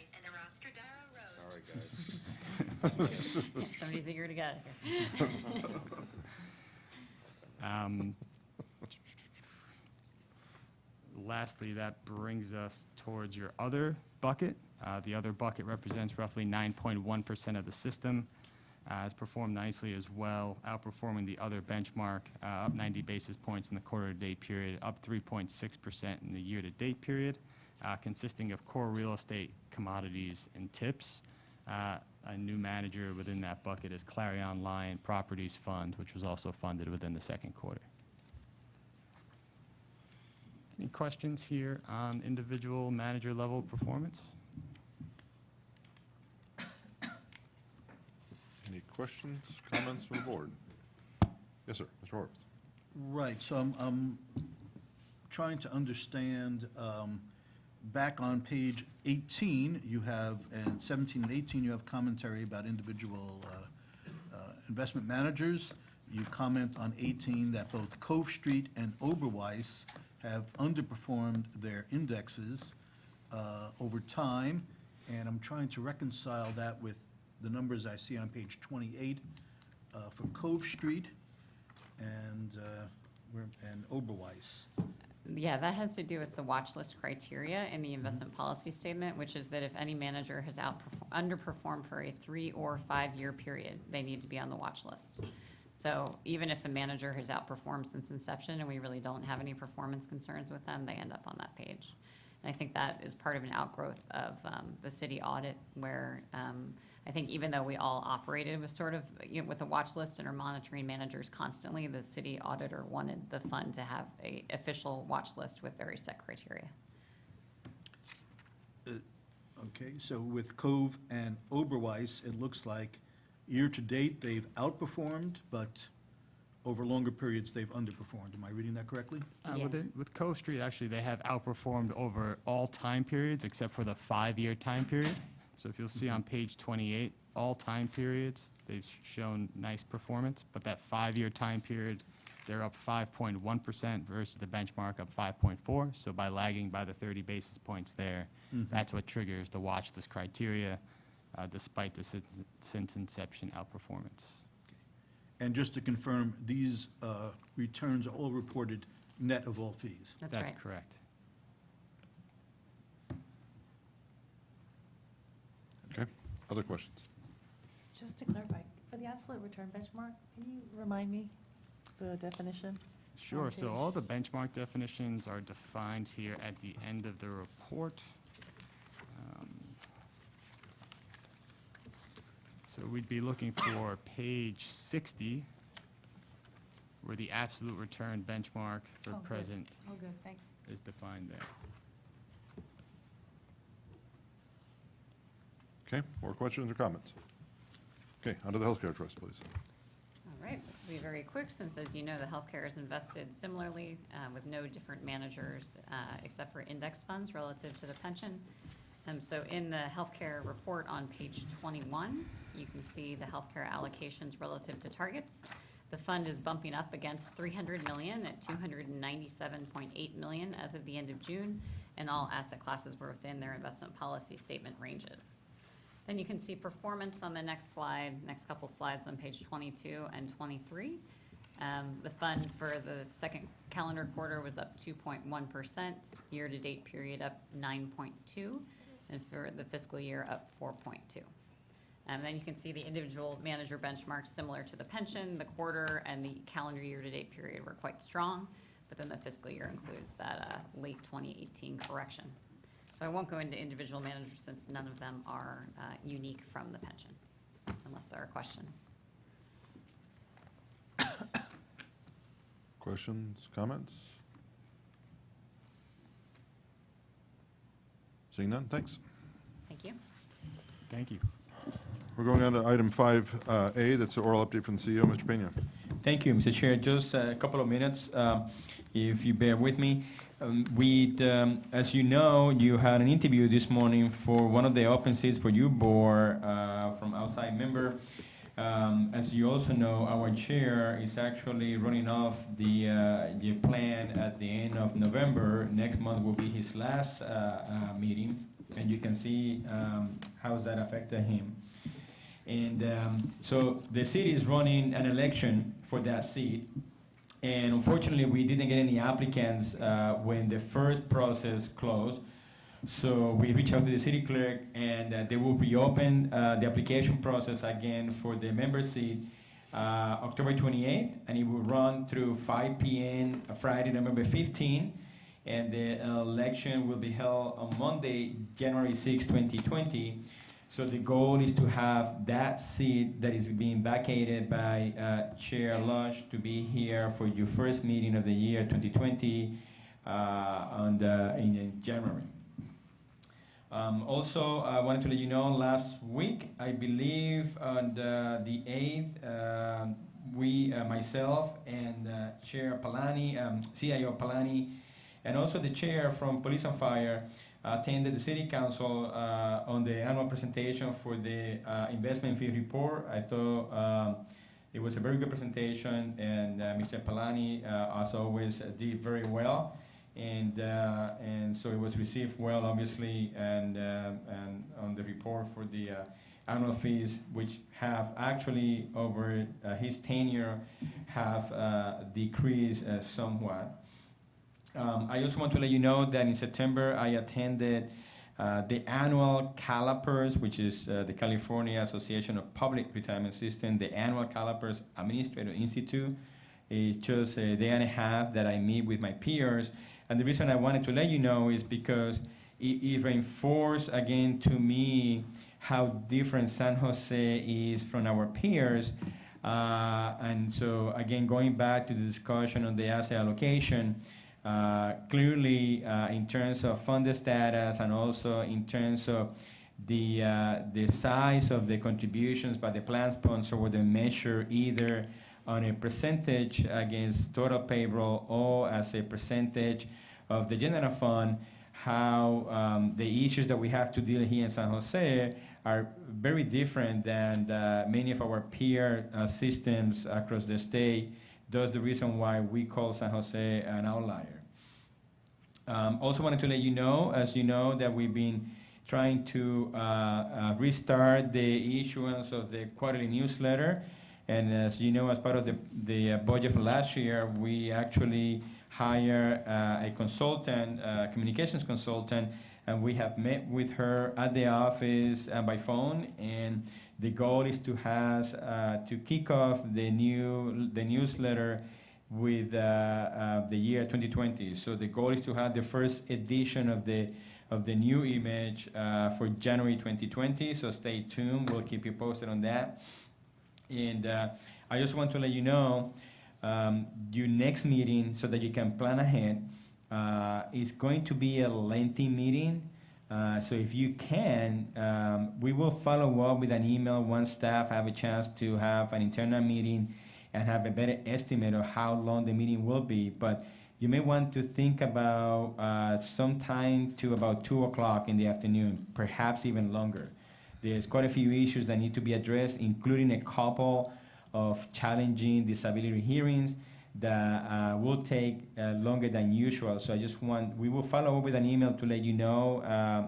guys. Somebody's eager to get out of here. Lastly, that brings us towards your other bucket. The other bucket represents roughly 9.1% of the system. Has performed nicely as well, outperforming the other benchmark, up 90 basis points in the quarter-to-date period, up 3.6% in the year-to-date period, consisting of core real estate, commodities, and tips. A new manager within that bucket is Clarion Lion Properties Fund, which was also funded within the second quarter. Any questions here on individual manager level performance? Any questions, comments from the board? Yes, sir, Mr. Horvath. Right, so I'm trying to understand, back on page 18, you have, and 17 and 18, you have commentary about individual investment managers. You comment on 18 that both Cove Street and Oberweis have underperformed their indexes over time, and I'm trying to reconcile that with the numbers I see on page 28 for Cove Street and Oberweis. Yeah, that has to do with the watch list criteria in the investment policy statement, which is that if any manager has underperformed for a 3 or 5 year period, they need to be on the watch list. So even if a manager has outperformed since inception and we really don't have any performance concerns with them, they end up on that page. And I think that is part of an outgrowth of the city audit where I think even though we all operated with sort of, with a watch list and are monitoring managers constantly, the city auditor wanted the fund to have a official watch list with very set criteria. Okay, so with Cove and Oberweis, it looks like year-to-date, they've outperformed, but over longer periods, they've underperformed. Am I reading that correctly? Yeah. With Cove Street, actually, they have outperformed over all time periods except for the 5-year time period. So if you'll see on page 28, all time periods, they've shown nice performance, but that 5-year time period, they're up 5.1% versus the benchmark up 5.4. So by lagging by the 30 basis points there, that's what triggers the watch list criteria, despite the since inception outperformance. And just to confirm, these returns are all reported net of all fees. That's That's right. correct. Okay, other questions? Just to clarify, for the absolute return benchmark, can you remind me the definition? Sure, so page. all the benchmark definitions are defined here at the end of the report. So we'd be looking for page 60, where the absolute return benchmark for Oh, good. present Oh, good, thanks. is defined there. Okay, more questions or comments? Okay, onto the healthcare trust, please. All right, this will be very quick, since as you know, the healthcare is invested similarly with no different managers except for index funds relative to the pension. So in the healthcare report on page 21, you can see the healthcare allocations relative to targets. The fund is bumping up against 300 million at 297.8 million as of the end of June, and all asset classes were within their investment policy statement ranges. Then you can see performance on the next slide, next couple slides on page 22 and 23. The fund for the second calendar quarter was up 2.1%, year-to-date period up 9.2%, and for the fiscal year up 4.2%. And then you can see the individual manager benchmarks similar to the pension. The quarter and the calendar year-to-date period were quite strong, but then the fiscal year includes that late 2018 correction. So I won't go into individual managers since none of them are unique from the pension, unless there are questions. Questions, comments? Seeing none, thanks. Thank you. Thank you. We're going on to item 5A, that's the oral update from the CEO, Mr. Pena. Thank you, Mr. Chair. Just a couple of minutes, if you bear with me. As you know, you had an interview this morning for one of the open seats for your board from outside member. As you also know, our chair is actually running off the plan at the end of November. Next month will be his last meeting, and you can see how that affected him. And so the city is running an election for that seat. And unfortunately, we didn't get any applicants when the first process closed. So we reached out to the city clerk, and they will reopen the application process again for the member seat October 28th, and it will run through 5 p.m. Friday, November 15th. And the election will be held on Monday, January 6, 2020. So the goal is to have that seat that is being vacated by Chair Lush to be here for your first meeting of the year 2020 in January. Also, I wanted to let you know, last week, I believe on the 8th, myself and Chair Palani, CIO Palani, and also the chair from Police and Fire, attended the City Council on the annual presentation for the investment fee report. I thought it was a very good presentation, and Mr. Palani, as always, did very well. And so it was received well, obviously, and on the report for the annual fees, which have actually, over his tenure, have decreased somewhat. I also want to let you know that in September I attended the annual CalPERS, which is the California Association of Public Retirement System, the annual CalPERS Administrator Institute. It's just a day and a half that I meet with my peers. And the reason I wanted to let you know is because it reinforced again to me how different San Jose is from our peers. And so again, going back to the discussion on the asset allocation, clearly, in terms of funded status and also in terms of the size of the contributions by the plan sponsor, where they measure either on a percentage against total payroll or as a percentage of the general fund, how the issues that we have to deal here in San Jose are very different than many of our peer systems across the state. That's the reason why we call San Jose an outlier. Also wanted to let you know, as you know, that we've been trying to restart the issuance of the quarterly newsletter. And as you know, as part of the budget for last year, we actually hired a consultant, communications consultant, and we have met with her at the office and by phone. And the goal is to kick off the newsletter with the year 2020. So the goal is to have the first edition of the new image for January 2020. So stay tuned. We'll keep you posted on that. And I just want to let you know your next meeting, so that you can plan ahead, is going to be a lengthy meeting. So if you can, we will follow up with an email once staff have a chance to have an internal meeting and have a better estimate of how long the meeting will be. But you may want to think about sometime to about 2 o'clock in the afternoon, perhaps even longer. There's quite a few issues that need to be addressed, including a couple of challenging disability hearings that will take longer than usual. So we will follow up with an email to let you know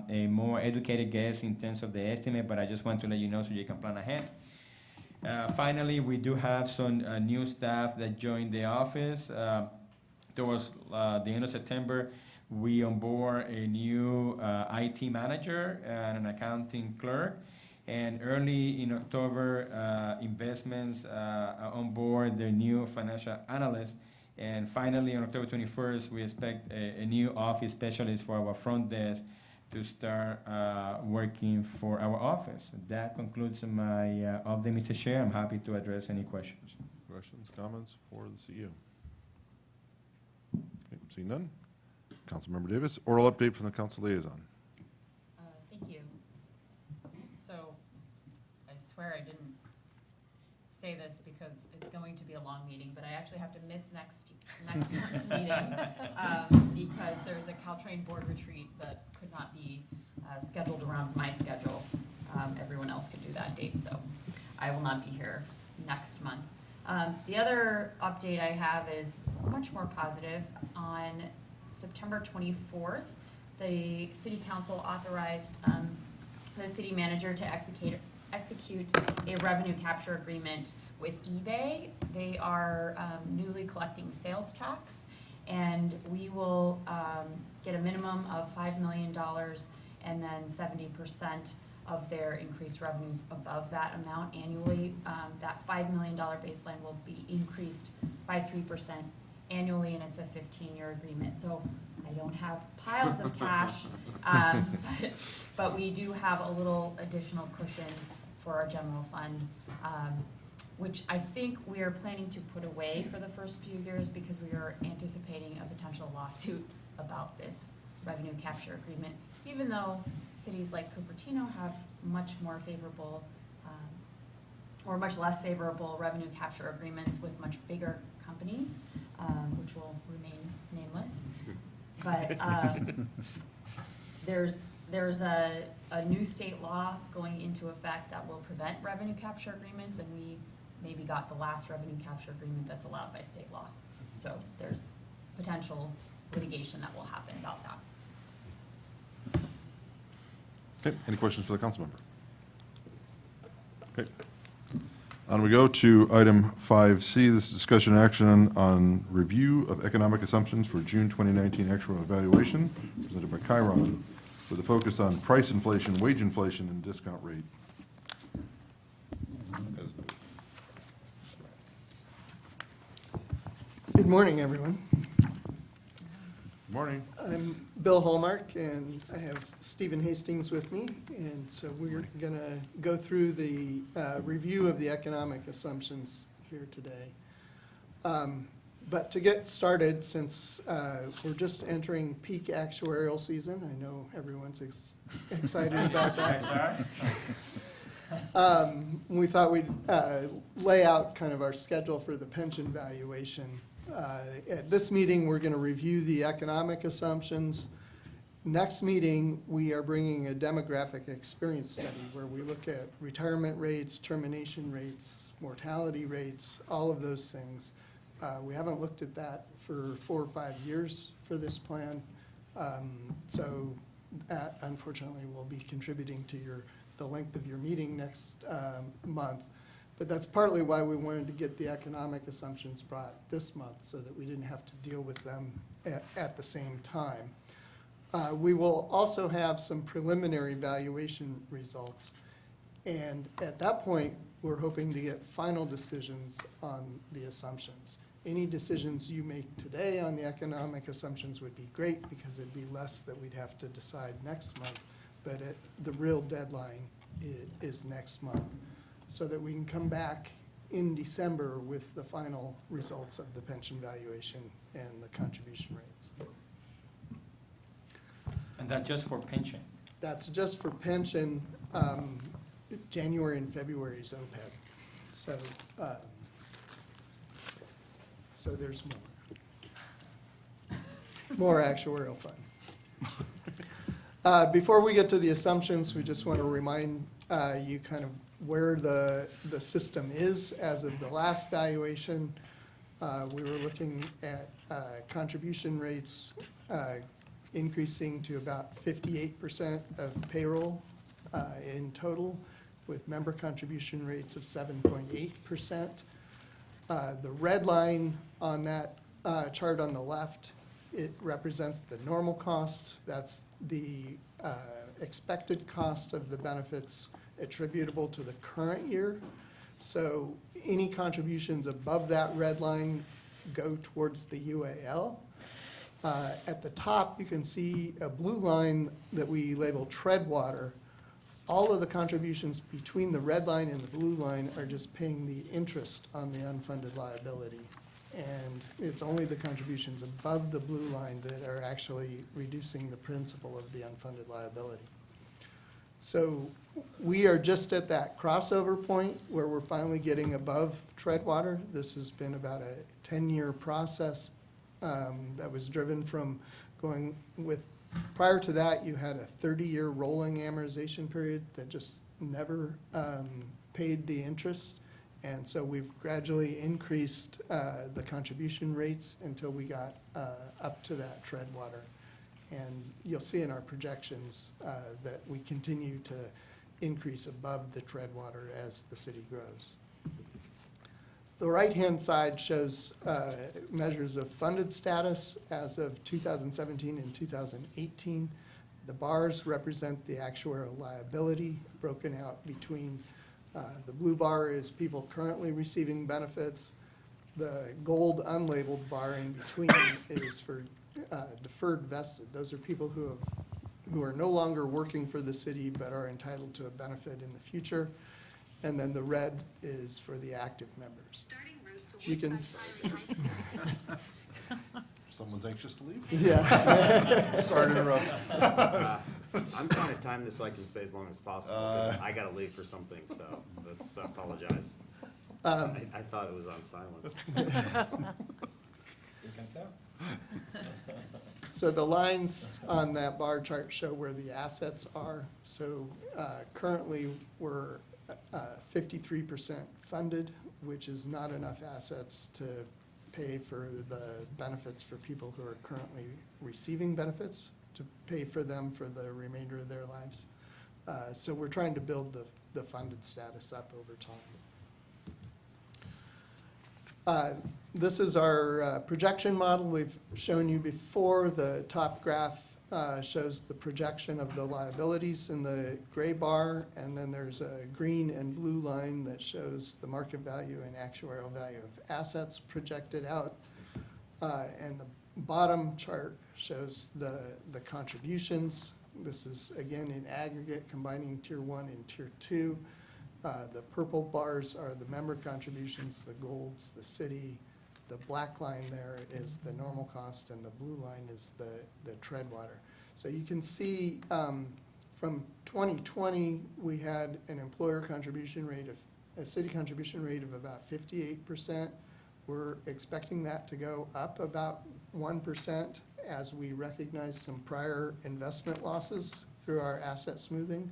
a more educated guess in terms of the estimate, but I just want to let you know so you can plan ahead. Finally, we do have some new staff that joined the office. Towards the end of September, we onboard a new IT manager and an accounting clerk. And early in October, investments on board the new financial analyst. And finally, on October 21st, we expect a new office specialist for our front desk to start working for our office. That concludes my update, Mr. Chair. I'm happy to address any questions. Questions, comments for the CEO? Okay, seeing none. Councilmember Davis, oral update from the council liaison. Thank you. So, I swear I didn't say this because it's going to be a long meeting, but I actually have to miss next month's meeting because there's a Caltrain board retreat that could not be scheduled around my schedule. Everyone else could do that date, so I will not be here next month. The other update I have is much more positive. On September 24th, the city council authorized the city manager to execute a revenue capture agreement with eBay. They are newly collecting sales tax, and we will get a minimum of $5 million and then 70% of their increased revenues above that amount annually. That $5 million baseline will be increased by 3% annually, and it's a 15-year agreement. So I don't have piles of cash, but we do have a little additional cushion for our general fund, which I think we are planning to put away for the first few years because we are anticipating a potential lawsuit about this revenue capture agreement, even though cities like Cupertino have much more favorable or much less favorable revenue capture agreements with much bigger companies, which will remain nameless. But there's a new state law going into effect that will prevent revenue capture agreements, and we maybe got the last revenue capture agreement that's allowed by state law. So there's potential litigation that will happen about that. Okay, any questions for the council member? Okay. On we go to item 5C. This is discussion and action on review of economic assumptions for June 2019 actual evaluation, presented by Chiron, with a focus on price inflation, wage inflation, and discount rate. Good morning, everyone. Good morning. I'm Bill Hallmark, and I have Stephen Hastings with me, and so we're going to go through the review of the economic assumptions here today. But to get started, since we're just entering peak actuarial season, I know everyone's excited about that. We thought we'd lay out kind of our schedule for the pension valuation. At this meeting, we're going to review the economic assumptions. Next meeting, we are bringing a demographic experience study where we look at retirement rates, termination rates, mortality rates, all of those things. We haven't looked at that for 4 or 5 years for this plan. So that, unfortunately, will be contributing to the length of your meeting next month. But that's partly why we wanted to get the economic assumptions brought this month so that we didn't have to deal with them at the same time. We will also have some preliminary valuation results. And at that point, we're hoping to get final decisions on the assumptions. Any decisions you make today on the economic assumptions would be great because it'd be less that we'd have to decide next month. But the real deadline is next month, so that we can come back in December with the final results of the pension valuation and the contribution rates. And that's just for pension? That's just for pension, January and February's OPEB. So, so there's more actuarial fund. Before we get to the assumptions, we just want to remind you kind of where the system is as of the last valuation. We were looking at contribution rates increasing to about 58% of payroll in total, with member contribution rates of 7.8%. The red line on that chart on the left, it represents the normal cost. That's the expected cost of the benefits attributable to the current year. So any contributions above that red line go towards the UAL. At the top, you can see a blue line that we label treadwater. All of the contributions between the red line and the blue line are just paying the interest on the unfunded liability. And it's only the contributions above the blue line that are actually reducing the principal of the unfunded liability. So we are just at that crossover point where we're finally getting above treadwater. This has been about a 10-year process that was driven from going with, prior to that, you had a 30-year rolling amortization period that just never paid the interest. And so we've gradually increased the contribution rates until we got up to that treadwater. And you'll see in our projections that we continue to increase above the treadwater as the city grows. The right-hand side shows measures of funded status as of 2017 and 2018. The bars represent the actuarial liability broken out between the blue bar is people currently receiving benefits. The gold unlabeled bar in between is for deferred vested. Those are people who are no longer working for the city but are entitled to a benefit in the future. And then the red is for the active members. You can. Someone's anxious to leave? Yeah. Sorry to interrupt. I'm trying to time this so I can stay as long as possible, because I gotta leave for something, so I apologize. I thought it was on silence. You can tell. So the lines on that bar chart show where the assets are. So currently, we're 53% funded, which is not enough assets to pay for the benefits for people who are currently receiving benefits, to pay for them for the remainder of their lives. So we're trying to build the funded status up over time. This is our projection model we've shown you before. The top graph shows the projection of the liabilities in the gray bar, and then there's a green and blue line that shows the market value and actuarial value of assets projected out. And the bottom chart shows the contributions. This is, again, in aggregate, combining Tier 1 and Tier 2. The purple bars are the member contributions, the gold's the city. The black line there is the normal cost, and the blue line is the treadwater. So you can see from 2020, we had an employer contribution rate a city contribution rate of about 58%. We're expecting that to go up about 1% as we recognize some prior investment losses through our asset smoothing.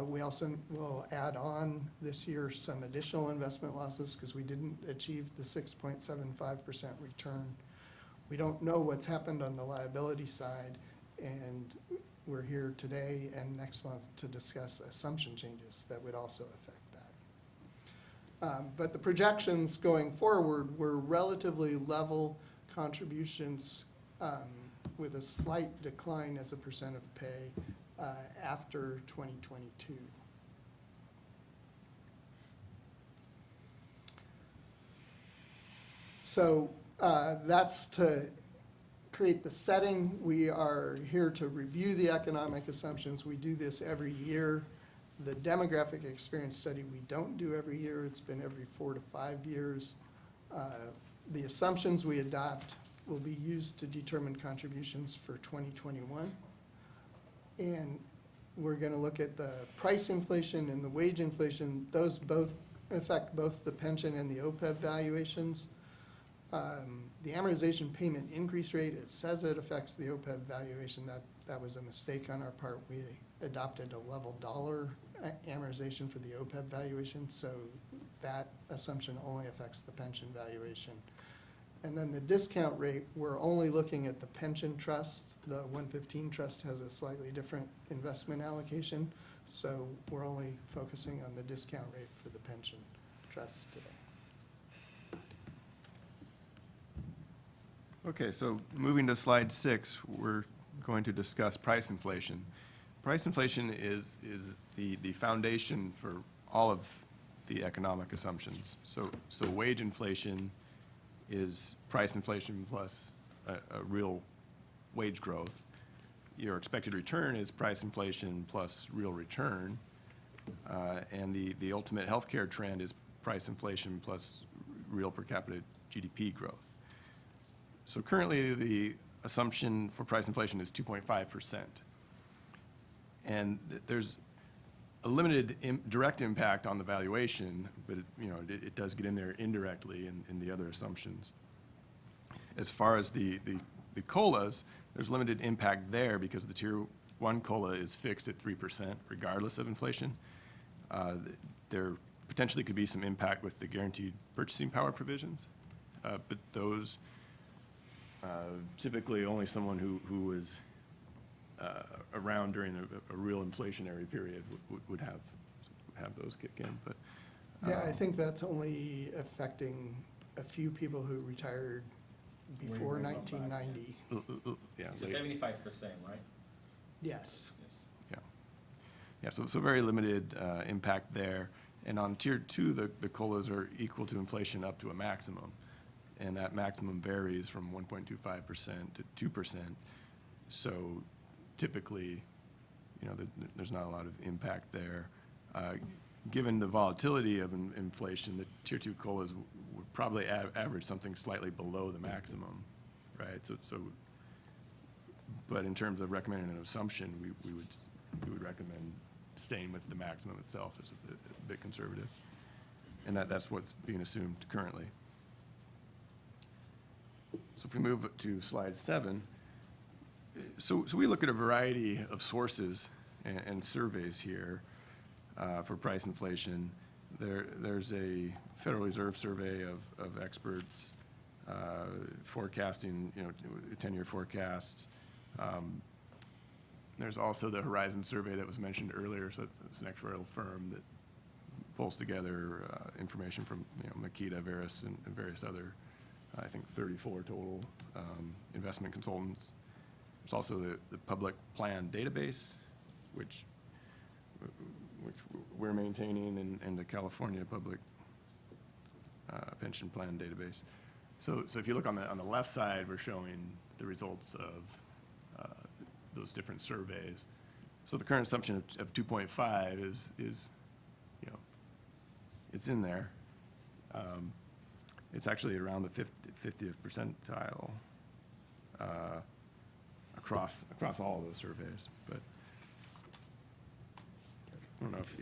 We also will add on this year some additional investment losses because we didn't achieve the 6.75% return. We don't know what's happened on the liability side, and we're here today and next month to discuss assumption changes that would also affect that. But the projections going forward were relatively level contributions with a slight decline as a percent of pay after 2022. So that's to create the setting. We are here to review the economic assumptions. We do this every year. The demographic experience study we don't do every year. It's been every 4 to 5 years. The assumptions we adopt will be used to determine contributions for 2021. And we're gonna look at the price inflation and the wage inflation. Those both affect both the pension and the OPEB valuations. The amortization payment increase rate, it says it affects the OPEB valuation. That was a mistake on our part. We adopted a level dollar amortization for the OPEB valuation, so that assumption only affects the pension valuation. And then the discount rate, we're only looking at the pension trust. The 115 trust has a slightly different investment allocation, so we're only focusing on the discount rate for the pension trust today. Okay, so moving to slide 6, we're going to discuss price inflation. Price inflation is the foundation for all of the economic assumptions. So wage inflation is price inflation plus a real wage growth. Your expected return is price inflation plus real return. And the ultimate healthcare trend is price inflation plus real per capita GDP growth. So currently, the assumption for price inflation is 2.5%. And there's a limited direct impact on the valuation, but it does get in there indirectly in the other assumptions. As far as the COLAs, there's limited impact there because the Tier 1 COLA is fixed at 3% regardless of inflation. There potentially could be some impact with the guaranteed purchasing power provisions, but those typically only someone who was around during a real inflationary period would have those kick in, but. Yeah, I think that's only affecting a few people who retired before 1990. Yeah. It's a 75%, right? Yes. Yeah, so very limited impact there. And on Tier 2, the COLAs are equal to inflation up to a maximum. And that maximum varies from 1.25% to 2%. So typically, there's not a lot of impact there. Given the volatility of inflation, the Tier 2 COLAs would probably average something slightly below the maximum, right? But in terms of recommending an assumption, we would recommend staying with the maximum itself as a bit conservative. And that's what's being assumed currently. So if we move to slide 7, so we look at a variety of sources and surveys here for price inflation. There's a Federal Reserve survey of experts forecasting, 10-year forecasts. There's also the Horizon survey that was mentioned earlier. So it's an actuarial firm that pulls together information from Makita, Veris, and various other, I think 34 total investment consultants. There's also the public plan database, which we're maintaining, and the California Public Pension Plan database. So if you look on the left side, we're showing the results of those different surveys. So the current assumption of 2.5 is it's in there. It's actually around the 50th percentile across all of those surveys. But I don't know if,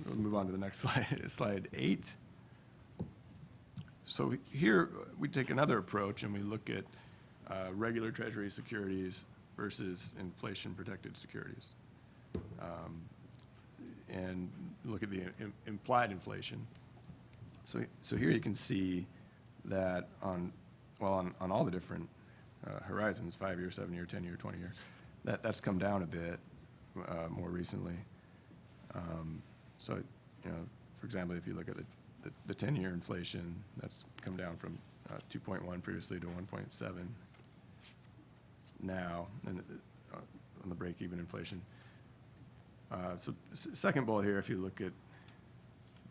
we'll move on to the next slide, slide 8. So here we take another approach and we look at regular Treasury securities versus inflation-protected securities. And look at the implied inflation. So here you can see that on all the different horizons, 5-year, 7-year, 10-year, 20-year, that's come down a bit more recently. So, for example, if you look at the 10-year inflation, that's come down from 2.1 previously to 1.7 now, and on the break-even inflation. So second bullet here, if you look at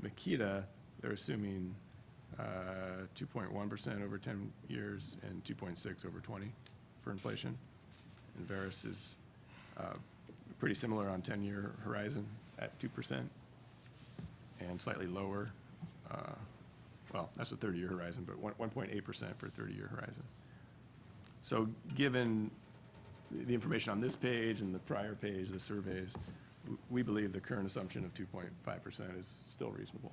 Makita, they're assuming 2.1% over 10 years and 2.6 over 20 for inflation. And Veris is pretty similar on 10-year horizon at 2% and slightly lower. Well, that's a 30-year horizon, but 1.8% for a 30-year horizon. So given the information on this page and the prior page, the surveys, we believe the current assumption of 2.5% is still reasonable.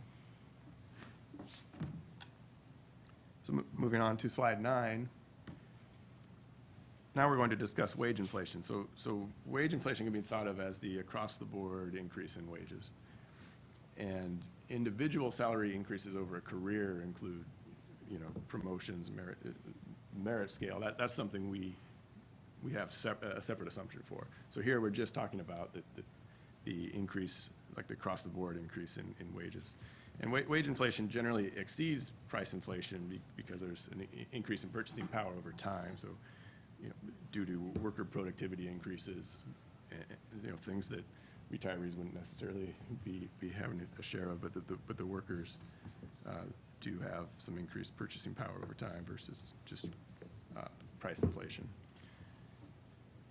So moving on to slide 9. Now we're going to discuss wage inflation. So wage inflation can be thought of as the across-the-board increase in wages. And individual salary increases over a career include, promotions, merit scale. That's something we have a separate assumption for. So here we're just talking about the increase, like the across-the-board increase in wages. And wage inflation generally exceeds price inflation because there's an increase in purchasing power over time. So, due to worker productivity increases, things that retirees wouldn't necessarily be having a share of, but the workers do have some increased purchasing power over time versus just price inflation.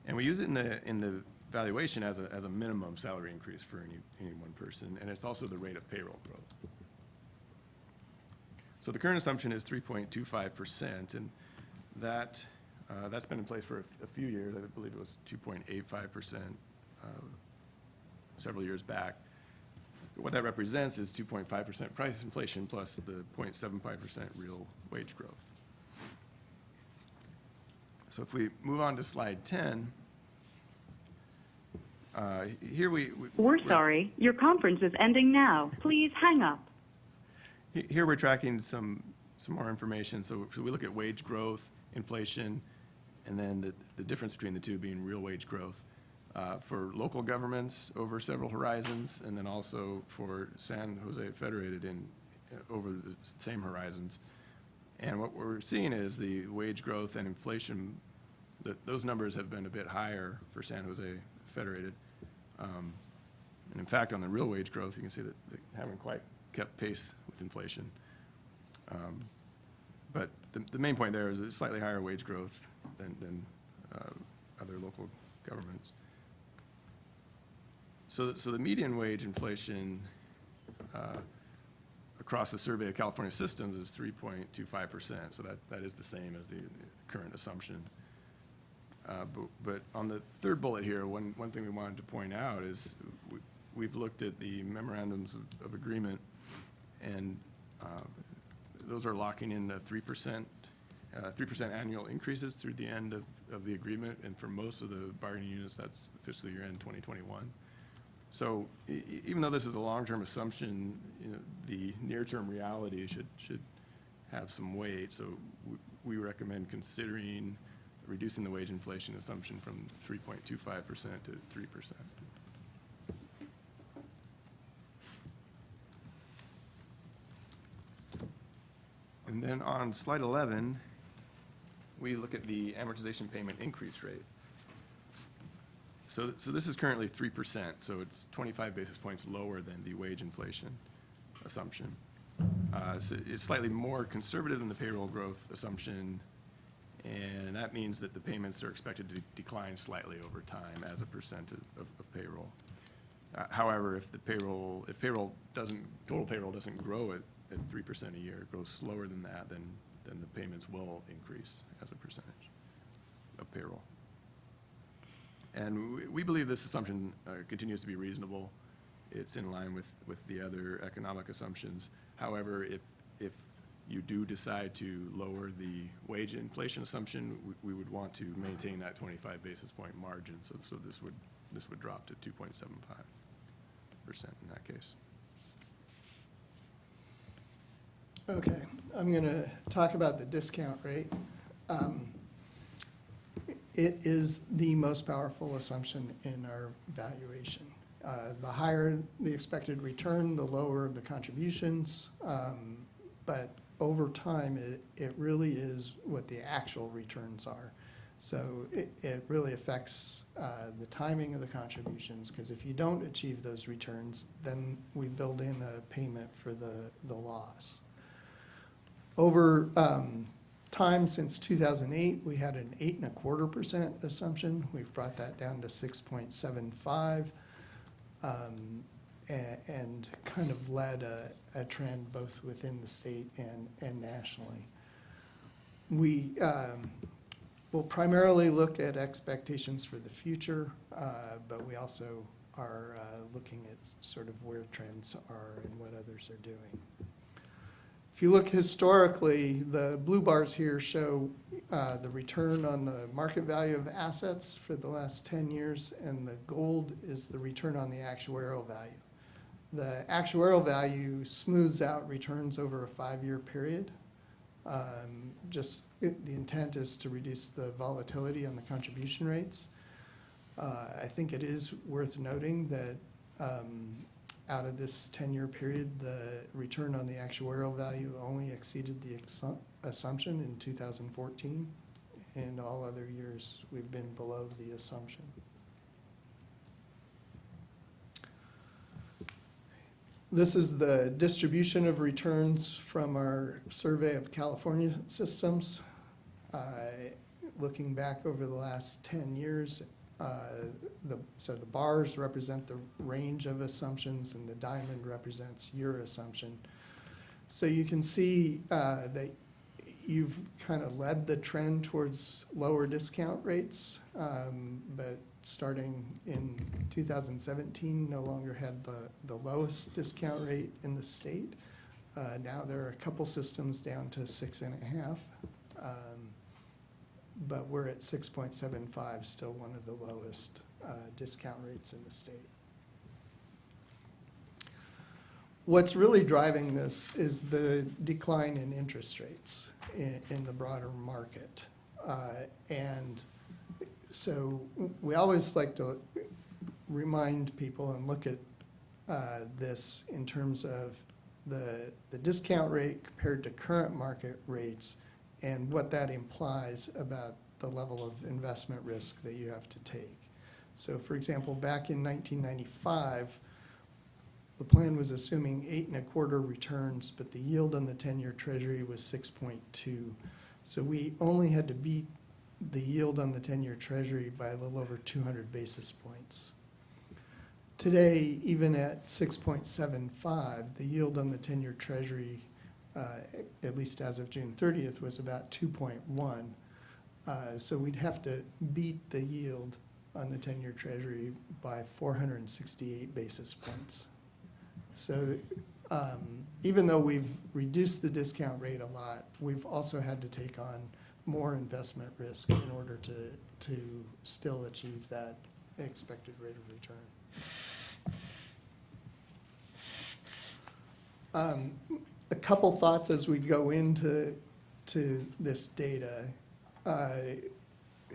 And we use it in the valuation as a minimum salary increase for any one person, and it's also the rate of payroll growth. So the current assumption is 3.25%, and that's been in place for a few years. I believe it was 2.85% several years back. What that represents is 2.5% price inflation plus the 0.75% real wage growth. So if we move on to slide 10, here we're sorry, your conference is ending now. Please hang up. Here we're tracking some more information. So we look at wage growth, inflation, and then the difference between the two being real wage growth for local governments over several horizons, and then also for San Jose Federated over the same horizons. And what we're seeing is the wage growth and inflation, those numbers have been a bit higher for San Jose Federated. And in fact, on the real wage growth, you can see that they haven't quite kept pace with inflation. But the main point there is a slightly higher wage growth than other local governments. So the median wage inflation across the survey of California systems is 3.25%. So that is the same as the current assumption. But on the third bullet here, one thing we wanted to point out is we've looked at the memorandums of agreement, and those are locking in 3% annual increases through the end of the agreement, and for most of the bargaining units, that's fiscal year end 2021. So even though this is a long-term assumption, the near-term reality should have some weight. So we recommend considering reducing the wage inflation assumption from 3.25% to 3%. And then on slide 11, we look at the amortization payment increase rate. So this is currently 3%, so it's 25 basis points lower than the wage inflation assumption. So it's slightly more conservative than the payroll growth assumption, and that means that the payments are expected to decline slightly over time as a percent of payroll. However, if total payroll doesn't grow at 3% a year, it grows slower than that, then the payments will increase as a percentage of payroll. And we believe this assumption continues to be reasonable. It's in line with the other economic assumptions. However, if you do decide to lower the wage inflation assumption, we would want to maintain that 25 basis point margin. So this would drop to 2.75% in that case. Okay, I'm going to talk about the discount rate. It is the most powerful assumption in our valuation. The higher the expected return, the lower the contributions, but over time, it really is what the actual returns are. So it really affects the timing of the contributions, because if you don't achieve those returns, then we build in a payment for the loss. Over time since 2008, we had an 8.25% assumption. We've brought that down to 6.75, and kind of led a trend both within the state and nationally. We will primarily look at expectations for the future, but we also are looking at sort of where trends are and what others are doing. If you look historically, the blue bars here show the return on the market value of assets for the last 10 years, and the gold is the return on the actuarial value. The actuarial value smooths out returns over a 5-year period. The intent is to reduce the volatility on the contribution rates. I think it is worth noting that out of this 10-year period, the return on the actuarial value only exceeded the assumption in 2014. In all other years, we've been below the assumption. This is the distribution of returns from our survey of California systems. Looking back over the last 10 years, so the bars represent the range of assumptions and the diamond represents your assumption. So you can see that you've kind of led the trend towards lower discount rates, but starting in 2017, no longer had the lowest discount rate in the state. Now there are a couple systems down to 6.5. But we're at 6.75, still one of the lowest discount rates in the state. What's really driving this is the decline in interest rates in the broader market. And so we always like to remind people and look at this in terms of the discount rate compared to current market rates and what that implies about the level of investment risk that you have to take. So for example, back in 1995, the plan was assuming 8.25 returns, but the yield on the 10-year treasury was 6.2. So we only had to beat the yield on the 10-year treasury by a little over 200 basis points. Today, even at 6.75, the yield on the 10-year treasury at least as of June 30th, was about 2.1. So we'd have to beat the yield on the 10-year treasury by 468 basis points. So even though we've reduced the discount rate a lot, we've also had to take on more investment risk in order to still achieve that expected rate of return. A couple thoughts as we go into this data.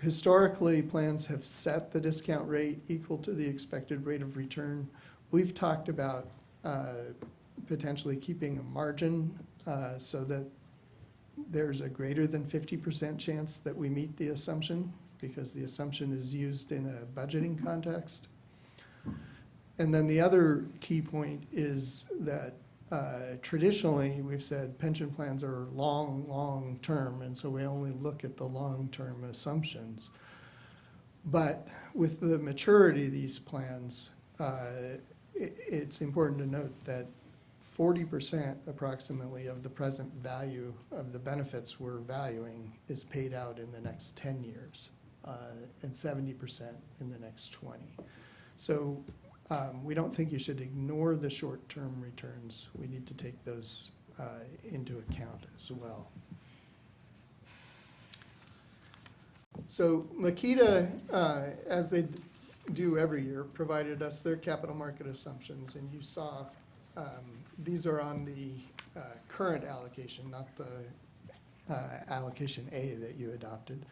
Historically, plans have set the discount rate equal to the expected rate of return. We've talked about potentially keeping a margin so that there's a greater than 50% chance that we meet the assumption, because the assumption is used in a budgeting context. And then the other key point is that traditionally, we've said pension plans are long term, and so we only look at the long-term assumptions. But with the maturity of these plans, it's important to note that 40% approximately of the present value of the benefits we're valuing is paid out in the next 10 years, and 70% in the next 20. So we don't think you should ignore the short-term returns. We need to take those into account as well. So Makita, as they do every year, provided us their capital market assumptions, and you saw these are on the current allocation, not the allocation A that you adopted.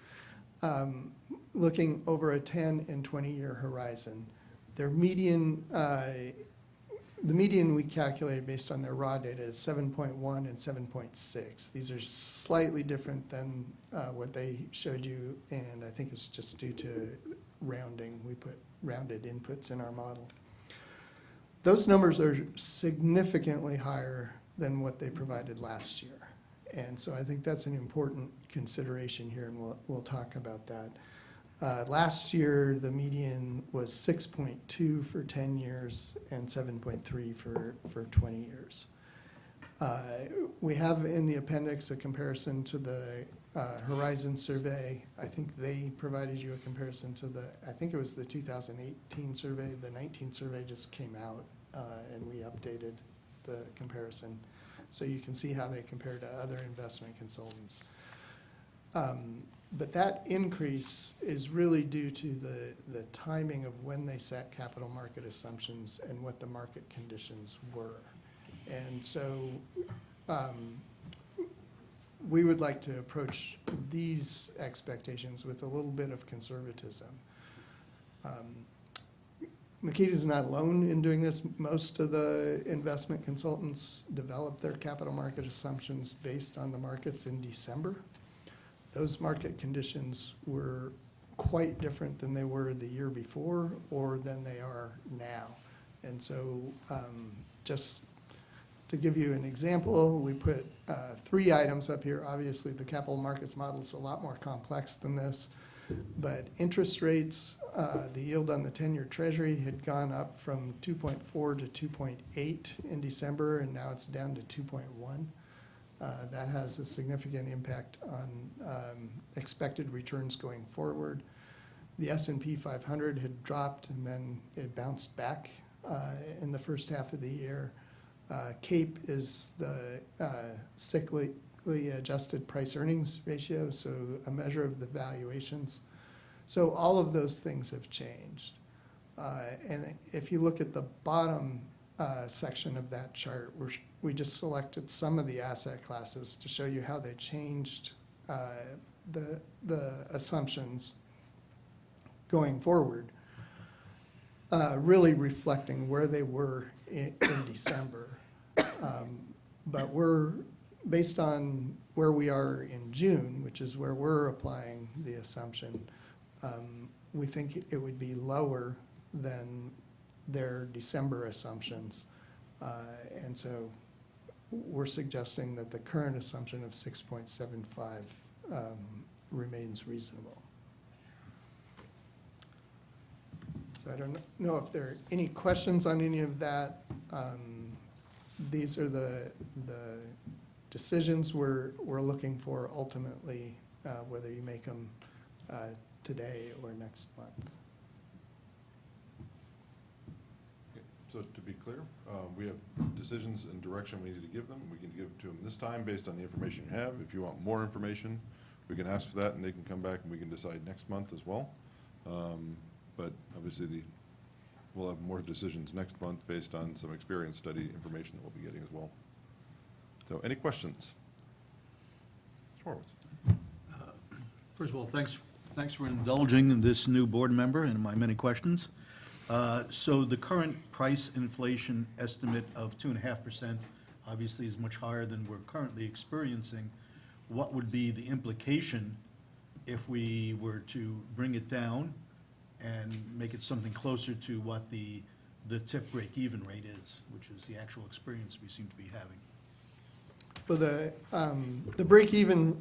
Looking over a 10 and 20-year horizon. Their median, the median we calculated based on their raw data is 7.1 and 7.6. These are slightly different than what they showed you, and I think it's just due to rounding. We put rounded inputs in our model. Those numbers are significantly higher than what they provided last year. And so I think that's an important consideration here, and we'll talk about that. Last year, the median was 6.2 for 10 years and 7.3 for 20 years. We have in the appendix a comparison to the Horizon survey, I think they provided you a comparison to I think it was the 2018 survey. The 19 survey just came out, and we updated the comparison. So you can see how they compare to other investment consultants. But that increase is really due to the timing of when they set capital market assumptions and what the market conditions were. And so we would like to approach these expectations with a little bit of conservatism. Makita's not alone in doing this. Most of the investment consultants develop their capital market assumptions based on the markets in December. Those market conditions were quite different than they were the year before or than they are now. And so just to give you an example, we put 3 items up here. Obviously, the capital markets model is a lot more complex than this. But interest rates, the yield on the 10-year Treasury had gone up from 2.4 to 2.8 in December, and now it's down to 2.1. That has a significant impact on expected returns going forward. The S&P 500 had dropped, and then it bounced back in the first half of the year. CAPE is the cyclically adjusted price earnings ratio, so a measure of the valuations. So all of those things have changed. And if you look at the bottom section of that chart, we just selected some of the asset classes to show you how they changed the assumptions going forward, really reflecting where they were in December. But we're, based on where we are in June, which is where we're applying the assumption, we think it would be lower than their December assumptions. And so we're suggesting that the current assumption of 6.75 remains reasonable. So I don't know if there are any questions on any of that. These are the decisions we're looking for ultimately, whether you make them today or next month. Okay, so to be clear, we have decisions and direction we need to give them. We can give it to them this time based on the information you have. If you want more information, we can ask for that, and they can come back and we can decide next month as well. But obviously, we'll have more decisions next month based on some experience study information that we'll be getting as well. So any questions? Mr. Horowitz. First of all, thanks for indulging this new board member in my many questions. So the current price inflation estimate of 2.5% obviously is much higher than we're currently experiencing. What would be the implication if we were to bring it down and make it something closer to what the tip break-even rate is, which is the actual experience we seem to be having? Well, the break-even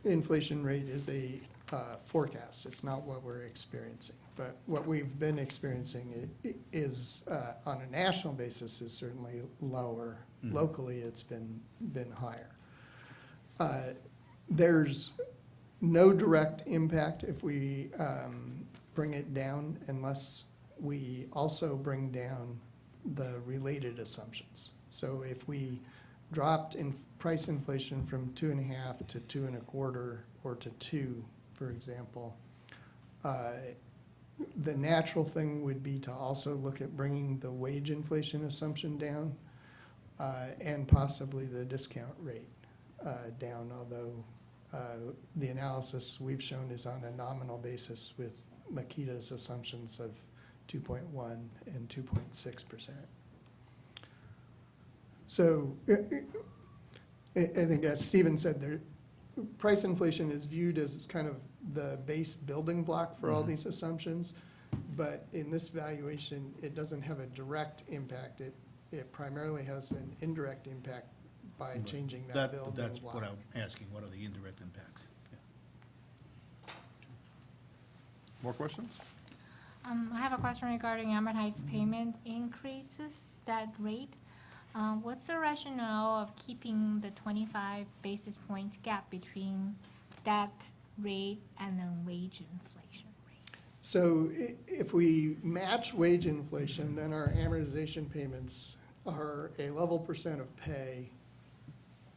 inflation rate is a forecast. It's not what we're experiencing. But what we've been experiencing is, on a national basis, is certainly lower. Mm-hmm. Locally, it's been higher. There's no direct impact if we bring it down unless we also bring down the related assumptions. So if we dropped in price inflation from 2.5 to 2.25 or to 2, for example, the natural thing would be to also look at bringing the wage inflation assumption down and possibly the discount rate down, although the analysis we've shown is on a nominal basis with Makita's assumptions of 2.1 and 2.6%. So I think, as Stephen said, price inflation is viewed as kind of the base building block for all these assumptions, but in this valuation, it doesn't have a direct impact. It primarily has an indirect impact by changing that building block. That's what I'm asking. What are the indirect impacts? Yeah. More questions? I have a question regarding amortized payment increases, that rate. What's the rationale of keeping the 25 basis points gap between that rate and then wage inflation rate? So if we match wage inflation, then our amortization payments are a level percent of pay,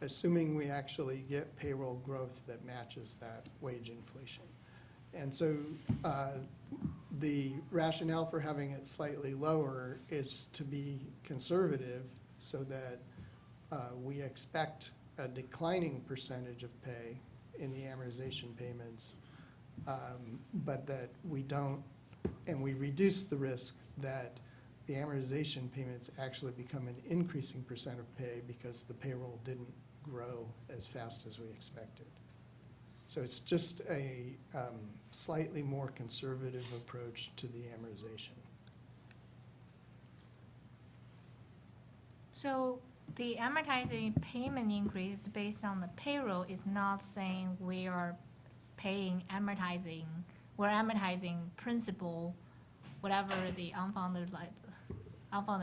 assuming we actually get payroll growth that matches that wage inflation. And so the rationale for having it slightly lower is to be conservative so that we expect a declining percentage of pay in the amortization payments, but that we don't, and we reduce the risk that the amortization payments actually become an increasing percent of pay because the payroll didn't grow as fast as we expected. So it's just a slightly more conservative approach to the amortization. So the amortizing payment increase based on the payroll is not saying we are paying amortizing, we're amortizing principal, whatever the unfunded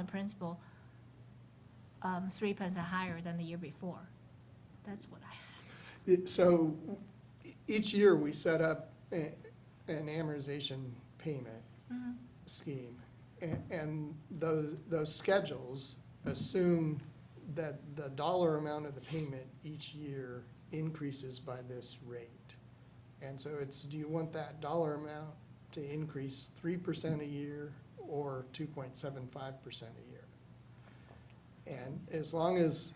principal, 3% higher than the year before. That's what So each year we set up an amortization payment scheme. And those schedules assume that the dollar amount of the payment each year increases by this rate. And so it's, do you want that dollar amount to increase 3% a year or 2.75% a year? And as long as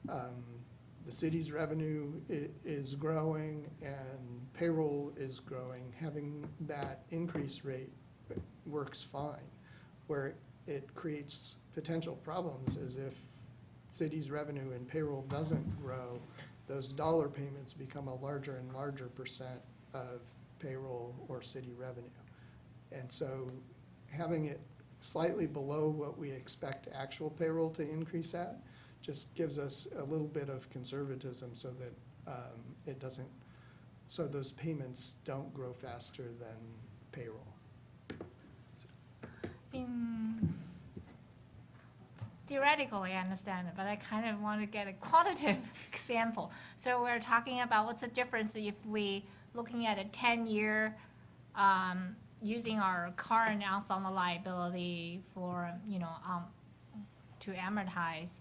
the city's revenue is growing and payroll is growing, having that increase rate works fine. Where it creates potential problems is if city's revenue and payroll doesn't grow, those dollar payments become a larger and larger percent of payroll or city revenue. And so having it slightly below what we expect actual payroll to increase at just gives us a little bit of conservatism so that it doesn't, so those payments don't grow faster than payroll. Theoretically, I understand it, but I kind of want to get a quantitative example. So we're talking about what's the difference if we, looking at a 10-year, using our current unfunded liability for, to amortize,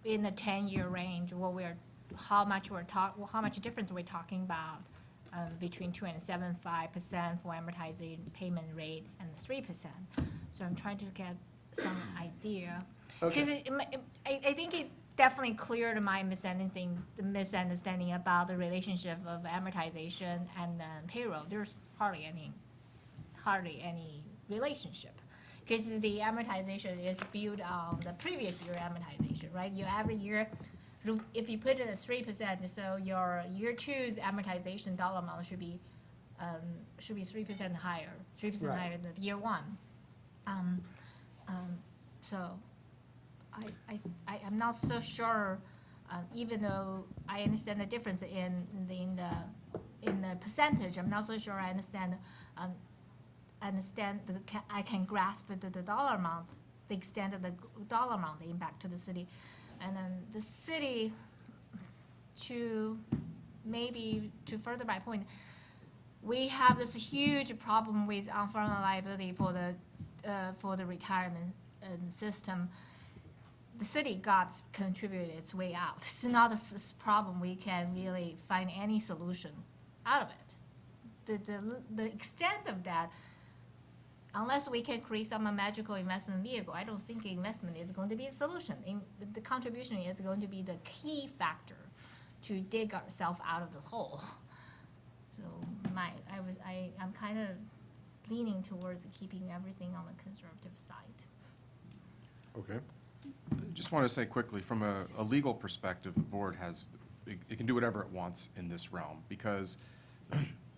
in the 10-year range, how much difference are we talking about between 2.75% for amortizing payment rate and the 3%? So I'm trying to get some idea. Because I think it definitely cleared my misunderstanding about the relationship of amortization and payroll. There's hardly any relationship. Because the amortization is built on the previous year amortization, right? Every year, if you put it at 3%, so your year two's amortization dollar amount should be 3% higher, 3% Right. higher than year one. So I'm not so sure, even though I understand the difference in the percentage, I'm not so sure I understand I can grasp the dollar amount, the extent of the dollar amount, the impact to the city. And then the city, to further my point, we have this huge problem with unfunded liability for the retirement system. The city contributed its way out. It's not a problem we can really find any solution out of it. The extent of that, unless we can create some magical investment vehicle, I don't think investment is going to be a solution. The contribution is going to be the key factor to dig ourselves out of the hole. So I'm kind of leaning towards keeping everything on the conservative side. Okay. Just want to say quickly, from a legal perspective, the board it can do whatever it wants in this realm, because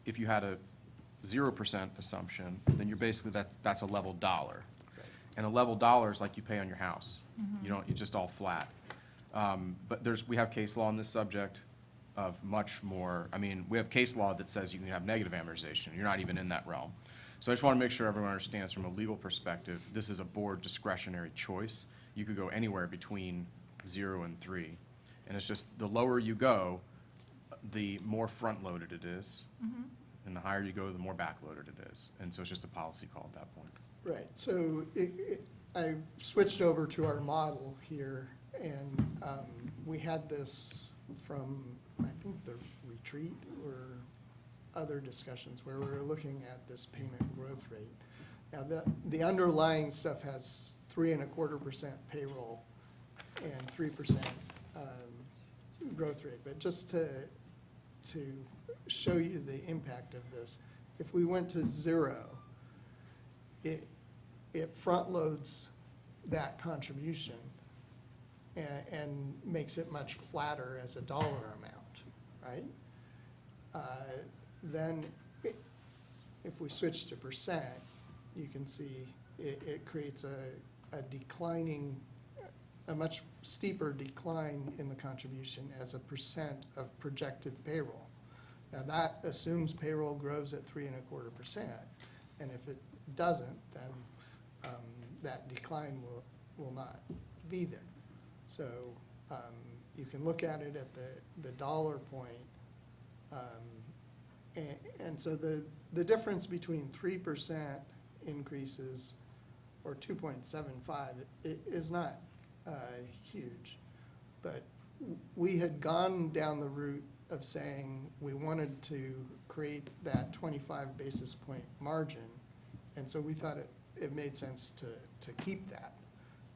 if you had a 0% assumption, then you're basically, that's a level dollar. And a level dollar is like you pay on your house. It's just all flat. But we have case law on this subject of much more, we have case law that says you can have negative amortization. You're not even in that realm. So I just want to make sure everyone understands from a legal perspective, this is a board discretionary choice. You could go anywhere between 0 and 3. And it's just the lower you go, the more front-loaded it is, Mhm. and the higher you go, the more back-loaded it is. And so it's just a policy call at that point. Right, so I switched over to our model here, and we had this from, I think, the retreat or other discussions where we were looking at this payment growth rate. Now, the underlying stuff has 3.25% payroll and 3% growth rate. But just to show you the impact of this, if we went to 0, it front loads that contribution and makes it much flatter as a dollar amount, right? Then if we switch to percent, you can see it creates a declining, a much steeper decline in the contribution as a percent of projected payroll. Now, that assumes payroll grows at 3.25%, and if it doesn't, then that decline will not be there. So you can look at it at the dollar point, and so the difference between 3% increases or 2.75 is not huge, but we had gone down the route of saying we wanted to create that 25 basis point margin, and so we thought it made sense to keep that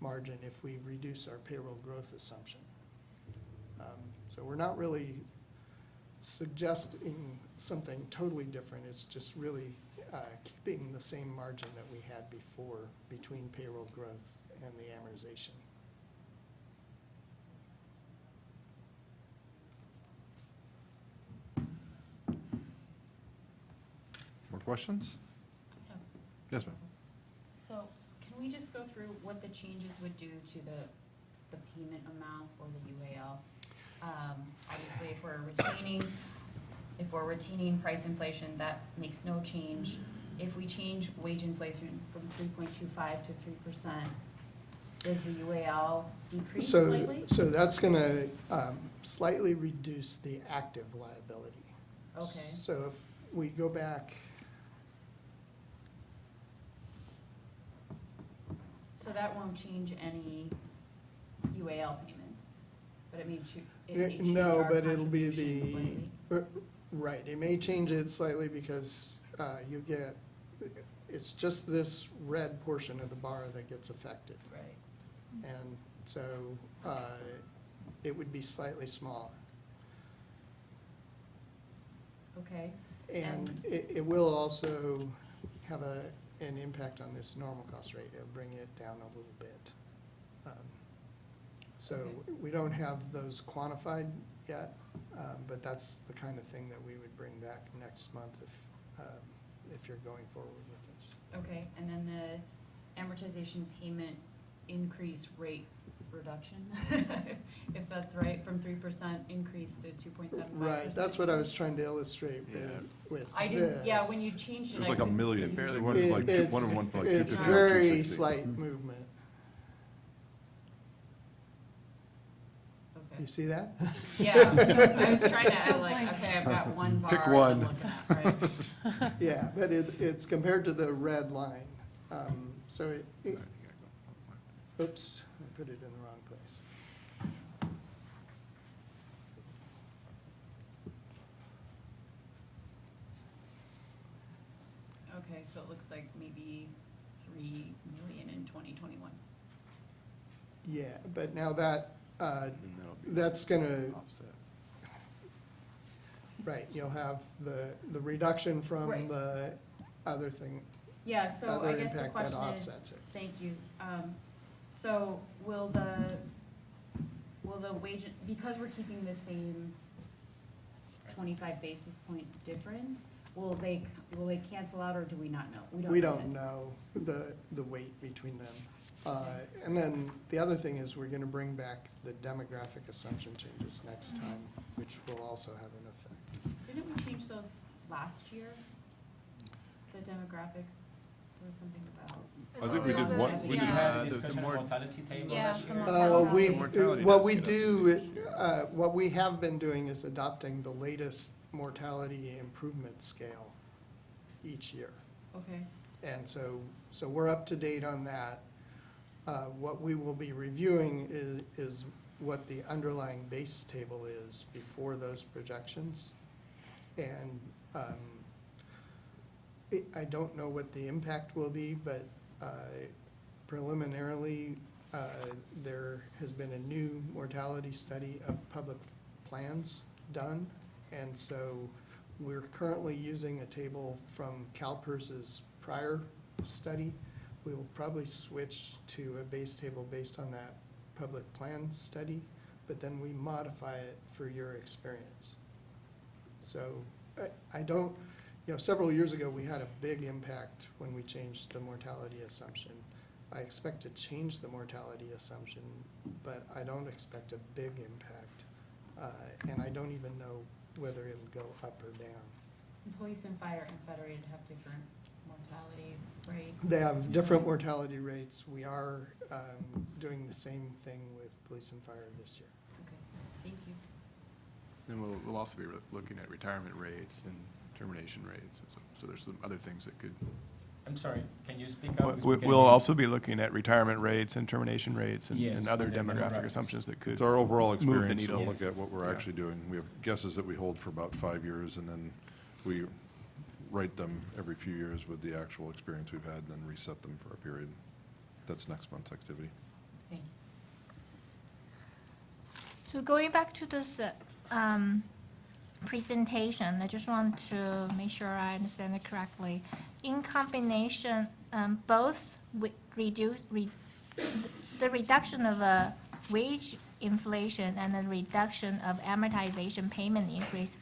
margin if we reduce our payroll growth assumption. So we're not really suggesting something totally different. It's just really keeping the same margin that we had before between payroll growth and the amortization. More questions? Yeah. Yes, ma'am. So can we just go through what the changes would do to the payment amount for the UAL? Obviously, if we're retaining price inflation, that makes no change. If we change wage inflation from 3.25 to 3%, does the UAL decrease slightly? So that's gonna slightly reduce the active liability. Okay. So if we go back, So that won't change any UAL payments, but it may change no, our but it'll be contribution slightly. right, it may change it slightly because you get, it's just this red portion of the bar that gets affected. Right. And so it would be slightly smaller. Okay. And it will also have an impact on this normal cost rate. It'll bring it down a little bit. So we don't have those quantified yet, but that's the kind of thing that we would bring back next month if you're going forward with this. Okay, and then the amortization payment increase rate reduction, if that's right, from 3% increase to 2.75%? Right, that's what I was trying to illustrate with I this. didn't, yeah, when you changed it, It was I like a couldn't million. see. Barely one was like It's- one and one for like It's 250 or very 260. slight movement. Okay. You see that? Yeah, I was trying to, okay, I've got one bar Pick I'm one. looking at, right? Yeah, but it's compared to the red line. So oops, I put it in the wrong place. Okay, so it looks like maybe 3 million in 2021. Yeah, but now that, And that'll be that's gonna, offset. right, you'll have the reduction from Right. the other thing. Yeah, so I Other guess the impact that question is, offsets it. thank you. So will the wage, because we're keeping the same 25 basis point difference, will they cancel out, or do we not know? We know don't yet. know the weight between them. And then the other thing is we're gonna bring back the demographic assumption changes next time, which will also have an effect. Didn't we change those last year? The demographics, There was something about. I think we did one, we We did, had a the discussion on more- mortality table Yeah, last the year. mortality. mortality What does we get do, what we have been doing is adopting the latest mortality improvement scale each year. Okay. And so we're up to date on that. What we will be reviewing is what the underlying base table is before those projections. And I don't know what the impact will be, but preliminarily, there has been a new mortality study of public plans done. And so we're currently using a table from CalPERS's prior study. We will probably switch to a base table based on that public plan study, but then we modify it for your experience. So I don't, several years ago, we had a big impact when we changed the mortality assumption. I expect to change the mortality assumption, but I don't expect a big impact. And I don't even know whether it'll go up or down. Police and fire and Federated have different mortality rates. They have different mortality rates. We are doing the same thing with police and fire this year. Okay, thank you. And we'll also be looking at retirement rates and termination rates. So there's some other things that could. I'm sorry, can you speak up? We'll also be looking at retirement rates and termination rates and Yes, other okay, demographic demographics. assumptions that could it's our overall move the experience to needle. look at what we're Yeah. actually doing. We have guesses that we hold for about 5 years, and then we write them every few years with the actual experience we've had, and then reset them for a period. That's next month's activity. Thank you. So going back to this presentation, I just want to make sure I understand it correctly. In combination, both the reduction of wage inflation and the reduction of amortization payment increase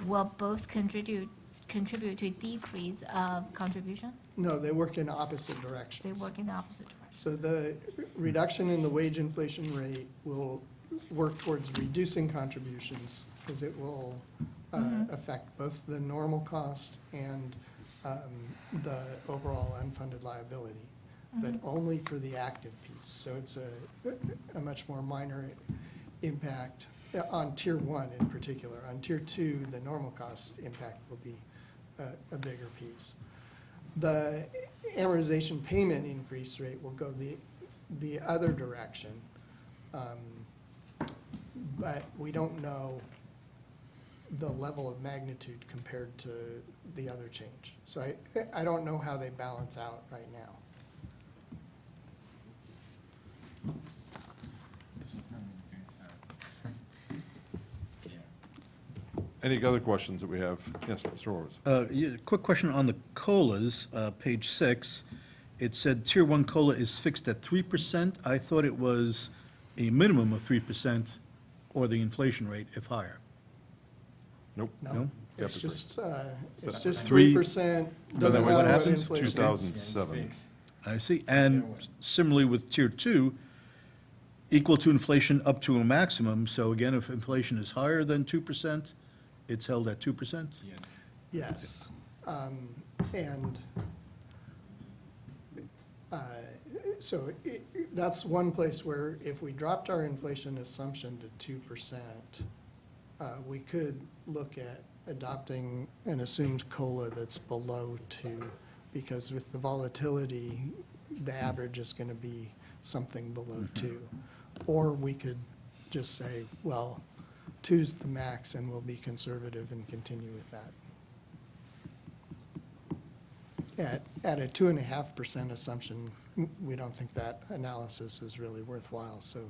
will both contribute to a decrease of contribution? No, they work in opposite directions. They work in the opposite direction. So the reduction in the wage inflation rate will work towards reducing contributions, because it will affect both the normal cost and the overall unfunded liability, but only for the active piece. So it's a much more minor impact on Tier 1 in particular. On Tier 2, the normal cost impact will be a bigger piece. The amortization payment increase rate will go the other direction, but we don't know the level of magnitude compared to the other change. So I don't know how they balance out right now. Any other questions that we have? Yes, Mr. Horowitz. Quick question on the COLAs, page 6. It said Tier 1 COLA is fixed at 3%. I thought it was a minimum of 3% or the inflation rate if higher. Nope. No? It's just 3%. 3%, Then doesn't what matter what happens? inflation. 2007. I see. And similarly with Tier 2, equal to inflation up to a maximum. So again, if inflation is higher than 2%, it's held at 2%? Yes. Yes. And so that's one place where if we dropped our inflation assumption to 2%, we could look at adopting an assumed COLA that's below 2, because with the volatility, the average is going to be something below 2. Or we could just say, well, 2's the max, and we'll be conservative and continue with that. At a 2.5% assumption, we don't think that analysis is really worthwhile, so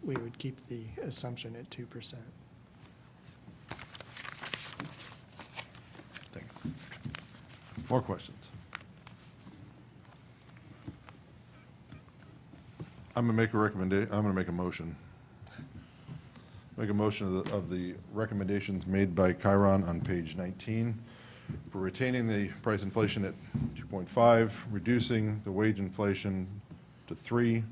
we would keep the assumption at 2%. Thank you. More questions? I'm gonna make a I'm gonna make a motion. Make a motion of the recommendations made by Chiron on page 19 for retaining the price inflation at 2.5, reducing the wage inflation to 3,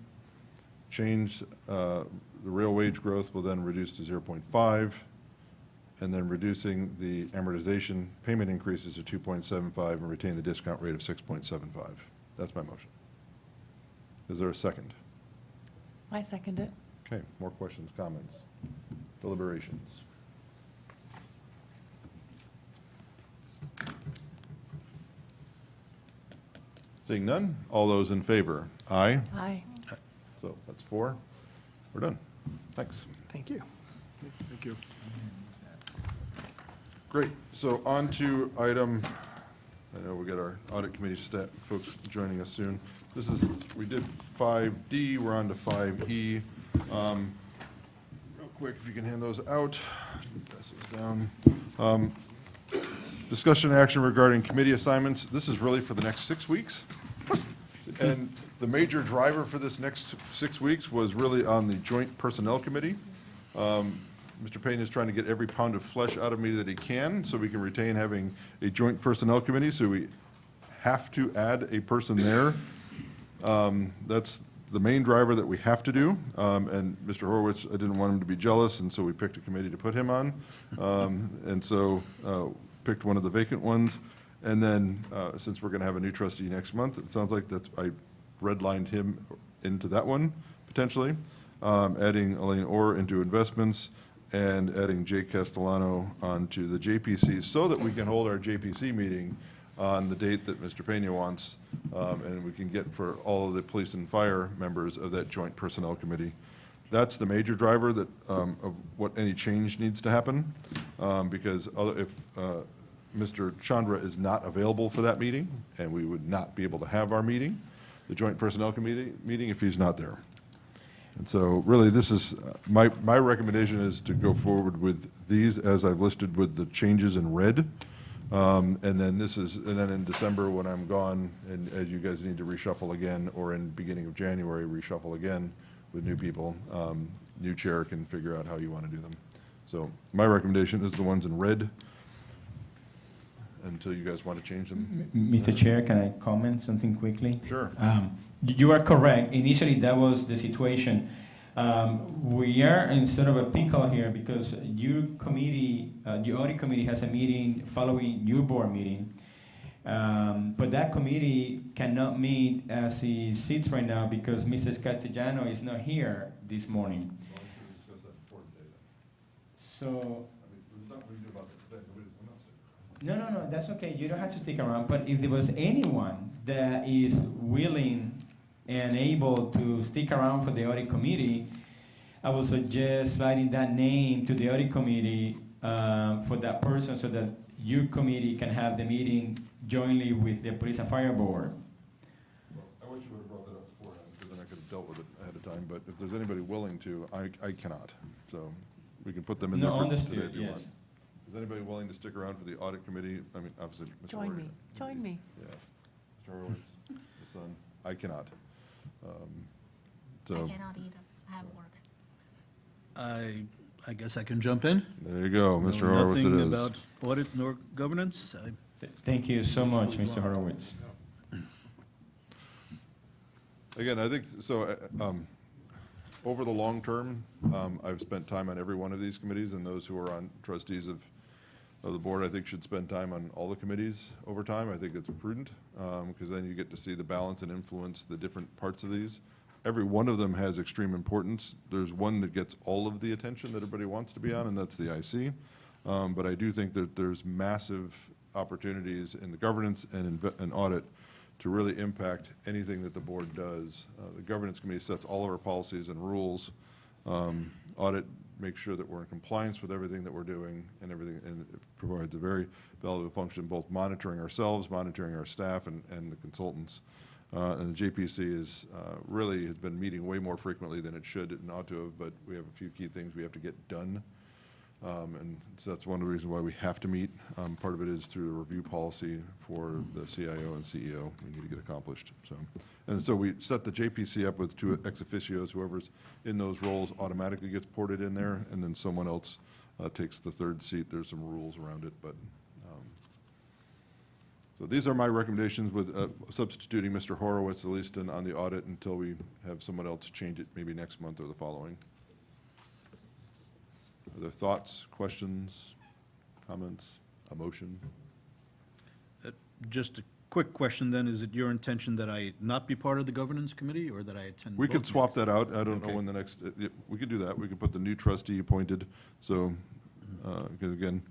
change the real wage growth will then reduce to 0.5, and then reducing the amortization payment increases to 2.75 and retain the discount rate of 6.75. That's my motion. Is there a second? I second it. Okay, more questions, comments, deliberations? Seeing none, all those in favor? Aye. Aye. So that's 4. We're done. Thanks. Thank you. Thank you. Great, so on to item, I know we got our audit committee staff folks joining us soon. This is, we did 5D, we're on to 5E. Real quick, if you can hand those out, pass those down. Discussion and action regarding committee assignments. This is really for the next 6 weeks. And the major driver for this next 6 weeks was really on the Joint Personnel Committee. Mr. Payne is trying to get every pound of flesh out of me that he can, so we can retain having a Joint Personnel Committee, so we have to add a person there. That's the main driver that we have to do. And Mr. Horowitz, I didn't want him to be jealous, and so we picked a committee to put him on. And so picked one of the vacant ones. And then, since we're gonna have a new trustee next month, it sounds like I redlined him into that one, potentially. Adding Elaine Orr into investments, and adding Jay Castellano onto the JPC, so that we can hold our JPC meeting on the date that Mr. Pena wants, and we can get for all of the police and fire members of that Joint Personnel Committee. That's the major driver that, of what any change needs to happen, because if Mr. Chandra is not available for that meeting, and we would not be able to have our meeting, the Joint Personnel Committee meeting, if he's not there. And so really, this is, my recommendation is to go forward with these as I've listed with the changes in red. And then and then in December, when I'm gone, and as you guys need to reshuffle again, or in beginning of January, reshuffle again with new people, new chair can figure out how you want to do them. So my recommendation is the ones in red, until you guys want to change them. Mr. Chair, can I comment something quickly? Sure. You are correct. Initially, that was the situation. We are in sort of a pickle here because your committee, your audit committee has a meeting following your board meeting. But that committee cannot meet as it sits right now because Mrs. Castellano is not here this morning. So. No, that's okay. You don't have to stick around. But if there was anyone that is willing and able to stick around for the audit committee, I would suggest sliding that name to the audit committee for that person so that your committee can have the meeting jointly with the police and fire board. Well, I wish you would have brought that up beforehand, because then I could have dealt with it ahead of time. But if there's anybody willing to, I cannot. So we can put them in there for today if you want. Is anybody willing to stick around for the audit committee? I mean, obviously, Mr. Join Horowitz. me, join me. Yeah, Mr. Horowitz, the son. I cannot. I So, cannot either. I have work. I guess I can jump in. there you go, Mr. Know Horowitz it nothing is. about audit nor governance. Thank you so much, Mr. Horowitz. Again, I think, so, over the long term, I've spent time on every one of these committees, and those who are on trustees of the board, I think, should spend time on all the committees over time. I think it's prudent, because then you get to see the balance and influence the different parts of these. Every one of them has extreme importance. There's one that gets all of the attention that everybody wants to be on, and that's the IC. But I do think that there's massive opportunities in the governance and audit to really impact anything that the board does. The governance committee sets all of our policies and rules. Audit makes sure that we're in compliance with everything that we're doing and everything, and it provides a very valuable function, both monitoring ourselves, monitoring our staff and the consultants. And the JPC is really has been meeting way more frequently than it should and ought to have, but we have a few key things we have to get done. And so that's one of the reasons why we have to meet. Part of it is through the review policy for the CIO and CEO we need to get accomplished. And so we set the JPC up with 2 ex officios. Whoever's in those roles automatically gets ported in there, and then someone else takes the 3rd seat. There's some rules around it, but so these are my recommendations with substituting Mr. Horowitz, at least on the audit, until we have someone else change it maybe next month or the following. Are there thoughts, questions, comments, a motion? Just a quick question then, is it your intention that I not be part of the governance committee, or that I attend We both could swap meetings? that out. I don't know Okay. when the next, we could do that. We could put the new trustee appointed, so, because again,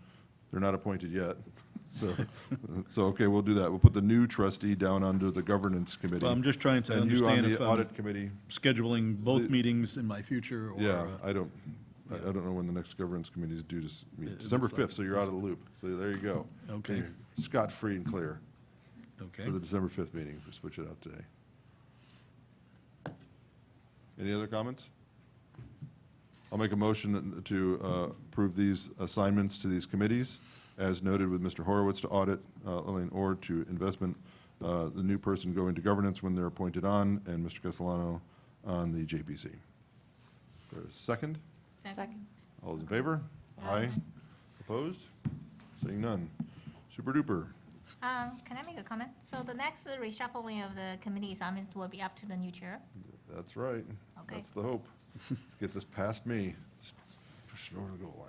they're not appointed yet. So, okay, we'll do that. We'll put the new trustee down under the governance committee. Well, I'm just trying to And you on understand the if I'm audit committee. scheduling both The- meetings in my future, or... Yeah, I don't know when the next governance committee is due to meet. It December looks like 5th, so you're out of the loop. So there you go. Okay. You're scot-free and clear Okay. for the December 5th meeting, if we switch it out today. Any other comments? I'll make a motion to approve these assignments to these committees, as noted with Mr. Horowitz to audit, Elaine Orr to investment, the new person going to governance when they're appointed on, and Mr. Castellano on the JPC. There's a second? Second. All those in favor? Aye. Opposed? Seeing none. Super duper. Can I make a comment? So the next reshuffling of the committee assignments will be up to the new chair. That's right. Okay. That's the hope. Get this past me. Just push it over the goal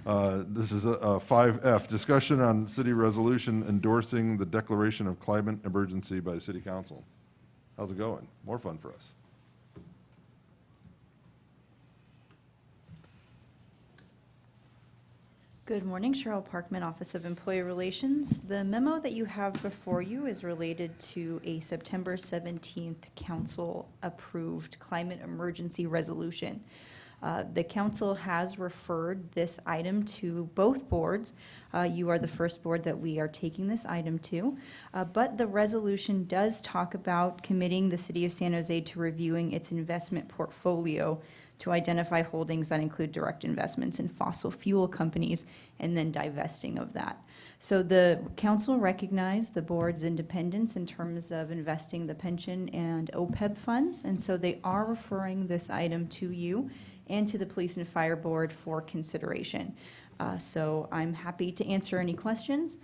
line. This is 5F, discussion on city resolution endorsing the declaration of climate emergency by the city council. How's it going? More fun for us. Good morning, Cheryl Parkman, Office of Employee Relations. The memo that you have before you is related to a September 17th council-approved climate emergency resolution. The council has referred this item to both boards. You are the first board that we are taking this item to. But the resolution does talk about committing the city of San Jose to reviewing its investment portfolio to identify holdings that include direct investments in fossil fuel companies and then divesting of that. So the council recognized the board's independence in terms of investing the pension and OPEB funds, and so they are referring this item to you and to the Police and Fire Board for consideration. So I'm happy to answer any questions.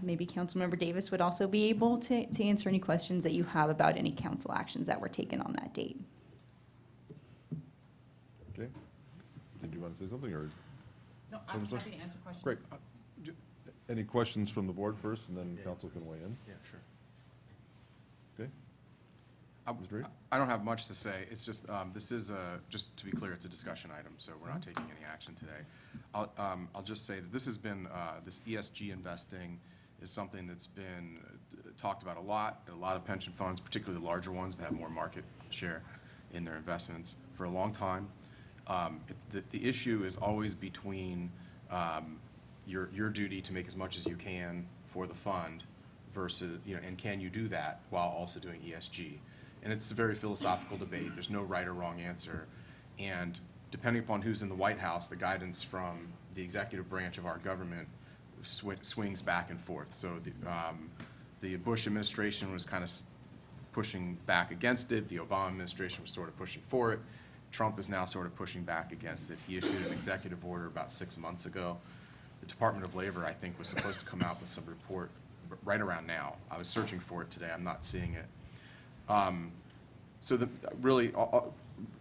Maybe Councilmember Davis would also be able to answer any questions that you have about any council actions that were taken on that date. Okay. Did you want to say something, or? No, I'm happy to answer questions. Great. Any questions from the board first, and then council can weigh in? Yeah, sure. Okay. Mr. Reed? I don't have much to say. It's just, this is just to be clear, it's a discussion item, so we're not taking any action today. I'll just say that this has been, this ESG investing is something that's been talked about a lot of pension funds, particularly the larger ones that have more market share in their investments for a long time. The issue is always between your duty to make as much as you can for the fund versus, and can you do that while also doing ESG? And it's a very philosophical debate. There's no right or wrong answer. And depending upon who's in the White House, the guidance from the executive branch of our government swings back and forth. So the Bush administration was kind of pushing back against it. The Obama administration was sort of pushing for it. Trump is now sort of pushing back against it. He issued an executive order about 6 months ago. The Department of Labor, I think, was supposed to come out with some report right around now. I was searching for it today. I'm not seeing it. So really,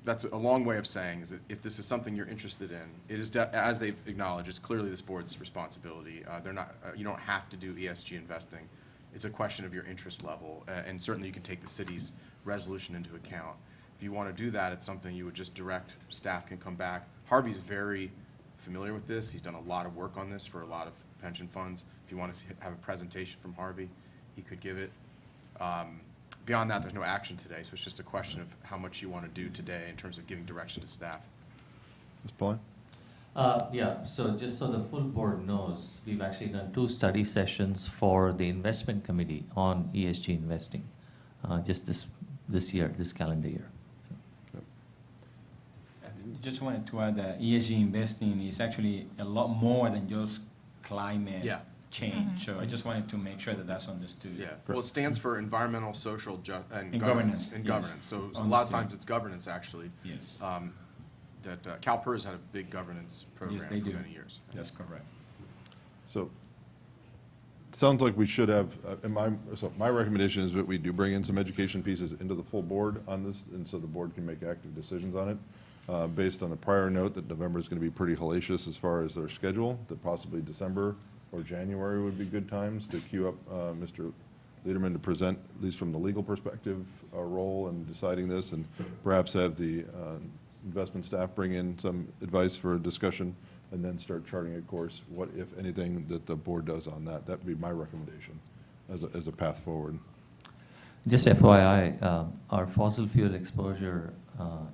that's a long way of saying is that if this is something you're interested in, it is, as they've acknowledged, it's clearly this board's responsibility. They're not, you don't have to do ESG investing. It's a question of your interest level, and certainly you can take the city's resolution into account. If you want to do that, it's something you would just direct, staff can come back. Harvey's very familiar with this. He's done a lot of work on this for a lot of pension funds. If you want to have a presentation from Harvey, he could give it. Beyond that, there's no action today, so it's just a question of how much you want to do today in terms of giving direction to staff. Ms. Pauline? Yeah, so just so the full board knows, we've actually done 2 study sessions for the investment committee on ESG investing, just this year, this calendar year. Just wanted to add that ESG investing is actually a lot more than just climate Yeah. change. So I just wanted to make sure that that's understood. Yeah, well, it stands for environmental, social, and And governance. governance, And yes. governance, so a lot of Understood. times it's governance, actually. Yes. That CalPERS had a big governance program Yes, for they do. many years. That's correct. So, sounds like we should have, so my recommendation is that we do bring in some education pieces into the full board on this, and so the board can make active decisions on it. based on the prior note that November is going to be pretty hellacious as far as their schedule, that possibly December or January would be good times to queue up Mr. Lederman to present, at least from the legal perspective, a role in deciding this, and perhaps have the investment staff bring in some advice for a discussion, and then start charting a course, what, if anything, that the board does on that. That would be my recommendation as a path forward. Just FYI, our fossil fuel exposure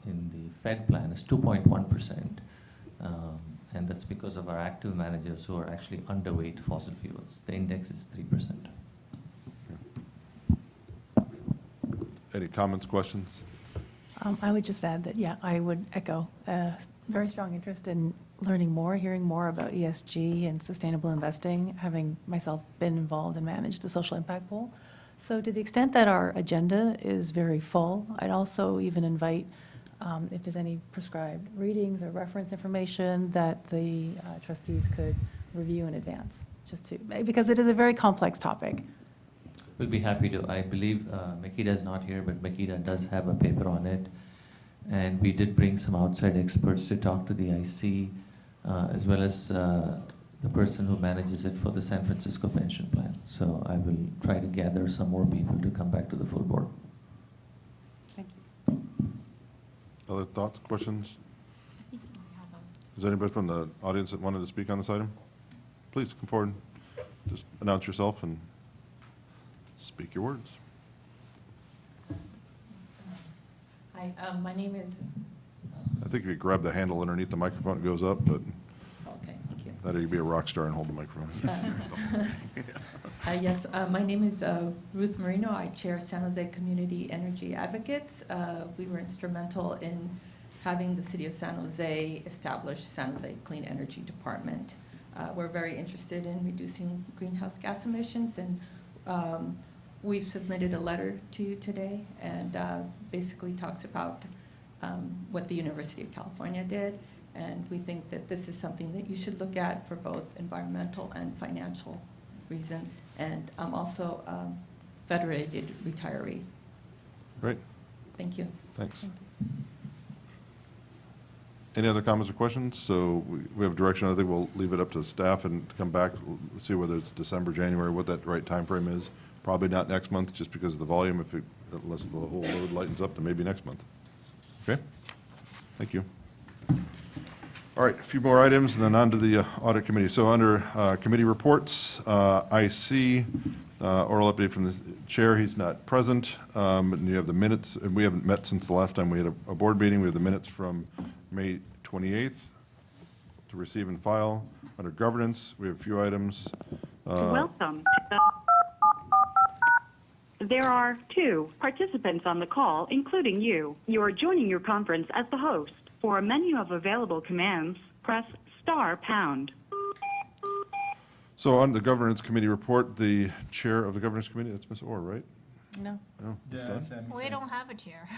in the Fed plan is 2.1%, and that's because of our active managers who are actually underweight fossil fuels. The index is 3%. Any comments, questions? I would just add that, yeah, I would echo very strong interest in learning more, hearing more about ESG and sustainable investing, having myself been involved and managed the social impact pool. So to the extent that our agenda is very full, I'd also even invite, if there's any prescribed readings or reference information that the trustees could review in advance, just to, because it is a very complex topic. We'll be happy to. I believe Makita is not here, but Makita does have a paper on it. And we did bring some outside experts to talk to the IC, as well as the person who manages it for the San Francisco pension plan. So I will try to gather some more people to come back to the full board. Thank you. Other thoughts, questions? Is there anybody from the audience that wanted to speak on this item? Please come forward. Just announce yourself and speak your words. Hi, my name is, I think if you grab the handle underneath the microphone, it goes up, but okay, thank you. that you'd be a rock star and hold the microphone. Yes, my name is Ruth Marino. I chair San Jose Community Energy Advocates. We were instrumental in having the city of San Jose establish San Jose Clean Energy Department. We're very interested in reducing greenhouse gas emissions, and we've submitted a letter to you today, and basically talks about what the University of California did, and we think that this is something that you should look at for both environmental and financial reasons. And I'm also Federated retiree. Great. Thank you. Thanks. Any other comments or questions? So we have direction. I think we'll leave it up to the staff and come back, see whether it's December, January, what that right time frame is. Probably not next month, just because of the volume. Unless the whole load lightens up, then maybe next month. Okay? Thank you. All right, a few more items, and then on to the audit committee. So under committee reports, I see oral update from the chair. He's not present. And you have the minutes, and we haven't met since the last time we had a board meeting. We have the minutes from May 28th to receive and file. Under governance, we have a few items. Welcome. There are 2 participants on the call, including you. You are joining your conference as the host. For a menu of available commands, press *#. So on the governance committee report, the chair of the governance committee, that's Ms. Orr, right? No. No, Ms. Sun? We don't have a chair.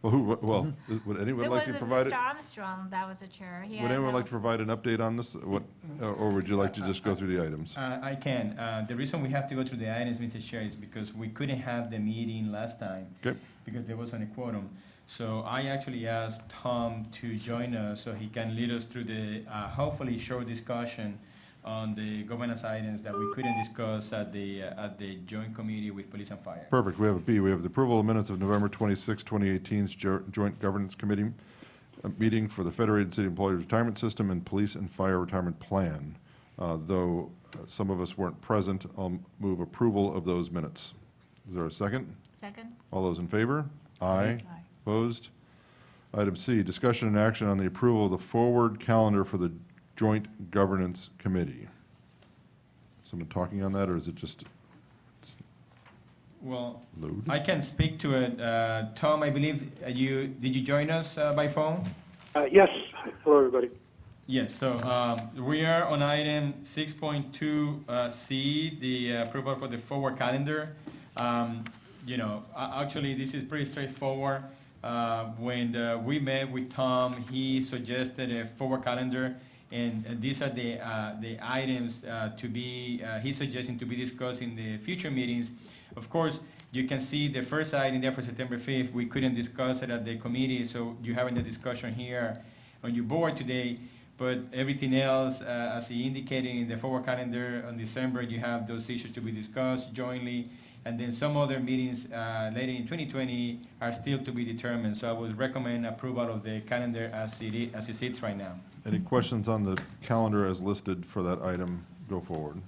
Well, would anyone like to provide it? It was Mr. Armstrong that was a chair. Would anyone like to provide an update on this? Or would you like to just go through the items? I can. The reason we have to go through the items, Mr. Chair, is because we couldn't have the meeting last time. Okay. Because there wasn't a quorum. So I actually asked Tom to join us so he can lead us through the, hopefully short discussion on the governance items that we couldn't discuss at the joint committee with police and fire. Perfect. We have a B. We have the approval of minutes of November 26, 2018's joint governance committee meeting for the Federated City Employees Retirement System and Police and Fire Retirement Plan. Though some of us weren't present, I'll move approval of those minutes. Is there a second? Second. All those in favor? Aye. Opposed? Item C, discussion and action on the approval of the forward calendar for the Joint Governance Committee. Someone talking on that, or is it just Well, load? I can speak to it. Tom, I believe did you join us by phone? Yes. Hello, everybody. Yes, so we are on item 6.2C, the approval for the forward calendar. Actually, this is pretty straightforward. When we met with Tom, he suggested a forward calendar, and these are the items to be, he's suggesting to be discussed in the future meetings. Of course, you can see the first item there for September 5th, we couldn't discuss it at the committee, so you're having the discussion here on your board today. But everything else, as he indicated in the forward calendar on December, you have those issues to be discussed jointly. And then some other meetings later in 2020 are still to be determined. So I would recommend approval of the calendar as it sits right now. Any questions on the calendar as listed for that item? Go forward.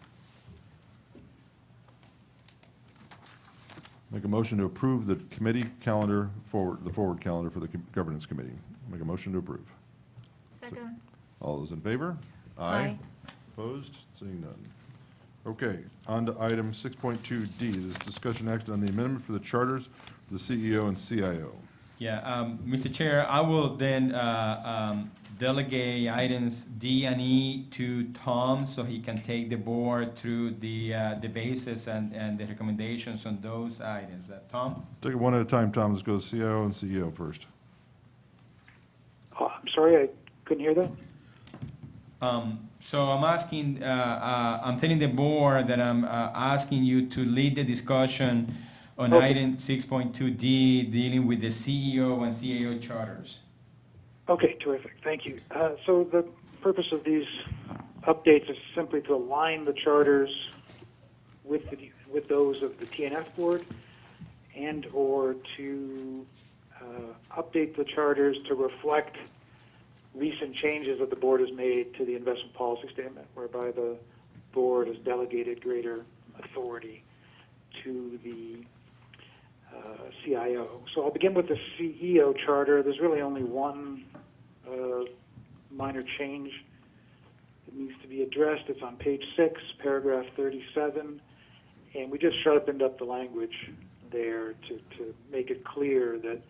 Make a motion to approve the committee calendar the forward calendar for the governance committee. Make a motion to approve. Second. All those in favor? Aye. Opposed? Seeing none. Okay, on to item 6.2D, this is discussion action on the amendment for the charters of the CEO and CIO. Yeah, Mr. Chair, I will then delegate items D and E to Tom so he can take the board through the basis and the recommendations on those items. Tom? Let's take it one at a time, Tom. Let's go CIO and CEO first. I'm sorry, I couldn't hear that. So I'm asking, I'm telling the board that I'm asking you to lead the discussion on item 6.2D dealing with the CEO and CAO charters. Okay, terrific. Thank you. So the purpose of these updates is simply to align the charters with those of the TNF board and or to update the charters to reflect recent changes that the board has made to the investment policy statement, whereby the board has delegated greater authority to the CIO. So I'll begin with the CEO charter. There's really only one minor change that needs to be addressed. It's on page 6, paragraph 37, and we just sharpened up the language there to make it clear that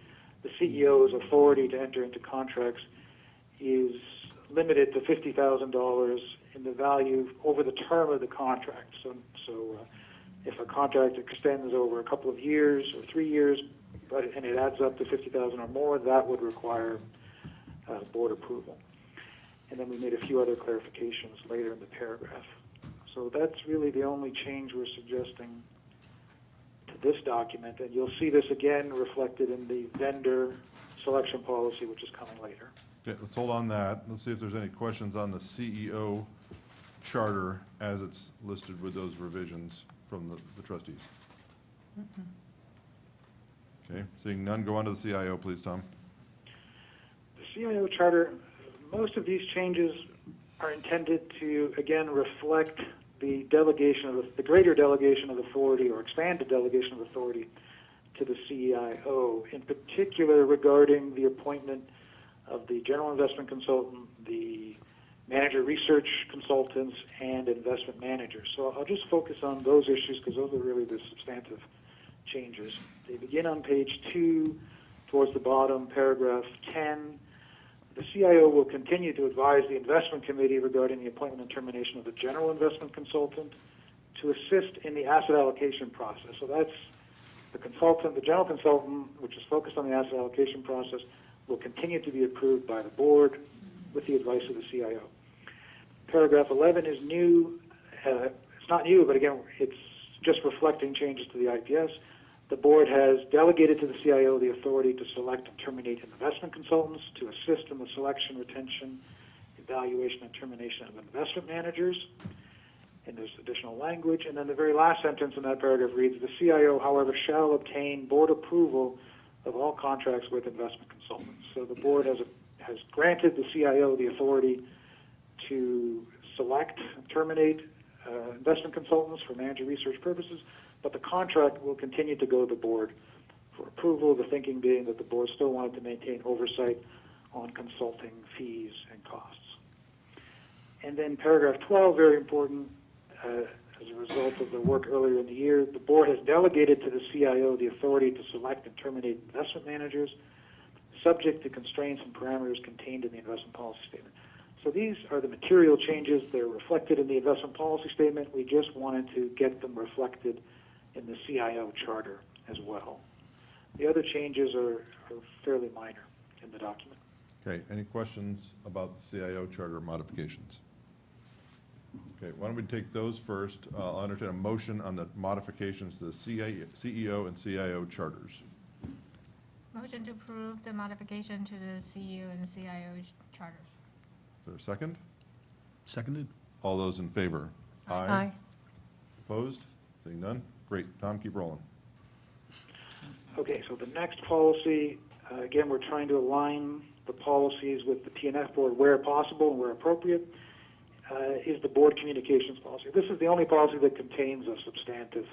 the CEO's authority to enter into contracts is limited to $50,000 in the value over the term of the contract. So if a contract extends over a couple of years or 3 years, and it adds up to $50,000 or more, that would require board approval. And then we made a few other clarifications later in the paragraph. So that's really the only change we're suggesting to this document, and you'll see this again reflected in the vendor selection policy, which is coming later. Okay, let's hold on that. Let's see if there's any questions on the CEO charter as it's listed with those revisions from the trustees. Okay, seeing none, go on to the CIO, please, Tom. The CIO charter, most of these changes are intended to, again, reflect the delegation of the greater delegation of authority or expanded delegation of authority to the CIO, in particular regarding the appointment of the general investment consultant, the manager research consultants, and investment managers. So I'll just focus on those issues because those are really the substantive changes. They begin on page 2, towards the bottom, paragraph 10. The CIO will continue to advise the investment committee regarding the appointment and termination of the general investment consultant to assist in the asset allocation process. So that's the consultant, the general consultant, which is focused on the asset allocation process, will continue to be approved by the board with the advice of the CIO. Paragraph 11 is new. It's not new, but again, it's just reflecting changes to the IPS. The board has delegated to the CIO the authority to select and terminate investment consultants, to assist in the selection, retention, evaluation, and termination of investment managers. And there's additional language. And then the very last sentence in that paragraph reads, the CIO, however, shall obtain board approval of all contracts with investment consultants. So the board has granted the CIO the authority to select and terminate investment consultants for manager research purposes, but the contract will continue to go to the board for approval, the thinking being that the board still wanted to maintain oversight on consulting fees and costs. And then paragraph 12, very important, as a result of the work earlier in the year, the board has delegated to the CIO the authority to select and terminate investment managers, subject to constraints and parameters contained in the investment policy statement. So these are the material changes. They're reflected in the investment policy statement. We just wanted to get them reflected in the CIO charter as well. The other changes are fairly minor in the document. Okay, any questions about the CIO charter modifications? Okay, why don't we take those first? I'll entertain a motion on the modifications to the CEO and CIO charters. Motion to approve the modification to the CEO and CIO charters. Is there a second? Seconded? All those in favor? Aye. Opposed? Seeing none? Great. Tom, keep rolling. Okay, so the next policy, again, we're trying to align the policies with the PNF board where possible and where appropriate, is the board communications policy. This is the only policy that contains a substantive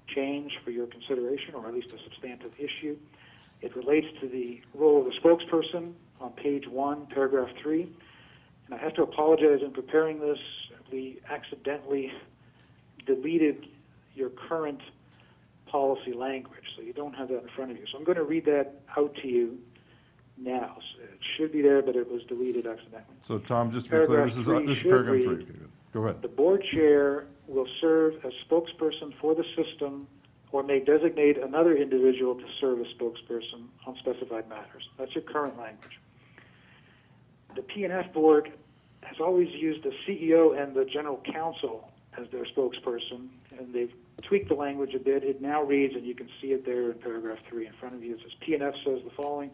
change for your consideration, or at least a substantive issue. It relates to the role of the spokesperson on page 1, paragraph 3. And I have to apologize in preparing this. We accidentally deleted your current policy language, so you don't have that in front of you. So I'm going to read that out to you now. So it should be there, but it was deleted accidentally. So Tom, just to be clear, this is paragraph 3. Okay, good. Go ahead. The board chair will serve as spokesperson for the system or may designate another individual to serve as spokesperson on specified matters. That's your current language. The PNF board has always used the CEO and the general counsel as their spokesperson, and they've tweaked the language a bit. It now reads, and you can see it there in paragraph 3 in front of you. It says, PNF says the following: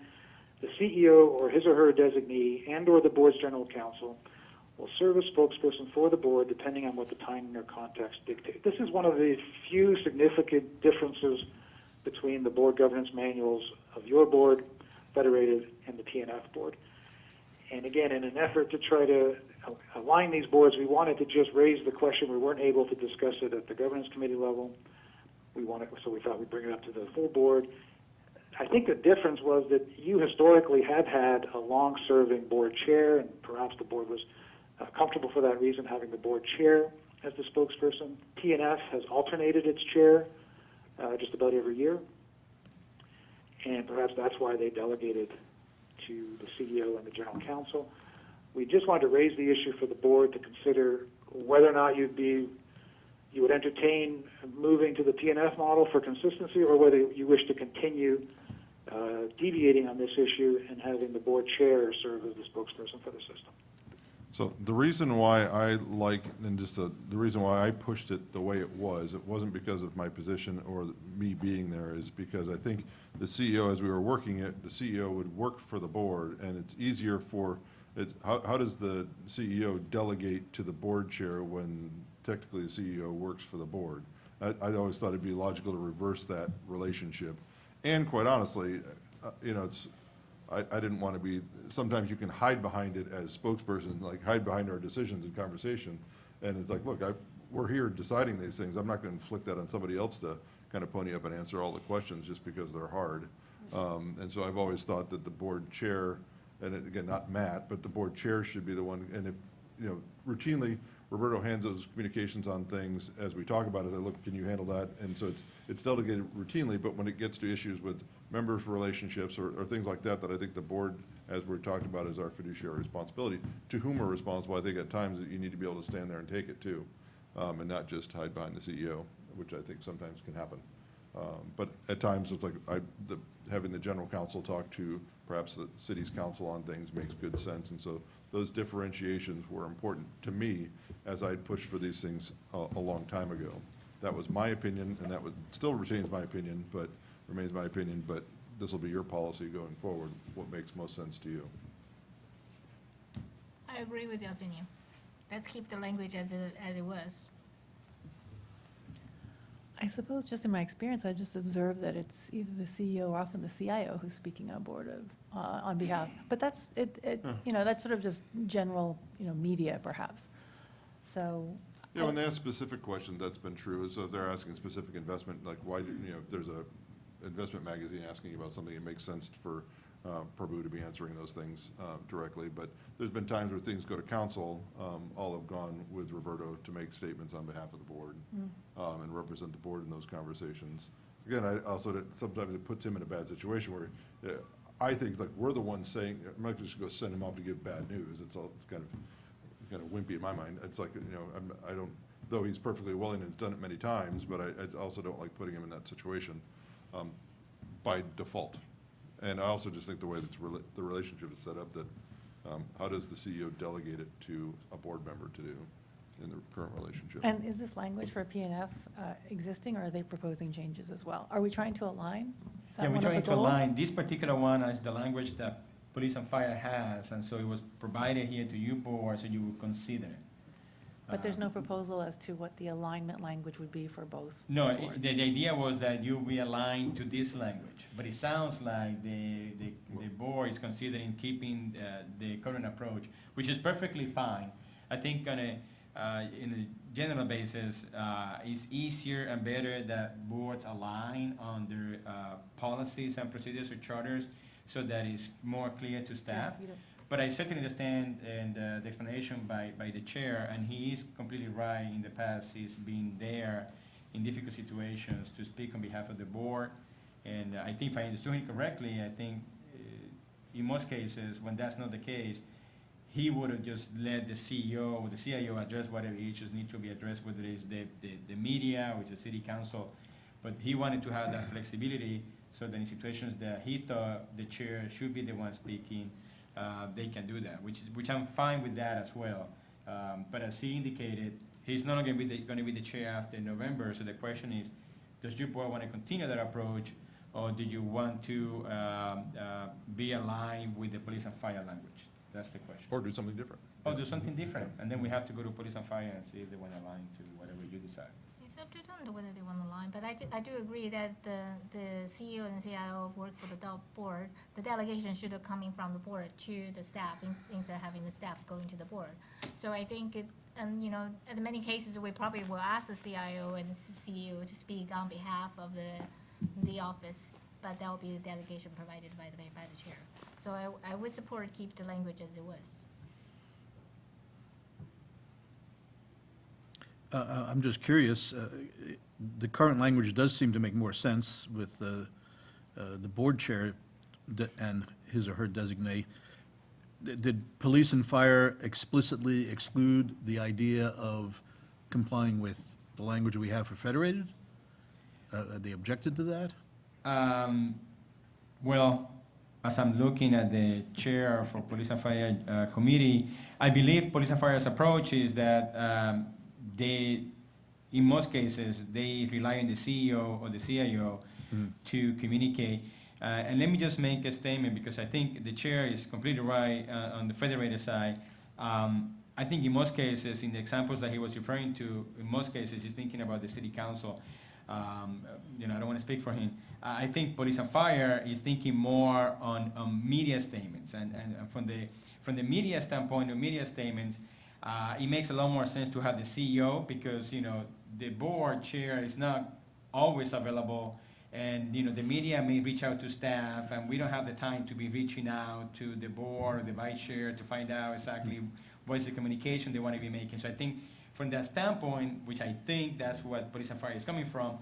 the CEO or his or her designee and or the board's general counsel will serve as spokesperson for the board depending on what the timing or context dictate. This is one of the few significant differences between the board governance manuals of your board, Federated, and the PNF board. And again, in an effort to try to align these boards, we wanted to just raise the question. We weren't able to discuss it at the governance committee level. So we thought we'd bring it up to the full board. I think the difference was that you historically have had a long-serving board chair, and perhaps the board was comfortable for that reason, having the board chair as the spokesperson. PNF has alternated its chair just about every year, and perhaps that's why they delegated to the CEO and the general counsel. We just wanted to raise the issue for the board to consider whether or not you would entertain moving to the PNF model for consistency, or whether you wish to continue deviating on this issue and having the board chair serve as the spokesperson for the system. So the reason why I the reason why I pushed it the way it wasn't because of my position or me being there, is because I think the CEO, as we were working it, the CEO would work for the board, and it's easier for, how does the CEO delegate to the board chair when technically the CEO works for the board? I always thought it'd be logical to reverse that relationship. And quite honestly, I didn't want to be, sometimes you can hide behind it as spokesperson, like hide behind our decisions and conversation. And it's like, look, we're here deciding these things. I'm not going to inflict that on somebody else to kind of pony up and answer all the questions just because they're hard. And so I've always thought that the board chair, and again, not Matt, but the board chair should be the one. And if, routinely, Roberto hands those communications on things as we talk about it. I look, can you handle that? And so it's delegated routinely, but when it gets to issues with members' relationships or things like that, that I think the board, as we talked about, is our fiduciary responsibility. To whom we're responsible, I think at times that you need to be able to stand there and take it too, and not just hide behind the CEO, which I think sometimes can happen. But at times, it's like having the general counsel talk to perhaps the city's council on things makes good sense. And so those differentiations were important to me as I pushed for these things a long time ago. That was my opinion, and still retains my opinion, but remains my opinion, but this will be your policy going forward, what makes most sense to you. I agree with your opinion. Let's keep the language as it was. I suppose just in my experience, I just observed that it's either the CEO or often the CIO who's speaking on on behalf. But that's that's sort of just general, media perhaps. So. Yeah, when they ask specific questions, that's been true. So if they're asking specific investment, like why, if there's a investment magazine asking you about something, it makes sense for Prabhu to be answering those things directly. But there's been times where things go to council. All have gone with Roberto to make statements on behalf of the board and represent the board in those conversations. Again, I also sometimes it puts him in a bad situation where I think it's like we're the ones saying, I'm not just going to send him off to give bad news. It's kind of wimpy in my mind. It's like, I don't, though he's perfectly willing and has done it many times, but I also don't like putting him in that situation by default. And I also just think the way that the relationship is set up, that how does the CEO delegate it to a board member to do? in the current relationship. And is this language for PNF existing, or are they proposing changes as well? Are we trying to align? Is that Yeah, we're one of the trying to goals? align. This particular one is the language that Police and Fire has, and so it was provided here to you board, so you would consider it. But there's no proposal as to what the alignment language would be for both? No, boards? the idea was that you realign to this language, but it sounds like the board is considering keeping the current approach, which is perfectly fine. I think on a, in a general basis, it's easier and better that boards align on their policies and procedures or charters so that it's more clear to staff. Yeah, you don't- But I certainly understand and the explanation by the chair, and he is completely right. In the past, he's been there in difficult situations to speak on behalf of the board. And I think if I understood him correctly, I think in most cases, when that's not the case, he would have just let the CEO or the CIO address whatever issues need to be addressed, whether it's the media or it's the city council. But he wanted to have that flexibility so that in situations that he thought the chair should be the one speaking, they can do that, which I'm fine with that as well. But as he indicated, he's not going to be the chair after November. So the question is, does your board want to continue that approach, or do you want to be aligned with the police and fire language? That's the question. Or do something different. Or do something different, and then we have to go to police and fire and see if they want to align to whatever you decide. It's up to them whether they want to line, but I do agree that the CEO and CIO work for the board. The delegation should have coming from the board to the staff instead of having the staff going to the board. So I think it, and you know, in many cases, we probably will ask the CIO and the CEO to speak on behalf of the office, but that will be the delegation provided by the chair. So I would support keep the language as it was. I'm just curious, the current language does seem to make more sense with the board chair and his or her designate. Did police and fire explicitly exclude the idea of complying with the language we have for Federated? They objected to that? Well, as I'm looking at the chair for Police and Fire Committee, I believe Police and Fire's approach is that they, in most cases, they rely on the CEO or the CIO to communicate. And let me just make a statement, because I think the chair is completely right on the Federated side. I think in most cases, in the examples that he was referring to, in most cases, he's thinking about the city council. You know, I don't want to speak for him. I think Police and Fire is thinking more on media statements. And from the media standpoint, of media statements, it makes a lot more sense to have the CEO, because, you know, the board chair is not always available, and, you know, the media may reach out to staff, and we don't have the time to be reaching out to the board or the vice chair to find out exactly what is the communication they want to be making. So I think from that standpoint, which I think that's what Police and Fire is coming from,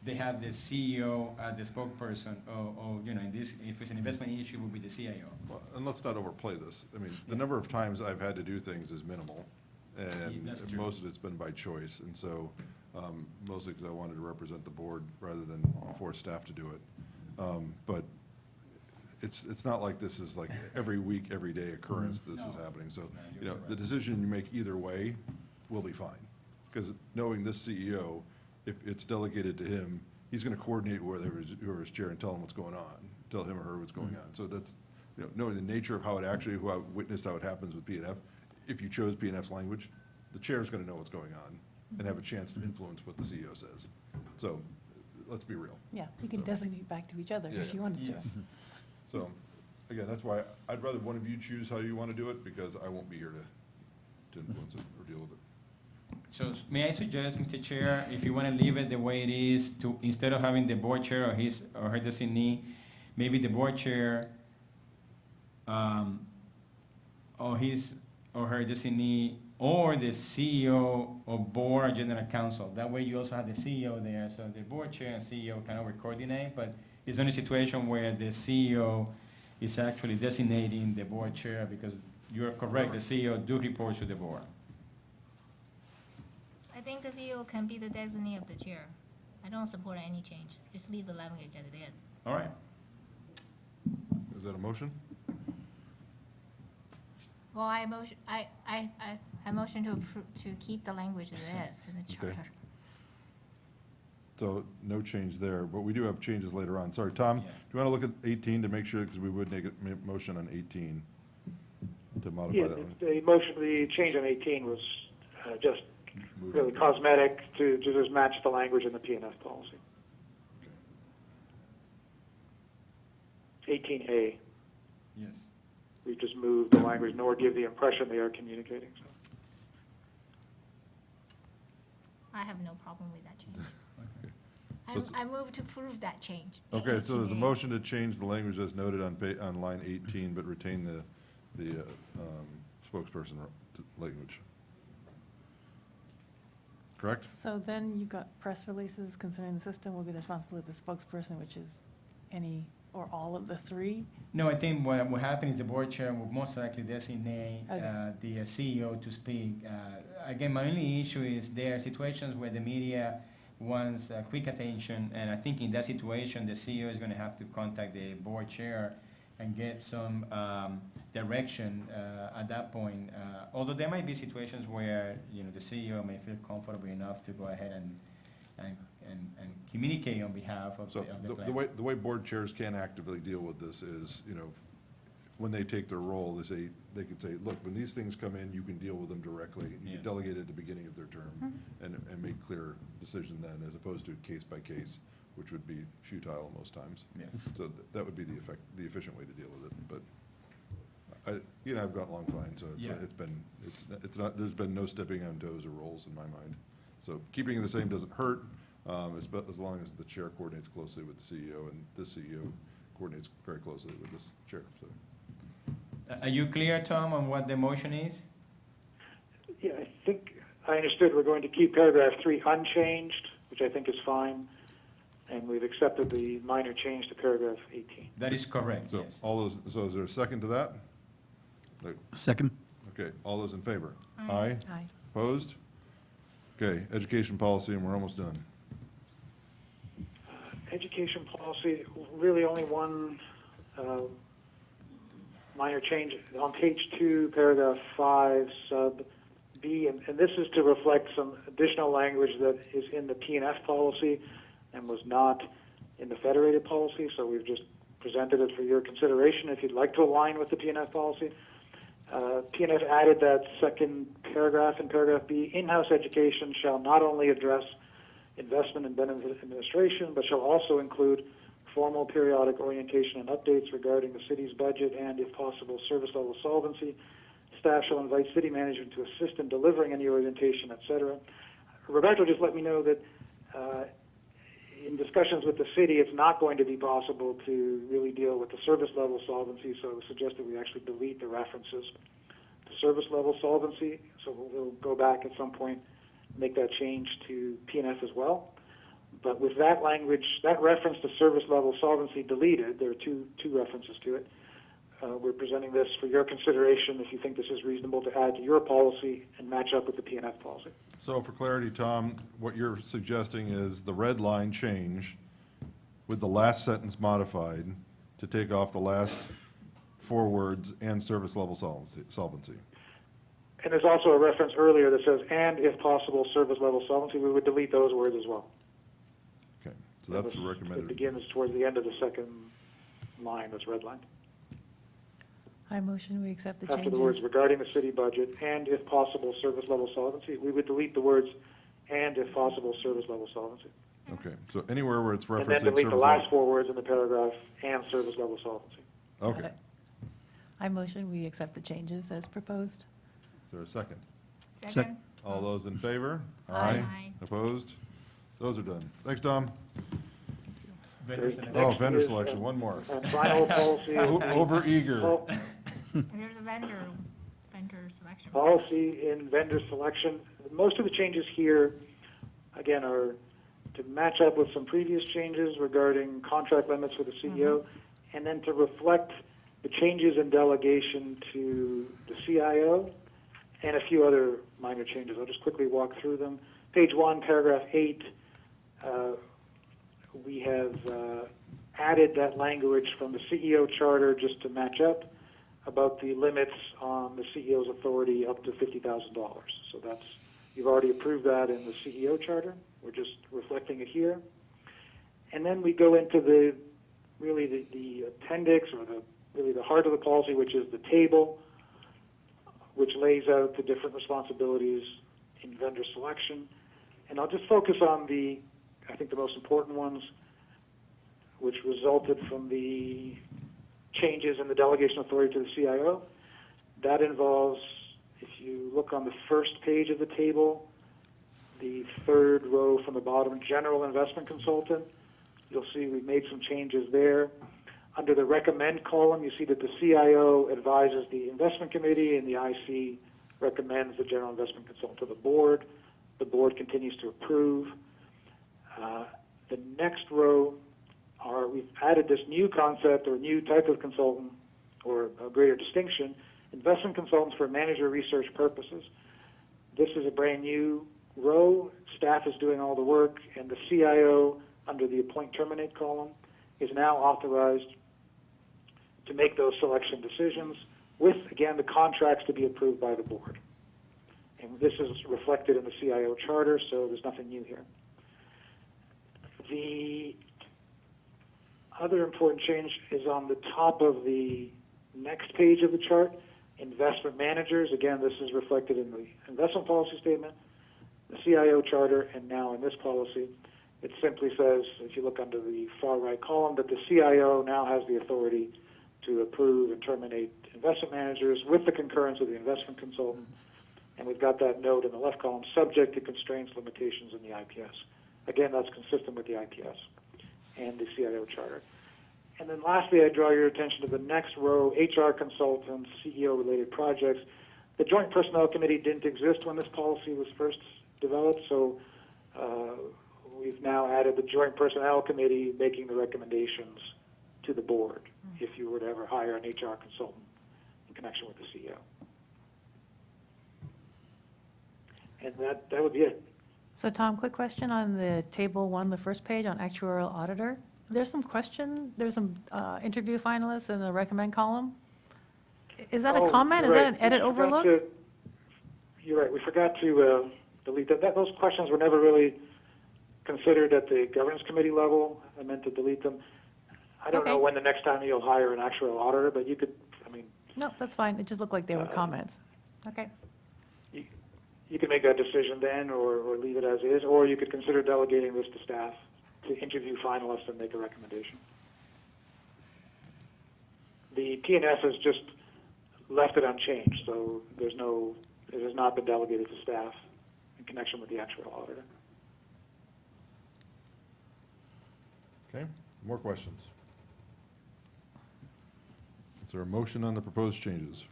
they have the CEO as the spokesperson, or you know, in this, if it's an investment issue, it will be the CIO. Well, and let's not overplay this. I mean, the number of times I've had to do things is minimal, and That's true. most of it's been by choice. And so, mostly because I wanted to represent the board rather than force staff to do it. But it's not like this is like every week, every day occurrence this is happening. So, you know, the decision you make either way will be fine. Because knowing this CEO, if it's delegated to him, he's gonna coordinate with whoever's chair and tell him what's going on, tell him or her what's going on. So that's, you know, knowing the nature of how it actually, who I witnessed how it happens with PNF, if you chose PNF's language, the chair's gonna know what's going on and have a chance to influence what the CEO says. So, let's be real. Yeah, you can So- designate back to each other Yeah, if you yeah. wanted to. Yes. So, again, that's why I'd rather one of you choose how you wanna do it, because I won't be here to influence it or deal with it. So may I suggest, Mr. Chair, if you want to leave it the way it is, to, instead of having the board chair or his or her designee, maybe the board chair, or his or her designee, or the CEO or board or general counsel. That way you also have the CEO there, so the board chair and CEO can over-coordinate, but it's only a situation where the CEO is actually designating the board chair, because you're correct, the CEO do report to the board. I think the CEO can be the designee of the chair. I don't support any change. Just leave the language as it is. All right. Is that a motion? Well, I motion to approve, to keep the language as is in the Okay. charter. So no change there, but we do have changes later on. Sorry, Tom, do Yeah. you want to look at 18 to make sure, because we would make a motion on 18 to modify Yeah, that one? the change on 18 was just really cosmetic to just match the language in the PNF policy. 18A, Yes. we just moved the language nor give the impression they are communicating. So. I have no problem with that change. So it's- I move to approve that change. Okay, so there's a 18A. motion to change the language as noted on line 18, but retain the spokesperson language. Correct? So then you've got press releases concerning the system will be the responsibility of the spokesperson, which is any or all of the three? No, I think what will happen is the board chair will most likely designate Okay. the CEO to speak. Again, my only issue is there are situations where the media wants quick attention, and I think in that situation, the CEO is gonna have to contact the board chair and get some direction at that point. Although there might be situations where, you know, the CEO may feel comfortable enough to go ahead and communicate on behalf of So the the way board chairs can actively deal with this is, you know, when they take their role, they could say, look, when these things come in, you can deal with them directly. You Yes. delegate at the beginning of their term and make clear decision then, as opposed to case by case, which would be futile most times. Yes. So that would be the efficient way to deal with it, but I've got along fine, so Yeah. it's not, there's been no stepping on toes or rolls in my mind. So keeping it the same doesn't hurt, as long as the chair coordinates closely with the CEO, and this CEO coordinates very closely with this chair, so. Are you clear, Tom, on what the motion is? Yeah, I think I understood we're going to keep paragraph 3 unchanged, which I think is fine, and we've accepted the minor change to paragraph 18. That is correct, So yes. so is there a second to that? Like, Second? okay, all those in favor? Aye. Aye. Opposed? Okay, education policy, and we're almost done. Education policy, really only one minor change on page 2, paragraph 5, sub B, and this is to reflect some additional language that is in the PNF policy and was not in the Federated policy, so we've just presented it for your consideration if you'd like to align with the PNF policy. PNF added that second paragraph in paragraph B, in-house education shall not only address investment and benefit administration, but shall also include formal periodic orientation and updates regarding the city's budget and, if possible, service level solvency. Staff shall invite city management to assist in delivering any orientation, etc. Roberto just let me know that in discussions with the city, it's not going to be possible to really deal with the service level solvency, so I suggested we actually delete the references to service level solvency. So we'll go back at some point, make that change to PNF as well. But with that language, that reference to service level solvency deleted, there are two references to it. We're presenting this for your consideration if you think this is reasonable to add to your policy and match up with the PNF policy. So for clarity, Tom, what you're suggesting is the red line change with the last sentence modified to take off the last 4 words and service level solvency. And there's also a reference earlier that says, and if possible, service level solvency. We would delete those words as well. Okay, so that's the It recommended. begins towards the end of the second line that's redlined. I motion we accept the After the words changes. regarding the city budget and if possible, service level solvency, we would delete the words and if possible, service level solvency. Okay, so anywhere where it's And referencing then service delete the level. last 4 words in the paragraph and service level solvency. Okay, I motion we accept the changes as proposed. is there a second? Second? All those in favor? Aye. Opposed? Those are done. Thanks, Tom. Vendor selection. Oh, Next vendor is, selection, one more. Final policy. Over eager. Well, There's a vendor selection. Policy in vendor selection. Most of the changes here, again, are to match up with some previous changes regarding contract limits for the CEO, and then to reflect the changes in delegation to the CIO and a few other minor changes. I'll just quickly walk through them. Page 1, paragraph 8, we have added that language from the CEO charter just to match up. about the limits on the CEO's authority up to $50,000. So that's, you've already approved that in the CEO charter. We're just reflecting it here. And then we go into the appendix, or really the heart of the policy, which is the table, which lays out the different responsibilities in vendor selection. And I'll just focus on I think the most important ones, which resulted from the changes in the delegation authority to the CIO. That involves, if you look on the first page of the table, the third row from the bottom, general investment consultant, you'll see we've made some changes there. Under the recommend column, you see that the CIO advises the investment committee and the IC recommends the general investment consultant to the board. The board continues to approve. The next row we've added this new concept or new type of consultant, or a greater distinction, investment consultants for manager research purposes. This is a brand new row. Staff is doing all the work, and the CIO, under the appoint terminate column, is now authorized to make those selection decisions with, again, the contracts to be approved by the board. And this is reflected in the CIO charter, so there's nothing new here. The other important change is on the top of the next page of the chart, investment managers. Again, this is reflected in the investment policy statement, the CIO charter, and now in this policy. It simply says, if you look under the far right column, that the CIO now has the authority to approve and terminate investment managers with the concurrence of the investment consultant. And we've got that note in the left column, subject to constraints, limitations in the IPS. Again, that's consistent with the IPS and the CIO charter. And then lastly, I draw your attention to the next row, HR consultants, CEO-related projects. The Joint Personnel Committee didn't exist when this policy was first developed, so we've now added the Joint Personnel Committee making the recommendations to the board if you were to ever hire an HR consultant in connection with the CEO. And that would be it. So Tom, quick question on the table one, the first page on actuarial auditor. There's some interview finalists in the recommend column. Is that a comment? Is that an edit overlook? You're right. We forgot to delete that. Those questions were never really considered at the governance committee level. I meant to delete them. I don't know when the next time you'll hire an actuarial auditor, but you could, No, that's fine. It just looked like they were comments. Okay. You can make that decision then, or leave it as is, or you could consider delegating this to staff to interview finalists and make a recommendation. The P&S has just left it unchanged, so it has not been delegated to staff in connection with the actuarial auditor. Okay, more questions? Is there a motion on the proposed changes?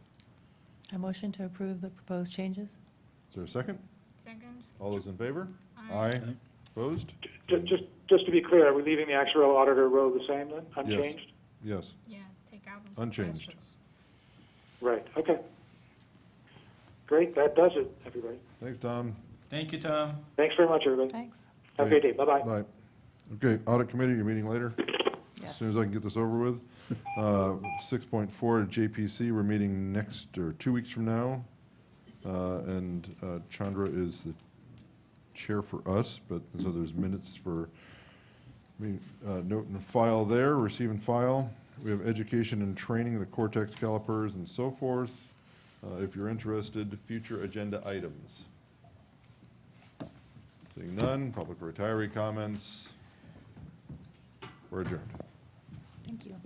A motion to approve the proposed changes? Is there a second? Second. All those in favor? Aye. Opposed? Just to be clear, are we leaving the actuarial auditor row the same then, unchanged? Yes, Yeah, take out those unchanged. questions. Right, okay. Great, that does it, everybody. Thanks, Tom. Thank you, Tom. Thanks very much, everybody. Thanks. Have a great day, bye-bye. Bye. Okay, audit committee, you're meeting later? As soon as I can get this over with. 6.4 JPC, we're meeting 2 weeks from now. And Chandra is the chair for us, but so there's minutes for note and file there, receive and file. We have education and training, the Cortex calipers and so forth. If you're interested, future agenda items. Seeing none, public retiree comments. We're adjourned. Thank you.